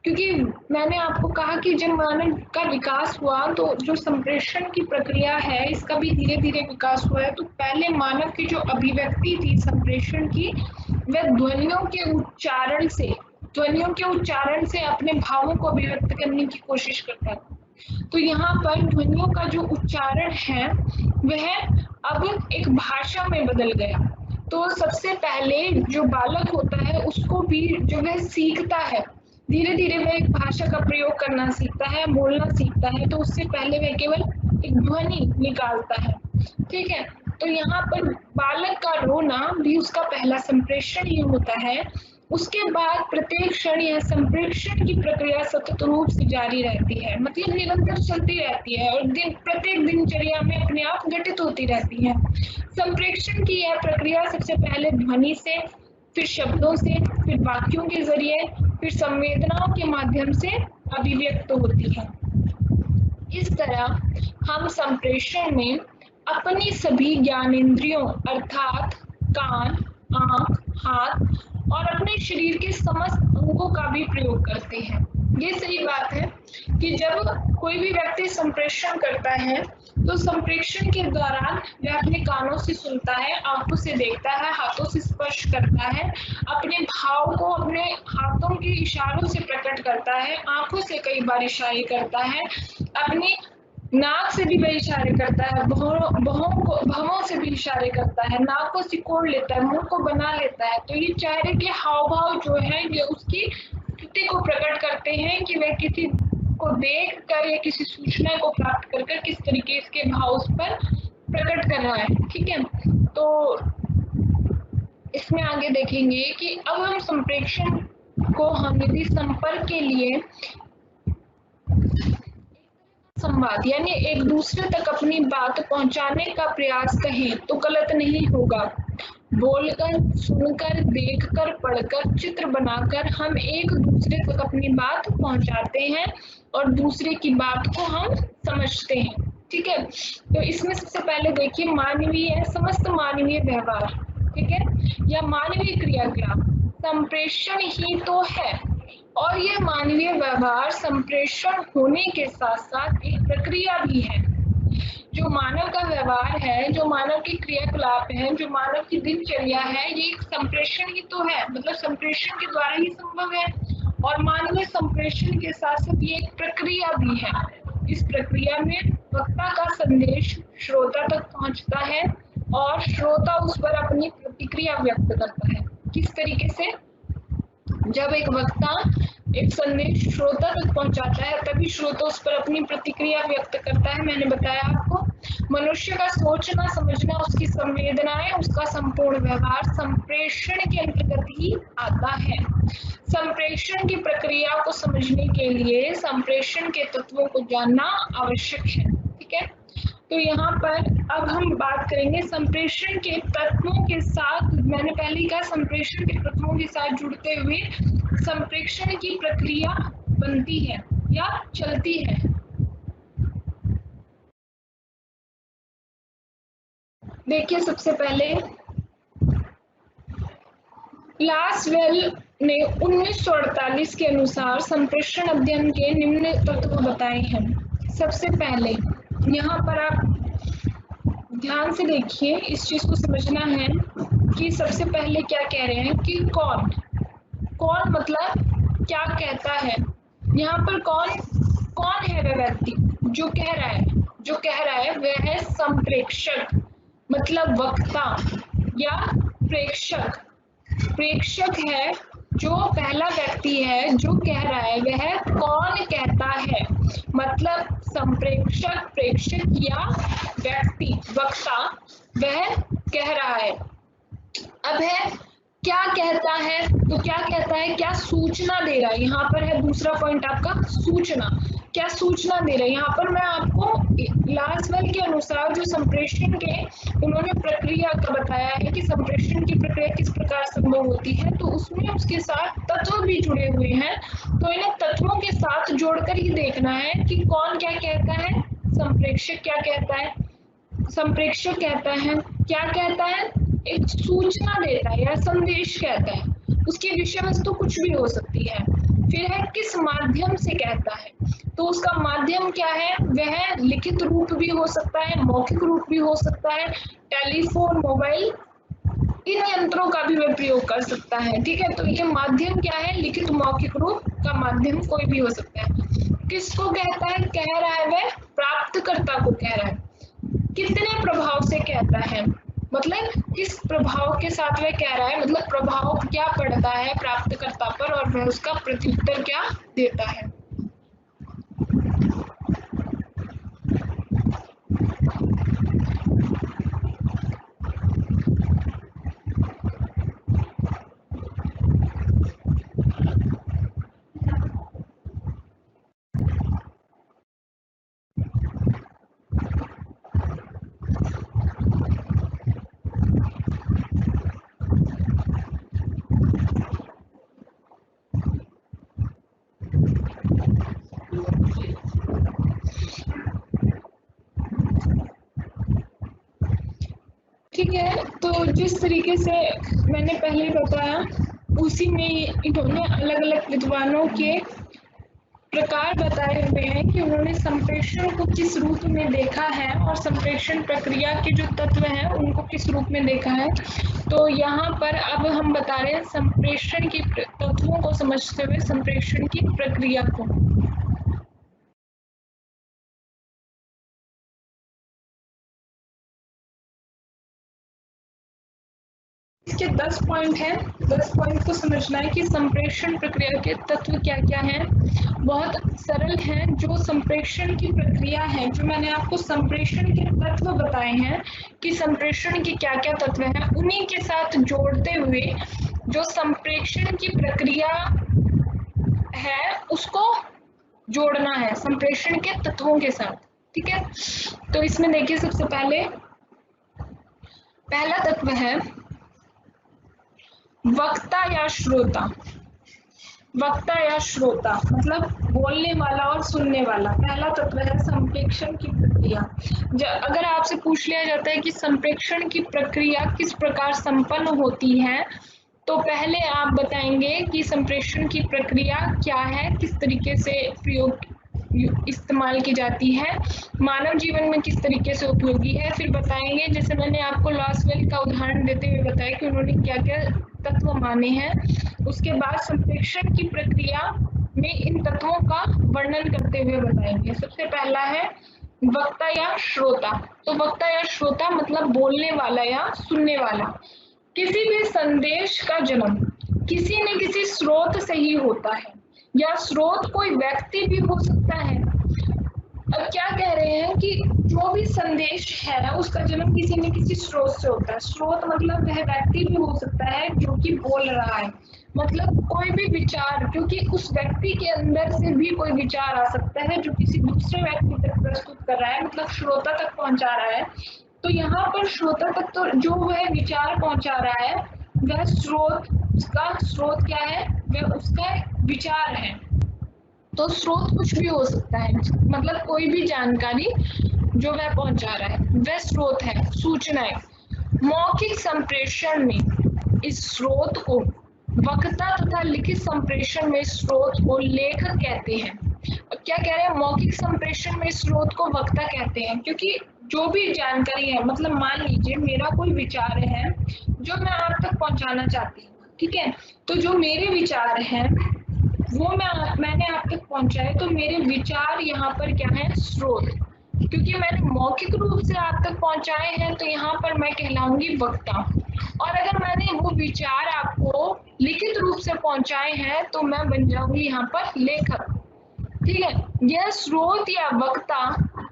क्योंकि मैंने आपको कहा कि जब मानव का विकास हुआ तो जो संप्रेषण की प्रक्रिया है इसका भी धीरे धीरे विकास हुआ है। तो पहले मानव की जो अभिव्यक्ति थी संप्रेषण की, वह ध्वनियों के उच्चारण से अपने भावों को अभिव्यक्त करने की कोशिश करता था। तो यहाँ पर ध्वनियों का जो उच्चारण है वह अब एक भाषा में बदल गया। तो सबसे पहले जो बालक होता है उसको भी जो वह सीखता है, धीरे धीरे वह एक भाषा का प्रयोग करना सीखता है, बोलना सीखता है। तो उससे पहले वह केवल एक ध्वनि निकालता है, ठीक है। तो यहाँ पर बालक का रोना भी उसका पहला संप्रेषण ही होता है। उसके बाद प्रत्येक क्षण यह संप्रेषण की प्रक्रिया सतत रूप से जारी रहती है, मतलब निरंतर चलती रहती है और प्रत्येक दिनचर्या में अपने आप घटित होती रहती है। संप्रेषण की यह प्रक्रिया सबसे पहले ध्वनि से, फिर शब्दों से, फिर वाक्यों के जरिए, फिर संवेदनाओं के माध्यम से अभिव्यक्त होती है। इस तरह हम संप्रेषण में अपनी सभी ज्ञानेंद्रियों अर्थात कान, आंख, हाथ और अपने शरीर के समस्त अंगों का भी प्रयोग करते हैं। ये सही बात है कि जब कोई भी व्यक्ति संप्रेषण करता है तो संप्रेषण के दौरान वह अपने कानों से सुनता है, आंखों से देखता है, हाथों से स्पर्श करता है, अपने भाव को अपने हाथों के इशारों से प्रकट करता है, आंखों से कई बार इशारे करता है, अपने नाक से भी वह इशारे करता है, भवों से भी इशारे करता है, नाक को सिकोड़ लेता है, मुंह को बना लेता है। तो ये चेहरे के हाव भाव जो है ये उसकी स्थिति को प्रकट करते हैं कि वह किसी को देख कर या किसी सूचना को प्राप्त कर किस तरीके के भाव उस पर प्रकट कर रहा है। ठीक है, तो इसमें आगे देखेंगे कि अब हम संप्रेषण को हम यदि संपर्क के लिए संवाद यानी एक दूसरे तक अपनी बात पहुंचाने का प्रयास कहें तो गलत नहीं होगा। बोलकर, सुनकर, देखकर, पढ़कर, चित्र बनाकर हम एक दूसरे तक अपनी बात पहुंचाते हैं और दूसरे की बात को हम समझते हैं। ठीक है, तो इसमें सबसे पहले देखिए मानवीय, समस्त मानवीय व्यवहार, ठीक है, या मानवीय क्रियाकलाप संप्रेषण ही तो है। और ये मानवीय व्यवहार संप्रेषण होने के साथ साथ एक प्रक्रिया भी है। जो मानव का व्यवहार है, जो मानव की क्रियाकलाप है, जो मानव की दिनचर्या है, ये एक संप्रेषण ही तो है, मतलब संप्रेषण के द्वारा ही संभव है। और मानवीय संप्रेषण के साथ साथ ये एक प्रक्रिया भी है। इस प्रक्रिया में वक्ता का संदेश श्रोता तक पहुंचता है और श्रोता उस पर अपनी प्रतिक्रिया व्यक्त करता है। किस तरीके से? जब एक वक्ता एक संदेश श्रोता तक पहुंचाता है तभी श्रोता उस पर अपनी प्रतिक्रिया व्यक्त करता है। मैंने बताया आपको, मनुष्य का सोचना समझना, उसकी संवेदनाएं, उसका संपूर्ण व्यवहार संप्रेषण के अंतर्गत ही आता है। संप्रेषण की प्रक्रिया को समझने के लिए संप्रेषण के तत्वों को जानना आवश्यक है। ठीक है, तो यहाँ पर अब हम बात करेंगे संप्रेषण के तत्वों के साथ। मैंने पहले ही कहा संप्रेषण के तत्वों के साथ जुड़ते हुए संप्रेषण की प्रक्रिया बनती है या चलती है। देखिए, सबसे पहले लासवेल ने 1948 के अनुसार संप्रेषण अध्ययन के निम्न तत्व बताए हैं। सबसे पहले यहाँ पर आप ध्यान से देखिए, इस चीज को समझना है कि सबसे पहले क्या कह रहे हैं कि कौन मतलब क्या कहता है। यहाँ पर कौन है वह व्यक्ति जो कह रहा है वह है संप्रेषक, मतलब वक्ता या प्रेक्षक। प्रेक्षक है जो पहला व्यक्ति है जो कह रहा है, वह कौन कहता है, मतलब संप्रेषक, प्रेक्षक या व्यक्ति, वक्ता, वह कह रहा है। अब है क्या कहता है, तो क्या कहता है, क्या सूचना दे रहा है। यहाँ पर है दूसरा पॉइंट आपका, सूचना। क्या सूचना दे रहा है। यहाँ पर मैं आपको लासवेल के अनुसार जो संप्रेषण के उन्होंने प्रक्रिया का बताया है कि संप्रेषण की प्रक्रिया किस प्रकार संभव होती है, तो उसमें उसके साथ तत्व भी जुड़े हुए हैं। तो इन्हें तत्वों के साथ जोड़कर ही देखना है कि कौन क्या कहता है, संप्रेषक क्या कहता है, संप्रेषक कहता है, क्या कहता है, एक सूचना देता है या संदेश कहता है। उसकी विषय वस्तु कुछ भी हो सकती है। फिर है किस माध्यम से कहता है, तो उसका माध्यम क्या है, वह लिखित रूप भी हो सकता है, मौखिक रूप भी हो सकता है, टेलीफोन, मोबाइल, इन यंत्रों का भी वह प्रयोग कर सकता है। ठीक है, तो ये माध्यम क्या है, लिखित मौखिक रूप का माध्यम कोई भी हो सकता है। किसको कहता है, कह रहा है वह प्राप्तकर्ता को कह रहा है। कितने प्रभाव से कहता है, मतलब किस प्रभाव के साथ वह कह रहा है, मतलब प्रभाव क्या पड़ता है प्राप्तकर्ता पर और वह उसका प्रत्युत्तर क्या देता है। ठीक है, तो जिस तरीके से मैंने पहले बताया उसी में इन्होंने अलग अलग विद्वानों के प्रकार बताए हुए हैं कि उन्होंने संप्रेषण को किस रूप में देखा है और संप्रेषण प्रक्रिया के जो तत्व हैं उनको किस रूप में देखा है। तो यहाँ पर अब हम बता रहे हैं संप्रेषण की तत्वों को समझते हुए संप्रेषण की प्रक्रिया को। इसके 10 पॉइंट हैं। 10 पॉइंट को समझना है कि संप्रेषण प्रक्रिया के तत्व क्या क्या हैं। बहुत सरल हैं। जो संप्रेषण की प्रक्रिया है, जो मैंने आपको संप्रेषण के तत्व बताए हैं कि संप्रेषण के क्या क्या तत्व हैं, उन्हीं के साथ जोड़ते हुए जो संप्रेषण की प्रक्रिया है उसको जोड़ना है संप्रेषण के तत्वों के साथ। ठीक है, तो इसमें देखिए सबसे पहला तत्व है वक्ता या श्रोता। वक्ता या श्रोता मतलब बोलने वाला और सुनने वाला। पहला तत्व है संप्रेषण की प्रक्रिया। अगर आपसे पूछ लिया जाता है कि संप्रेषण की प्रक्रिया किस प्रकार संपन्न होती है, तो पहले आप बताएंगे कि संप्रेषण की प्रक्रिया क्या है, किस तरीके से इस्तेमाल की जाती है, मानव जीवन में किस तरीके से उपयोगी है। फिर बताएंगे, जैसे मैंने आपको लास्टवेल का उदाहरण देते हुए बताया कि उन्होंने क्या क्या तत्व माने हैं। उसके बाद संप्रेषण की प्रक्रिया में इन तत्वों का वर्णन करते हुए बताएंगे। सबसे पहला है वक्ता या श्रोता। तो वक्ता या श्रोता मतलब बोलने वाला या सुनने वाला। किसी भी संदेश का जन्म किसी न किसी स्रोत से ही होता है, या स्रोत कोई व्यक्ति भी हो सकता है। अब क्या कह रहे हैं कि जो भी संदेश है उसका जन्म किसी न किसी स्रोत से होता है। स्रोत मतलब वह व्यक्ति भी हो सकता है जो कि बोल रहा है, मतलब कोई भी विचार, क्योंकि उस व्यक्ति के अंदर से भी कोई विचार आ सकता है जो किसी दूसरे व्यक्ति तक प्रस्तुत कर रहा है, मतलब श्रोता तक पहुंचा रहा है। तो यहाँ पर श्रोता तक तो जो वह विचार पहुंचा रहा है वह स्रोत, उसका स्रोत क्या है, वह उसका विचार है। तो स्रोत कुछ भी हो सकता है, मतलब कोई भी जानकारी जो वह पहुंचा रहा है वह स्रोत है। सूचनाएं मौखिक संप्रेषण में इस स्रोत को वक्ता तथा लिखित संप्रेषण में स्रोत को लेखक कहते हैं। अब क्या कह रहे हैं, मौखिक संप्रेषण में स्रोत को वक्ता कहते हैं, क्योंकि जो भी जानकारी है, मतलब मान लीजिए मेरा कोई विचार है जो मैं आप तक पहुंचाना चाहती हूँ, ठीक है, तो जो मेरे विचार हैं वो मैंने आप तक पहुंचाए, तो मेरे विचार यहाँ पर क्या है, स्रोत। क्योंकि मैंने मौखिक रूप से आप तक पहुंचाए हैं तो यहाँ पर मैं कहलाऊंगी वक्ता। और अगर मैंने वो विचार आपको लिखित रूप से पहुंचाए हैं तो मैं बन जाऊंगी यहाँ पर लेखक। ठीक है, यह स्रोत या वक्ता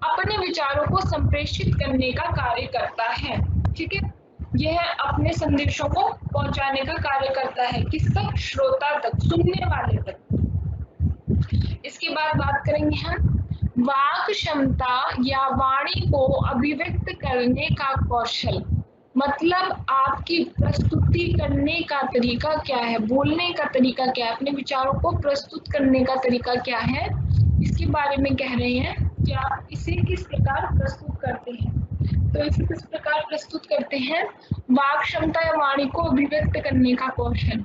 अपने विचारों को संप्रेषित करने का कार्य करता है। ठीक है, यह अपने संदेशों को पहुंचाने का कार्य करता है, किस तक, श्रोता तक, सुनने वाले तक। इसके बाद बात करेंगे हम वाक क्षमता या वाणी को अभिव्यक्त करने का कौशल। मतलब आपकी प्रस्तुति करने का तरीका क्या है, बोलने का तरीका क्या है, अपने विचारों को प्रस्तुत करने का तरीका क्या है, इसके बारे में कह रहे हैं कि आप इसे किस प्रकार प्रस्तुत करते हैं। तो इसे किस प्रकार प्रस्तुत करते हैं, वाक क्षमता या वाणी को अभिव्यक्त करने का कौशल।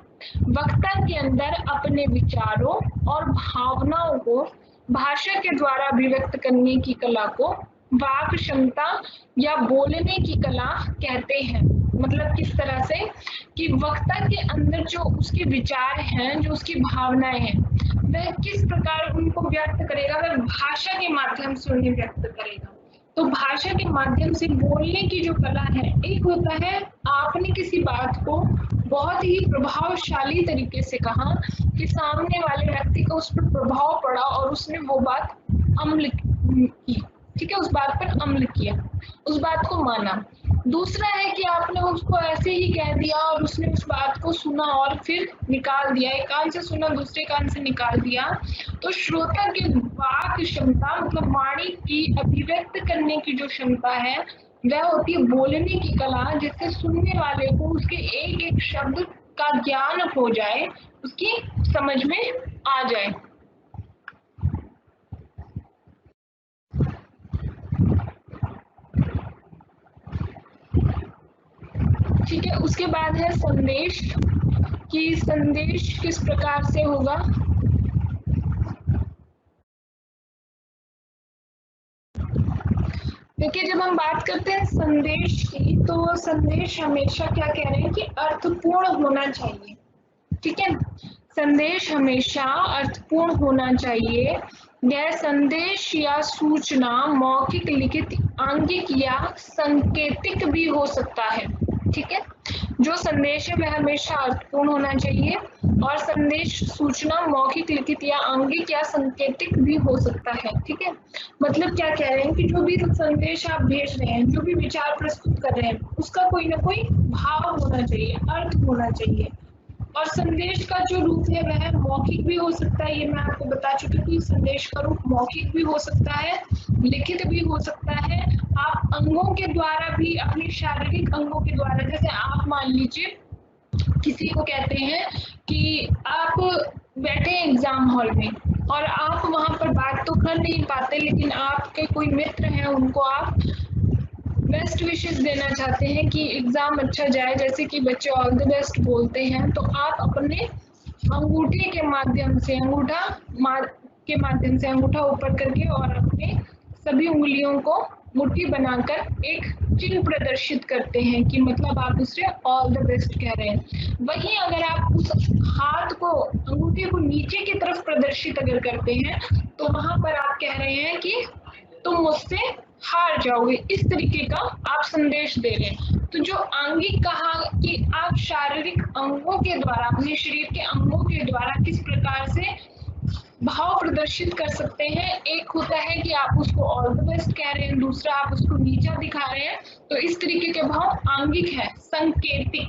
वक्ता के अंदर अपने विचारों और भावनाओं को भाषा के द्वारा अभिव्यक्त करने की कला को वाक क्षमता या बोलने की कला कहते हैं। मतलब किस तरह से कि वक्ता के अंदर जो उसके विचार हैं, जो उसकी भावनाएं हैं, वह किस प्रकार उनको व्यक्त करेगा, वह भाषा के माध्यम से उन्हें व्यक्त करेगा। तो भाषा के माध्यम से बोलने की जो कला है, एक होता है आपने किसी बात को बहुत ही प्रभावशाली तरीके से कहा कि सामने वाले व्यक्ति को उस पर प्रभाव पड़ा और उसने वो बात अमल की, ठीक है, उस बात पर अमल किया, उस बात को माना। दूसरा है कि आपने उसको ऐसे ही कह दिया और उसने उस बात को सुना और फिर निकाल दिया, एक कान से सुना दूसरे कान से निकाल दिया। तो श्रोता की वाक क्षमता मतलब वाणी की अभिव्यक्त करने की जो क्षमता है वह होती है बोलने की कला, जिससे सुनने वाले को उसके एक एक शब्द का ज्ञान हो जाए, उसकी समझ में आ जाए। ठीक है, उसके बाद है संदेश, कि संदेश किस प्रकार से होगा। देखिए, जब हम बात करते हैं संदेश की, तो संदेश हमेशा क्या कह रहे हैं कि अर्थपूर्ण होना चाहिए। ठीक है, संदेश हमेशा अर्थपूर्ण होना चाहिए। यह संदेश या सूचना मौखिक, लिखित, आंगिक या सांकेतिक भी हो सकता है। ठीक है, जो संदेश है वह हमेशा अर्थपूर्ण होना चाहिए, और संदेश सूचना मौखिक, लिखित या आंगिक या सांकेतिक भी हो सकता है। ठीक है, मतलब क्या कह रहे हैं कि जो भी संदेश आप भेज रहे हैं, जो भी विचार प्रस्तुत कर रहे हैं, उसका कोई ना कोई भाव होना चाहिए, अर्थ होना चाहिए। और संदेश का जो रूप है वह मौखिक भी हो सकता है, ये मैं आपको बता चुकी हूँ कि संदेश का रूप मौखिक भी हो सकता है, लिखित भी हो सकता है। आप अंगों के द्वारा भी, अपने शारीरिक अंगों के द्वारा, जैसे आप मान लीजिए किसी को कहते हैं कि आप बैठे हैं एग्जाम हॉल में और आप वहां पर बात तो कर नहीं पाते, लेकिन आपके कोई मित्र हैं, उनको आप बेस्ट विशेस देना चाहते हैं कि एग्जाम अच्छा जाए, जैसे कि बच्चे ऑल द बेस्ट बोलते हैं, तो आप अपने अंगूठे के माध्यम से, के माध्यम से अंगूठा ऊपर करके और अपने सभी उंगलियों को मुट्ठी बनाकर एक चिन्ह प्रदर्शित करते हैं कि मतलब आप उससे ऑल द बेस्ट कह रहे हैं। वहीं अगर आप उस हाथ को, अंगूठे को नीचे की तरफ प्रदर्शित अगर करते हैं, तो वहां पर आप कह रहे हैं कि तुम मुझसे हार जाओगे, इस तरीके का आप संदेश दे रहे हैं। तो जो आंगिक कहा कि आप शारीरिक अंगों के द्वारा, अपने शरीर के अंगों के द्वारा किस प्रकार से भाव प्रदर्शित कर सकते हैं। एक होता है कि आप उसको ऑल द बेस्ट कह रहे हैं, दूसरा आप उसको नीचा दिखा रहे हैं, तो इस तरीके के भाव आंगिक है। संकेतिक,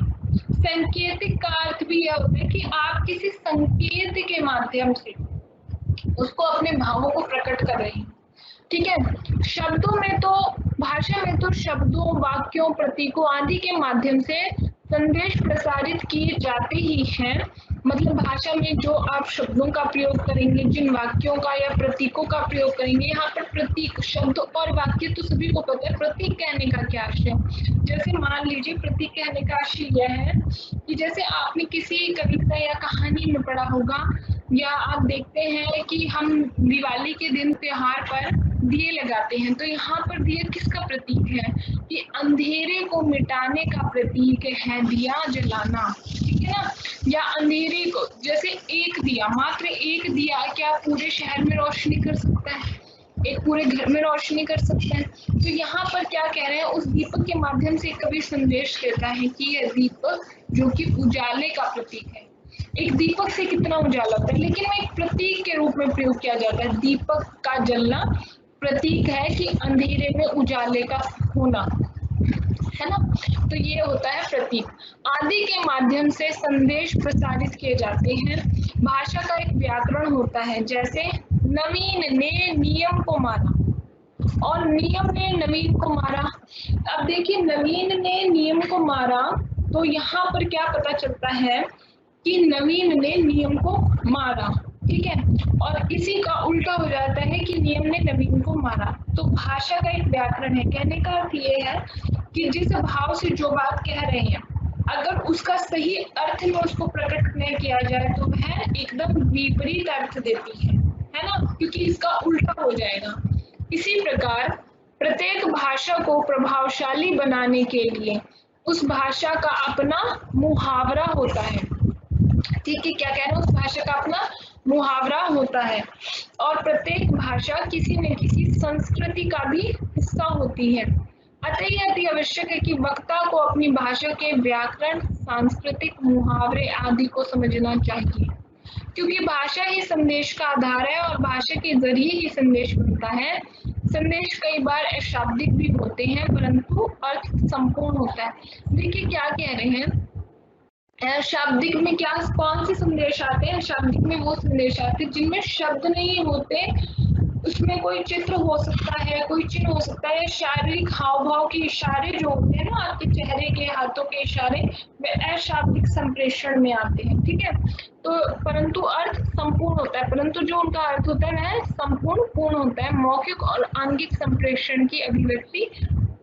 संकेतिक का अर्थ भी यह होता है कि आप किसी संकेत के माध्यम से उसको, अपने भावों को प्रकट कर रहे हैं। ठीक है, शब्दों में तो, भाषा में तो शब्दों, वाक्यों, प्रतीकों आदि के माध्यम से संदेश प्रसारित किए जाते ही हैं। मतलब भाषा में जो आप शब्दों का प्रयोग करेंगे, जिन वाक्यों का या प्रतीकों का प्रयोग करेंगे, यहाँ पर प्रतीक, शब्द और वाक्य तो सभी को पता है, प्रतीक कहने का क्या आशय। जैसे मान लीजिए, प्रतीक कहने का आशय यह है कि जैसे आपने किसी कविता या कहानी में पढ़ा होगा, या आप देखते हैं कि हम दिवाली के दिन त्योहार पर दिए लगाते हैं, तो यहाँ पर दिया किसका प्रतीक है कि अंधेरे को मिटाने का प्रतीक है दिया जलाना। ठीक है ना, या अंधेरे को, जैसे एक दिया, मात्र एक दिया क्या पूरे शहर में रोशनी कर सकता है, एक पूरे घर में रोशनी कर सकता है। तो यहाँ पर क्या कह रहे हैं, उस दीपक के माध्यम से कवि संदेश देता है कि यह दीपक जो कि उजाले का प्रतीक है। एक दीपक से कितना उजाला होता है, लेकिन वो एक प्रतीक के रूप में प्रयोग किया जाता है। दीपक का जलना प्रतीक है कि अंधेरे में उजाले का होना, है ना। तो ये होता है प्रतीक। आदि के माध्यम से संदेश प्रसारित किए जाते हैं। भाषा का एक व्याकरण होता है, जैसे नवीन ने नियम को मारा और नियम ने नवीन को मारा। अब देखिए, नवीन ने नियम को मारा, तो यहाँ पर क्या पता चलता है कि नवीन ने नियम को मारा। ठीक है, और इसी का उल्टा हो जाता है कि नियम ने नवीन को मारा। तो भाषा का एक व्याकरण है। कहने का अर्थ ये है कि जिस भाव से जो बात कह रहे हैं, अगर उसका सही अर्थ में उसको प्रकट नहीं किया जाए तो वह एकदम विपरीत अर्थ देती है ना, क्योंकि इसका उल्टा हो जाएगा। इसी प्रकार प्रत्येक भाषा को प्रभावशाली बनाने के लिए उस भाषा का अपना मुहावरा होता है। ठीक है, क्या कह रहे हैं, उस भाषा का अपना मुहावरा होता है। और प्रत्येक भाषा किसी न किसी संस्कृति का भी हिस्सा होती है। अतः यह अति आवश्यक है कि वक्ता को अपनी भाषा के व्याकरण, सांस्कृतिक मुहावरे आदि को समझना चाहिए, क्योंकि भाषा ही संदेश का आधार है और भाषा के जरिए ही संदेश बनता है। संदेश कई बार अशाब्दिक भी होते हैं, परंतु अर्थ संपूर्ण होता है। देखिए क्या कह रहे हैं, शाब्दिक में क्या, कौन से संदेश आते हैं, शाब्दिक में वो संदेश आते हैं जिनमें शब्द नहीं होते, उसमें कोई चित्र हो सकता है, कोई चिन्ह हो सकता है, शारीरिक हाव भाव के इशारे जो होते हैं ना, आपके चेहरे के, हाथों के इशारे, वे अशाब्दिक संप्रेषण में आते हैं। ठीक है, तो परंतु अर्थ संपूर्ण होता है, परंतु जो उनका अर्थ होता है वह संपूर्ण पूर्ण होता है। मौखिक और आंगिक संप्रेषण की अभिव्यक्ति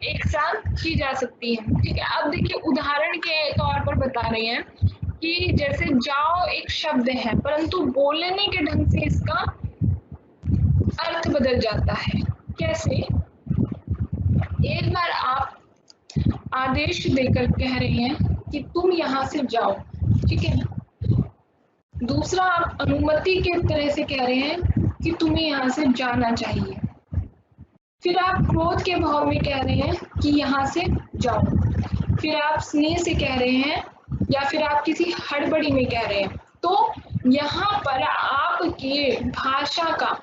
एक साथ की जा सकती है। ठीक है, अब देखिए उदाहरण के तौर पर बता रहे हैं कि जैसे जाओ एक शब्द है, परंतु बोलने के ढंग से इसका अर्थ बदल जाता है। कैसे, एक बार आप आदेश देकर कह रहे हैं कि तुम यहाँ से जाओ, ठीक है। दूसरा, आप अनुमति के तरह से कह रहे हैं कि तुम्हें यहाँ से जाना चाहिए। फिर आप क्रोध के भाव में कह रहे हैं कि यहाँ से जाओ। फिर आप स्नेह से कह रहे हैं या फिर आप किसी हड़बड़ी में कह रहे हैं। तो यहाँ पर आपके भाषा का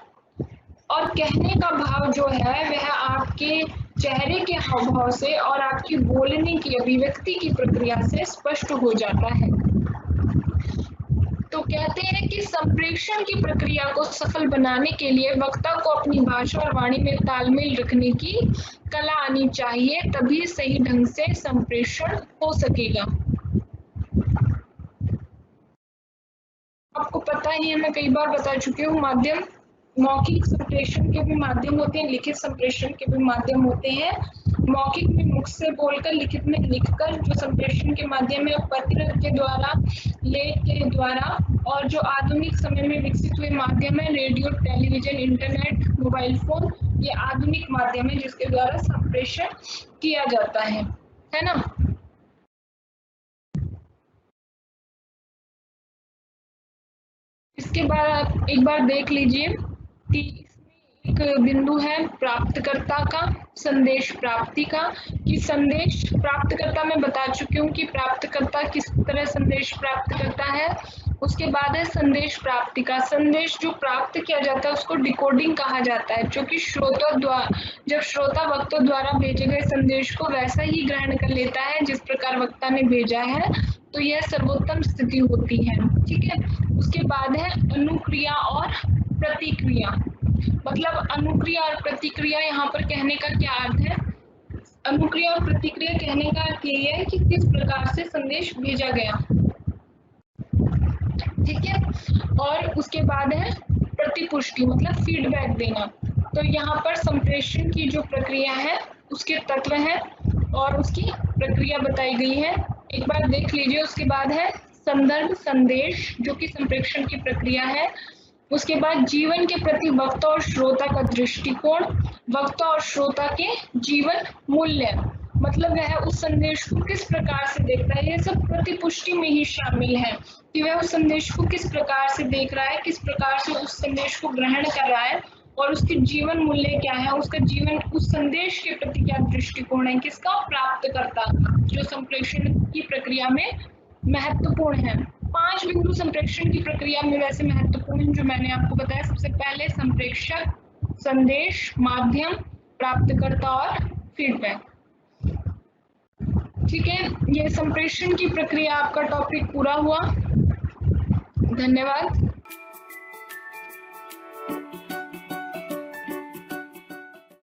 और कहने का भाव जो है वह आपके चेहरे के हाव-भाव से और आपकी बोलने की अभिव्यक्ति की प्रक्रिया से स्पष्ट हो जाता है। तो कहते हैं कि संप्रेषण की प्रक्रिया को सफल बनाने के लिए वक्ता को अपनी भाषा और वाणी में तालमेल रखने की कला आनी चाहिए, तभी सही ढंग से संप्रेषण हो सकेगा। आपको पता ही है, मैं कई बार बता चुकी हूँ, माध्यम मौखिक संप्रेषण के भी माध्यम होते हैं, लिखित संप्रेषण के भी माध्यम होते हैं। मौखिक में मुख से बोलकर, लिखित में लिखकर जो संप्रेषण के माध्यम है, पत्र के द्वारा, लेख के द्वारा, और जो आधुनिक समय में विकसित हुए माध्यम है, radio, television, internet, mobile phone, ये आधुनिक माध्यम है जिसके द्वारा संप्रेषण किया जाता है ना। इसके बाद आप एक बार देख लीजिए कि इसमें एक बिंदु है प्राप्तकर्ता का, संदेश प्राप्ति का, कि संदेश प्राप्तकर्ता मैं बता चुकी हूँ कि प्राप्तकर्ता किस तरह संदेश प्राप्त करता है। उसके बाद है संदेश प्राप्ति का। संदेश जो प्राप्त किया जाता है उसको डिकोडिंग कहा जाता है, जो कि श्रोता द्वारा, जब श्रोता वक्ता द्वारा भेजे गए संदेश को वैसा ही ग्रहण कर लेता है जिस प्रकार वक्ता ने भेजा है, तो यह सर्वोत्तम स्थिति होती है, ठीक है। उसके बाद है अनुक्रिया और प्रतिक्रिया। मतलब अनुक्रिया और प्रतिक्रिया, यहाँ पर कहने का क्या अर्थ है? अनुक्रिया और प्रतिक्रिया कहने का अर्थ ये है कि किस प्रकार से संदेश भेजा गया, ठीक है। और उसके बाद है प्रतिपुष्टि, मतलब फीडबैक देना। तो यहाँ पर संप्रेषण की जो प्रक्रिया है उसके तत्व है और उसकी प्रक्रिया बताई गई है, एक बार देख लीजिए। उसके बाद है संदर्भ संदेश, जो कि संप्रेषण की प्रक्रिया है। उसके बाद जीवन के प्रति वक्ता और श्रोता का दृष्टिकोण, वक्ता और श्रोता के जीवन मूल्य, मतलब वह उस संदेश को किस प्रकार से देखता है, ये सब प्रतिपुष्टि में ही शामिल है कि वह उस संदेश को किस प्रकार से देख रहा है, किस प्रकार से उस संदेश को ग्रहण कर रहा है और उसके जीवन मूल्य क्या है, उसका जीवन, उस संदेश के प्रति क्या दृष्टिकोण है, किसका, प्राप्तकर्ता, जो संप्रेषण की प्रक्रिया में महत्वपूर्ण है। 5 बिंदु संप्रेषण की प्रक्रिया में वैसे महत्वपूर्ण जो मैंने आपको बताया। सबसे पहले संप्रेषक, संदेश, माध्यम, प्राप्तकर्ता और फीडबैक, ठीक है। ये संप्रेषण की प्रक्रिया आपका टॉपिक पूरा हुआ। धन्यवाद।